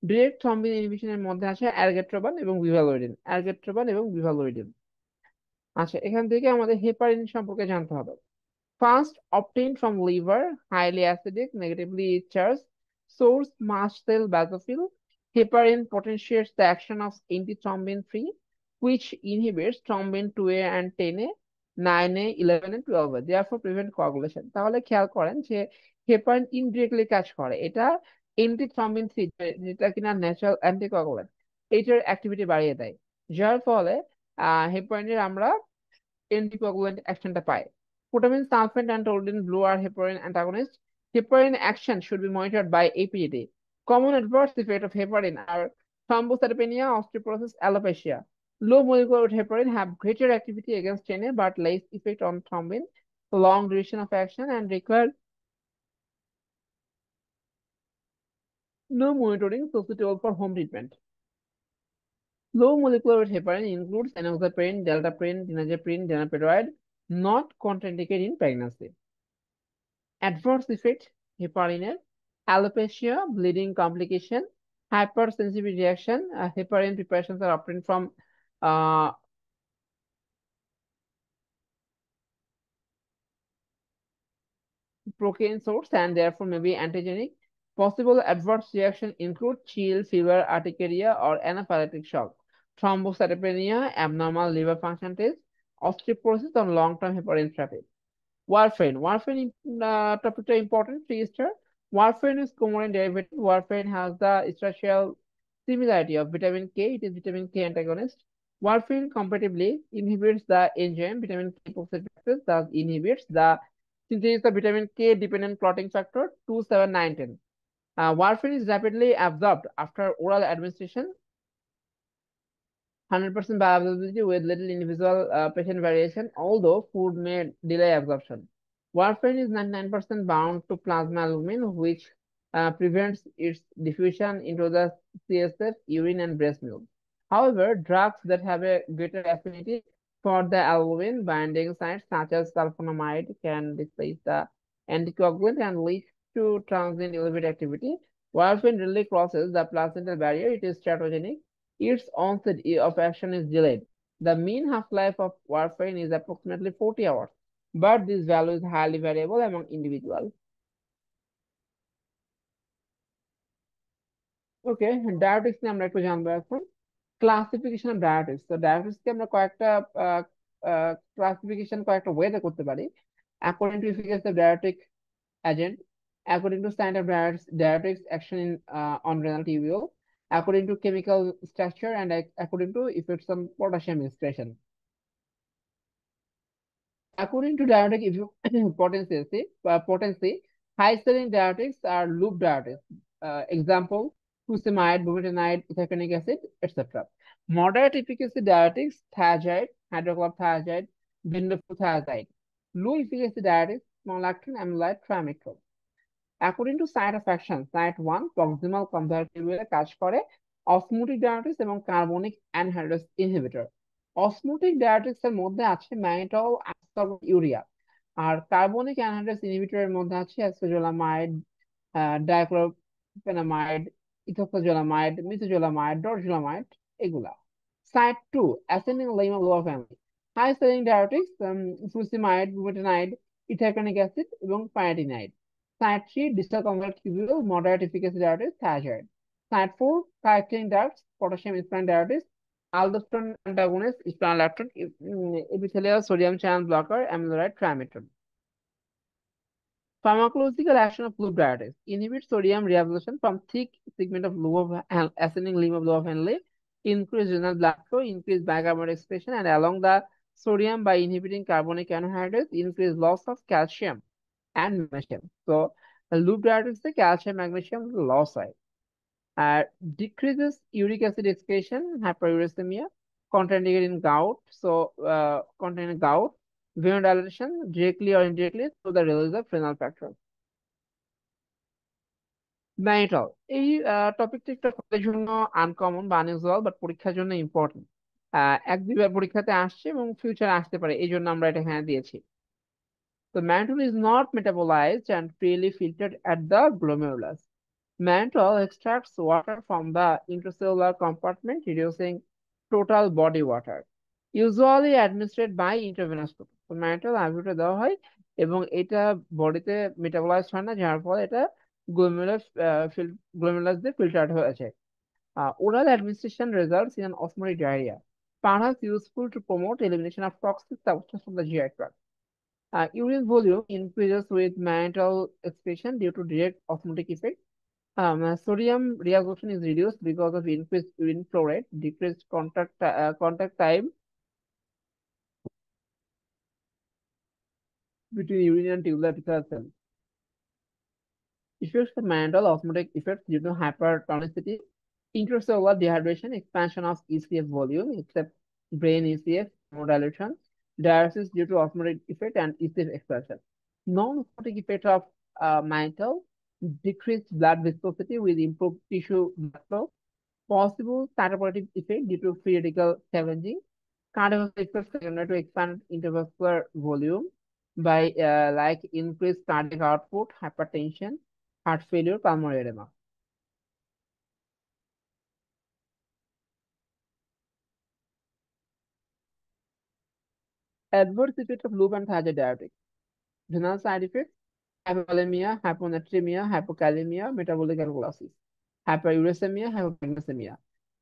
direct thrombin ইনহিবিশনের মধ্যে আছে অ্যালগেট্রোবান এবং বিভালোইডিন। আচ্ছা, এখান থেকে আমাদের হেপারিন সম্পর্কে জানতে হবে। First, obtained from liver, highly acidic, negatively charged, source mast cell basophil. Heparin potentiates the action of antithrombin 3, which inhibits thrombin 2A and 10A, 9A, 11 and 12A. Therefore, prevent coagulation. তাহলে খেয়াল করেন যে heparin indirectly কাজ করে। এটা এন্টিথ্রম্বিন 3, যেটা কিনা natural anticoagulant, এইটার অ্যাক্টিভিটি বাড়িয়ে দেয়, যার ফলে হেপারিনের আমরা anticoagulant actionটা পায়। Protamine sulfate and toluene blue are heparin antagonists. Heparin action should be monitored by APD. Common adverse effects of heparin are thrombocytopenia, osteoporosis, alopecia. Low molecular weight heparin have greater activity against TNA but less effect on thrombin, long duration of action, and require no monitoring, so suitable for home treatment. Low molecular weight heparin includes enoxaparin, deltaparin, diazepam, dinoperoide, not contraindicated in pregnancy. Adverse effect heparin, alopecia, bleeding complication, hypersensitivity reaction. Heparin preparations are obtained from uh, protein source and therefore may be antigenic. Possible adverse reaction include chill, fever, urticaria, or anaphylactic shock, thrombocytopenia, abnormal liver function test, osteoporosis, on long-term heparin therapy. Warfarin. Topicটা important, 3 star. Warfarin is coumarin derivative. Warfarin has the structural similarity of vitamin K. It is vitamin K antagonist. Warfarin comparatively inhibits the enzyme vitamin K oxidase, thus inhibits the synthesis of vitamin K dependent clotting factor 2, 7, 9, 10. Warfarin is rapidly absorbed after oral administration, 100% bioavailability with little individual patient variation, although food may delay absorption. Warfarin is 99% bound to plasma albumin, which prevents its diffusion into the CSF, urine, and breast milk. However, drugs that have a greater affinity for the albumin binding sites, such as sulfonamide, can displace the anticoagulant and lead to transient elevated activity. Warfarin rarely crosses the placental barrier. It is teratogenic. Its onset of action is delayed. The mean half-life of warfarin is approximately 40 hours, but this value is highly variable among individuals. Okay, diabetics নিয়ে আমরা একটু জানবো এখন। Classification of diabetics. তো ডায়াবেটিক্সকে আমরা কয়েকটা ওয়েতে করতে পারি। According to efficacy of diabetic agent, according to standard diuretics action on renal tubule, according to chemical structure, and according to effects on potassium excretion. According to diuretic potency, high-selling diuretics are loop diuretics. Example, furosemide, bumetanide, ethaconic acid, etc. Moderate efficacy diuretics, thiazide, hydrochlorothiazide, benzopyrrolizide. Low efficacy diuretics, prolactin, amylite, trimethoprim. According to site of action, site 1 proximal conveyor টিউবুলে কাজ করে osmotic diabetes এবং carbonic anhydrase inhibitor. Osmotic diabetes এর মধ্যে আছে mannitol, ascorbic, urea. আর carbonic anhydrase ইনহিবিটরের মধ্যে আছে acetazolamide, dichlorphenamide, ethoxzolamide, methazolamide, dorzolamide, এগুলা। সাইট 2 অ্যাসেন্ডিং লিমা লোয়া ফ্যামিলি। High ceiling diabetics, furosemide, bumetanide, ethacrynic acid এবং piretanide. Site 3, distal conveyor tubule, moderate efficacy diuretics, thiazide. Site 4, cycling drugs, potassium inspirant diuretics, aldosterone antagonist, spironolactone, epithelial sodium channel blocker, amiloride, trimethoprim. Pharmacological action of loop diuretics inhibits sodium reabsorption from thick segment of lobe of ascending limb of lobe of Henle, increase renal blood flow, increase bicarbonate excretion, and along the sodium by inhibiting carbonic anhydrase, increase loss of calcium and magnesium. So the loop diuretics the calcium magnesium loss হয় আর decreases uric acid excretion, hyperuricemia, contraindicated in gout. So content in gout, venodilation directly or indirectly through the release of renal factor. Mannitol এই টপিকটা একটু আপনাদের জন্য uncommon বা unusual but পরীক্ষার জন্য important. এক দুইবার পরীক্ষাতে আসছে এবং ফিউচারে আসতে পারে, এই জন্য আমরা এটা এখানে দিয়েছি। তো mannitol is not metabolized and freely filtered at the glomerulus. Mannitol extracts water from the intracellular compartment, reducing total body water. Usually administered by intravenous route. তো mannitol আইভিটা দেওয়া হয় এবং এটা বডিতে মেটাবলাইজ হয় না, যার ফলে এটা গ্লোমেরুলাস গ্লোমেরুলাস দিয়ে ফিল্টার্ড হয়েছে। Oral administration results in an osmotic diarrhea, perhaps useful to promote elimination of toxic substances from the GI tract. Urine volume increases with mannitol excretion due to direct osmotic effect. Sodium reabsorption is reduced because of increased urine flow rate, decreased contact time between urine and tubular epithelial cells. Effects of mannitol osmotic effects due to hypertonicity, intracellular dehydration, expansion of ECF volume, except brain ECF, hemodilution, diuresis due to osmotic effect and ECF expansion. Non-osmotic effect of mannitol, decreased blood viscosity with improved tissue blood flow, possible cytoplasmic effect due to free radical scavenging, cardiovascular effects secondary to expand intravascular volume by like increased cardiac output, hypertension, heart failure, pulmonary edema. Adverse effect of loop and thiazide diuretics. Renal side effects: hypovolemia, hyponatremia, hypokalemia, metabolic alkalosis, hyperuricemia, hypomagnesemia.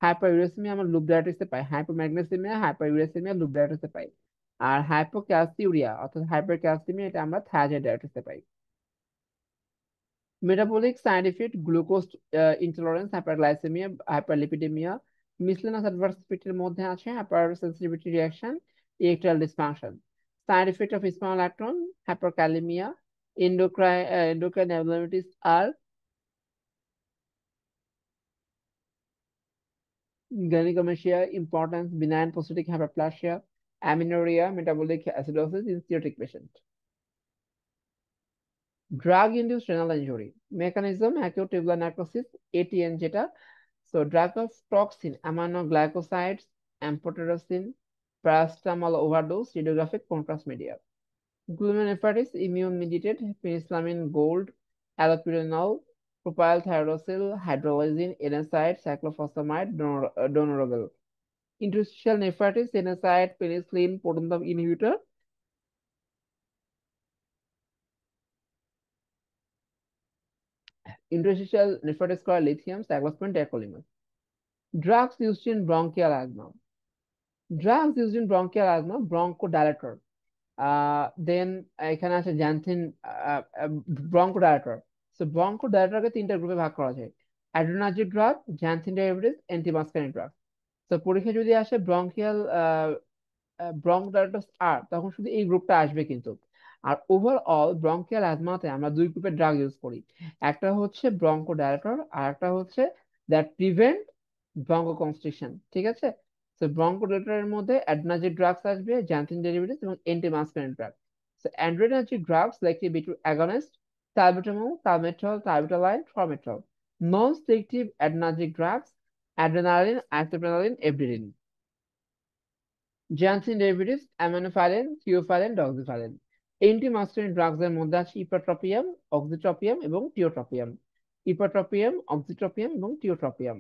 Hyperuricemia আমরা loop ডায়াবেটিসে পাই, হাইপোম্যাগনেসিমিয়া, হাইপারইউরেসিমিয়া loop ডায়াবেটিসে পাই, আর হাইপোক্যালসিউরিয়া অর্থাৎ হাইপারক্যালসিমিয়া এটা আমরা thyroid ডায়াবেটিসে পাই। Metabolic side effect: glucose intolerance, hyperglycemia, hyperlipidemia. Miscellaneous adverse effect এর মধ্যে আছে hypersensitivity reaction, erectile dysfunction. Side effect of spironolactone: hyperkalemia, endocrine abnormalities are gynecomastia, importance, benign prostatic hyperplasia, amenorrhea, metabolic acidosis in cirrhotic patient. Drug induced renal injury mechanism: acute tubular necrosis, ATN যেটা। So drug of toxin, aminoglycosides, amphotericin, paracetamol overdose, radiographic contrast media. Glomerulonephritis, immune mediated, penicillamine gold, allopurinol, propylthiouracil, hydrolyzine, NSAID, cyclophosphamide, donorable. Interstitial nephritis, NSAID, penicillin, proton pump inhibitor. Interstitial nephritis করে lithium, cyclosporin, tacrolimus. Drugs used in bronchial asthma. Drugs used in bronchial asthma: bronchodilator. দেন এখানে আছে xanthine bronchodilator. So ব্রঙ্কোডাইলেটরকে তিনটা গ্রুপে ভাগ করা যায়: adrenergic drug, xanthine derivatives, অ্যান্টিমাস্কারিন drug. তো পরীক্ষা যদি আসে ব্রঙ্কিয়াল ব্রঙ্কোডাইলেটরস আর, তখন শুধু এই গ্রুপটা আসবে কিন্তু। আর ওভারঅল ব্রঙ্কিয়াল অ্যাজমাতে আমরা দুই গ্রুপের ড্রাগ ইউজ করি, একটা হচ্ছে ব্রঙ্কোডাইলেটর আর একটা হচ্ছে দ্যাট প্রিভেন্ট ব্রঙ্কোকনস্ট্রিকশন, ঠিক আছে। তো ব্রঙ্কোডাইলেটরের মধ্যে অ্যাড্রেনার্জিক ড্রাগস আসবে, জ্যানথিন ডেরিভেটিভস এবং অ্যান্টিমাস্কারিন drug. So adrenergic drugs selective beta agonist, salbutamol, salmeterol, salbutamol, formoterol. Non-selective adrenergic drugs: adrenaline, isoprenaline, epinephrine. Janssen derivatives: aminophylline, theophylline, doxyphylline. Antimuscarinic drugs এর মধ্যে আছে ইপাট্রপিয়াম, অক্সিট্রপিয়াম এবং টিওট্রপিয়াম। ইপাট্রপিয়াম, অক্সিট্রপিয়াম এবং টিওট্রপিয়াম।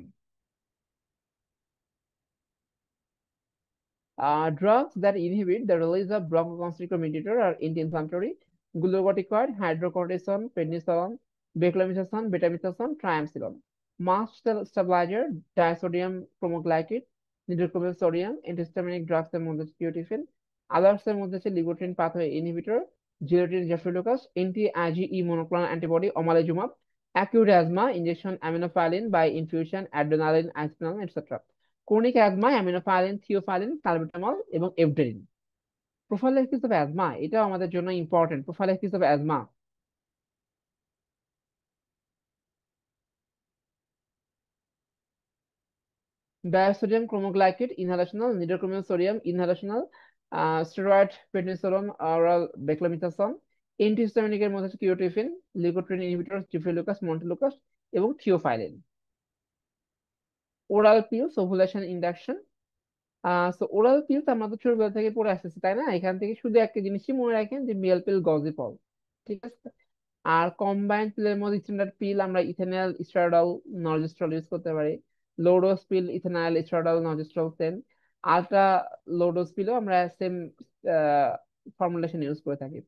Drugs that inhibit the release of bronchoconstrictor mediator are anti-inflammatory: glucocorticoid, hydrocortisone, prednisolone, beclomethasone, betamethasone, triamcinolone. Mast cell stabilizer: disodium chromoglycate, nitrocobalt sodium. Antihistaminic drugs এর মধ্যে টিওটিফেন। Others এর মধ্যে আছে লিগোট্রিন pathway inhibitor, gelatin jaffrelocus, anti-IgE monoclonal antibody omalizumab, acute asthma, injection aminophylline by infusion, adrenaline, isoprenaline, etc. Chronic asthma aminophylline, theophylline, salbutamol এবং ephedrine. Prophylaxis of asthma, এটাও আমাদের জন্য important. Prophylaxis of asthma, disodium cromoglycate inhalational, nedocromil sodium inhalational, steroid prednisolone oral beclomethasone. এন্টিহিস্টামিনিকের মধ্যে আছে ketotifen, leukotriene inhibitor, zafirlukast, montelukast এবং theophylline. Oral pills, ovulation induction. Oral pills আমরা তো ছোটবেলা থেকে পড়ে আসতেছি, তাই না? এখান থেকে শুধু একটা জিনিসই মনে রাখেন, যে মিয়াল পিল, গজিপল। ঠিক আছে। আর কম্বাইন্ড পিলের মধ্যে স্ট্যান্ডার্ড পিল আমরা ইথেনল স্ট্রাডল নর্জেস্ট্রল ইউজ করতে পারি। Low dose pill ethinyl estradiol norgestrel same. Ultra low dose পিলও আমরা সেম ফর্মুলেশন ইউজ করে থাকি।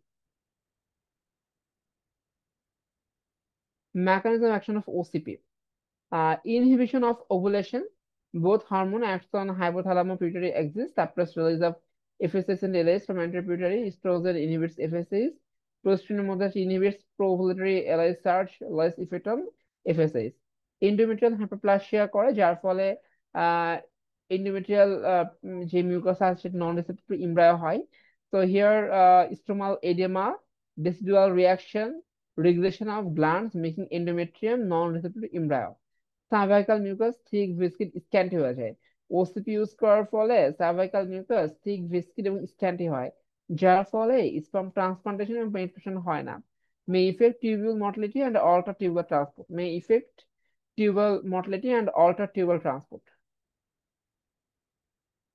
Mechanism action of OCP, inhibition of ovulation. Both hormone acts on hypothalamus pituitary axis, suppress release of FSH and LH from anterior pituitary. Estrogen inhibits FSH. Progesterone mode inhibits pro-ovulatory LH surge, less effect on FSH. Endometrial hyperplasia করে, যার ফলে endometrial যে mucus আছে সেটা নন রিসেপ্টিভ two embryo হয়। তো here stromal oedema, decidual reaction, regression of glands making endometrium non-receptive to embryo. Cervical mucus thick viscid scanty হয়ে যায়। ওসিপি ইউজ করার ফলে সার্ভাইকাল মিউকাস থিক ভিসকিড এবং স্ক্যান্টি হয়, যার ফলে স্পার্ম ট্রান্সপ্লান্টেশন এবং পেনিট্রেশন হয় না। May effect tubule motility and alter tubal transport. May effect tubal motility and alter tubal transport.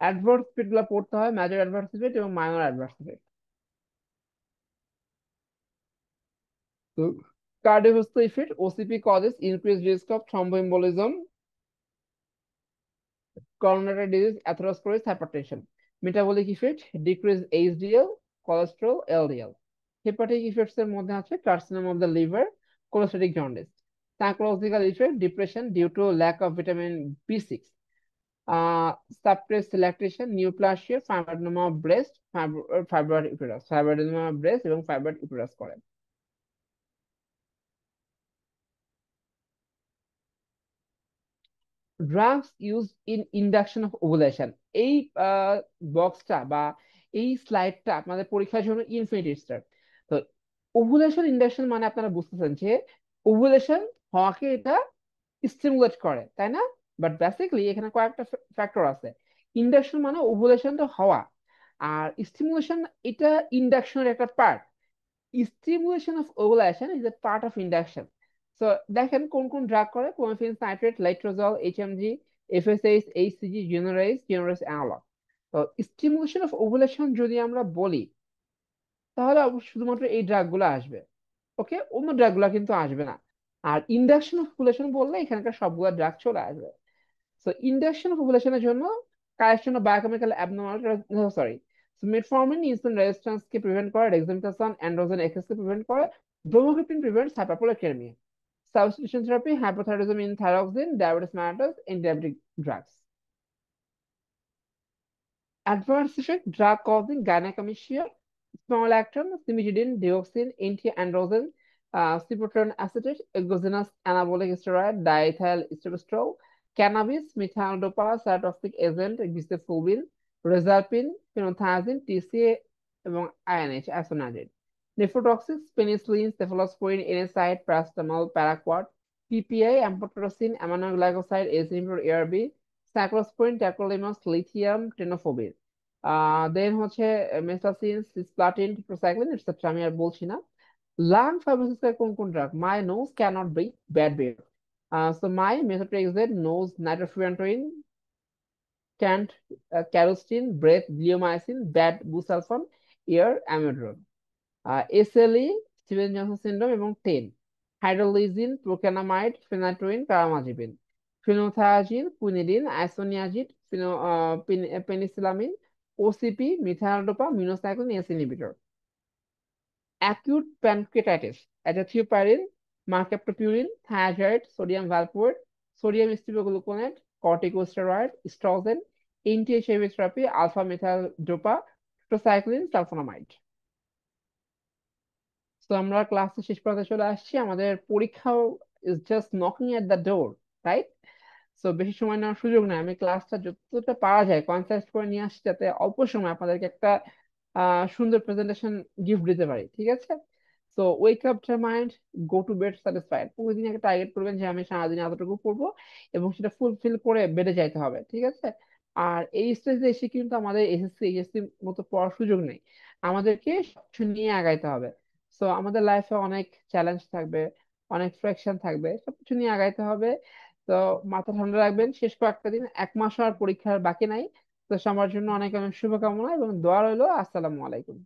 Adverse effect গুলো পড়তে হয়, মেজর অ্যাডভার্স ইফেক্ট এবং মাইনর অ্যাডভার্স ইফেক্ট। তো cardiovascular effect, OCP causes increased risk of thromboembolism, coronary disease, atherosclerosis, hypertension. Metabolic effect, decrease HDL, cholesterol, LDL. Hepatic effects এর মধ্যে আছে carcinoma of the liver, cholestatic jaundice. Psychological effect, depression due to lack of vitamin B6. Suppressed lactation, neoplasia, fibroadenoma of breast, fibroid uterus, fibroadenoma of breast এবং fibroid uterus করে। Drugs use in induction of ovulation. এই বক্সটা বা এই স্লাইডটা আপনাদের পরীক্ষার জন্য infinity star. তো ওভুলেশন ইন্ডাকশন মানে আপনারা বুঝতেছেন যে ওভুলেশন হওয়াকে এটা স্টিমুলেট করে, তাই না? বাট বেসিক্যালি এখানে কয়েকটা ফ্যাক্টর আছে। ইন্ডাকশন মানে ওভুলেশনটা হওয়া, আর স্টিমুলেশন এটা ইন্ডাকশনের একটা part. Stimulation of ovulation is a part of induction. So দেখেন কোন কোন ড্রাগ করে: clomiphene citrate, letrozole, HMG, FSH, HCG, GnRH analogue. তো স্টিমুলেশন অফ ওভুলেশন যদি আমরা বলি, তাহলে শুধুমাত্র এই ড্রাগ গুলো আসবে। ওকে, অন্য ড্রাগ গুলো কিন্তু আসবে না। আর ইন্ডাকশন অফ ওভুলেশন বললে এখানকার সবগুলো ড্রাগ চলে আসবে। সো ইন্ডাকশন অফ ওভুলেশনের জন্য correction of biochemical abnormality, sorry, metformin insulin resistance কে প্রিভেন্ট করে, ডেক্সামেথাসোন অ্যান্ড্রোজেন এক্সেস কে প্রিভেন্ট করে, bromocriptine prevents hyperprolactinemia, substitution therapy, hypothyroidism in thyroxine, diabetes mellitus, antidiabetic drugs. Adverse effect, drug causing gynecomastia, spironolactone, cimetidine, dioxin, anti-androgen, cyproterone acetate, exogenous anabolic steroid, diethyl esterostrol, cannabis, methyl-dopa, cytotoxic agent, bisulfite, reserpine, phenothiazine, TCA এবং INH, isoniazid. Nephrotoxics, penicillin, cephalosporin, NSAID, paracetamol, paraquat, PPI, amphotericin, aminoglycoside, azinipro ARB, cyclosporine, tacrolimus, lithium, tenofovir. Then হচ্ছে মেসাসিন, cisplatin, টিপ্রোসাইক্লিন etcetera, আমি আর বলছি না। Lung fibrosis এর কোন কোন drug? My nose can't breathe, bad beer. So my methotrexate, nose nitrofurantoin, can't carmustine, breathe bleomycin, bad busulfan, air amiodarone. SLE, Steven Johnson syndrome এবং TEN. Hydralazine, procainamide, phenytoin, carbamazepine. Phenothiazine, quinidine, isoniazid, penicillamine, OCP, methyldopa, minocycline, ACE inhibitor. Acute pancreatitis, azathioprine, mercaptopurine, thiazide, sodium valproate, sodium stibogluconate, corticosteroid, oestrogen, anti HIV therapy, alpha methyldopa, tetracycline, sulfonamide. তো আমরা ক্লাসে শেষ পর্যায়ে চলে আসছি, আমাদের পরীক্ষাও is just knocking at the door, right? So বেশি সময় নেওয়ার সুযোগ নেই, আমি ক্লাসটা যতটা পারা যায় কনসাইজ করে নিয়ে আসছি, যাতে অল্প সময় আপনাদেরকে একটা সুন্দর প্রেজেন্টেশন গিফট দিতে পারি, ঠিক আছে? So wake up your mind, go to bed satisfied. প্রতিদিন একটা টার্গেট করবেন যে আমি সারাদিন এতটুকু পড়বো, এবং সেটা ফুলফিল করে বেডে যাইতে হবে, ঠিক আছে? আর এই স্টেজে এসে কিন্তু আমাদের এসএসসি এইচএসসি মতো পড়ার সুযোগ নেই, আমাদেরকে সবকিছু নিয়ে আগাইতে হবে। সো আমাদের লাইফে অনেক চ্যালেঞ্জ থাকবে, অনেক ফ্রিকশন থাকবে, সবকিছু নিয়ে আগাইতে হবে। তো মাথা ঠান্ডা রাখবেন, শেষ কয়েকটা দিন, 1 মাস আর পরীক্ষার বাকি নাই। তো সবার জন্য অনেক অনেক শুভকামনা এবং দোয়া রইলো। আসসালামু আলাইকুম।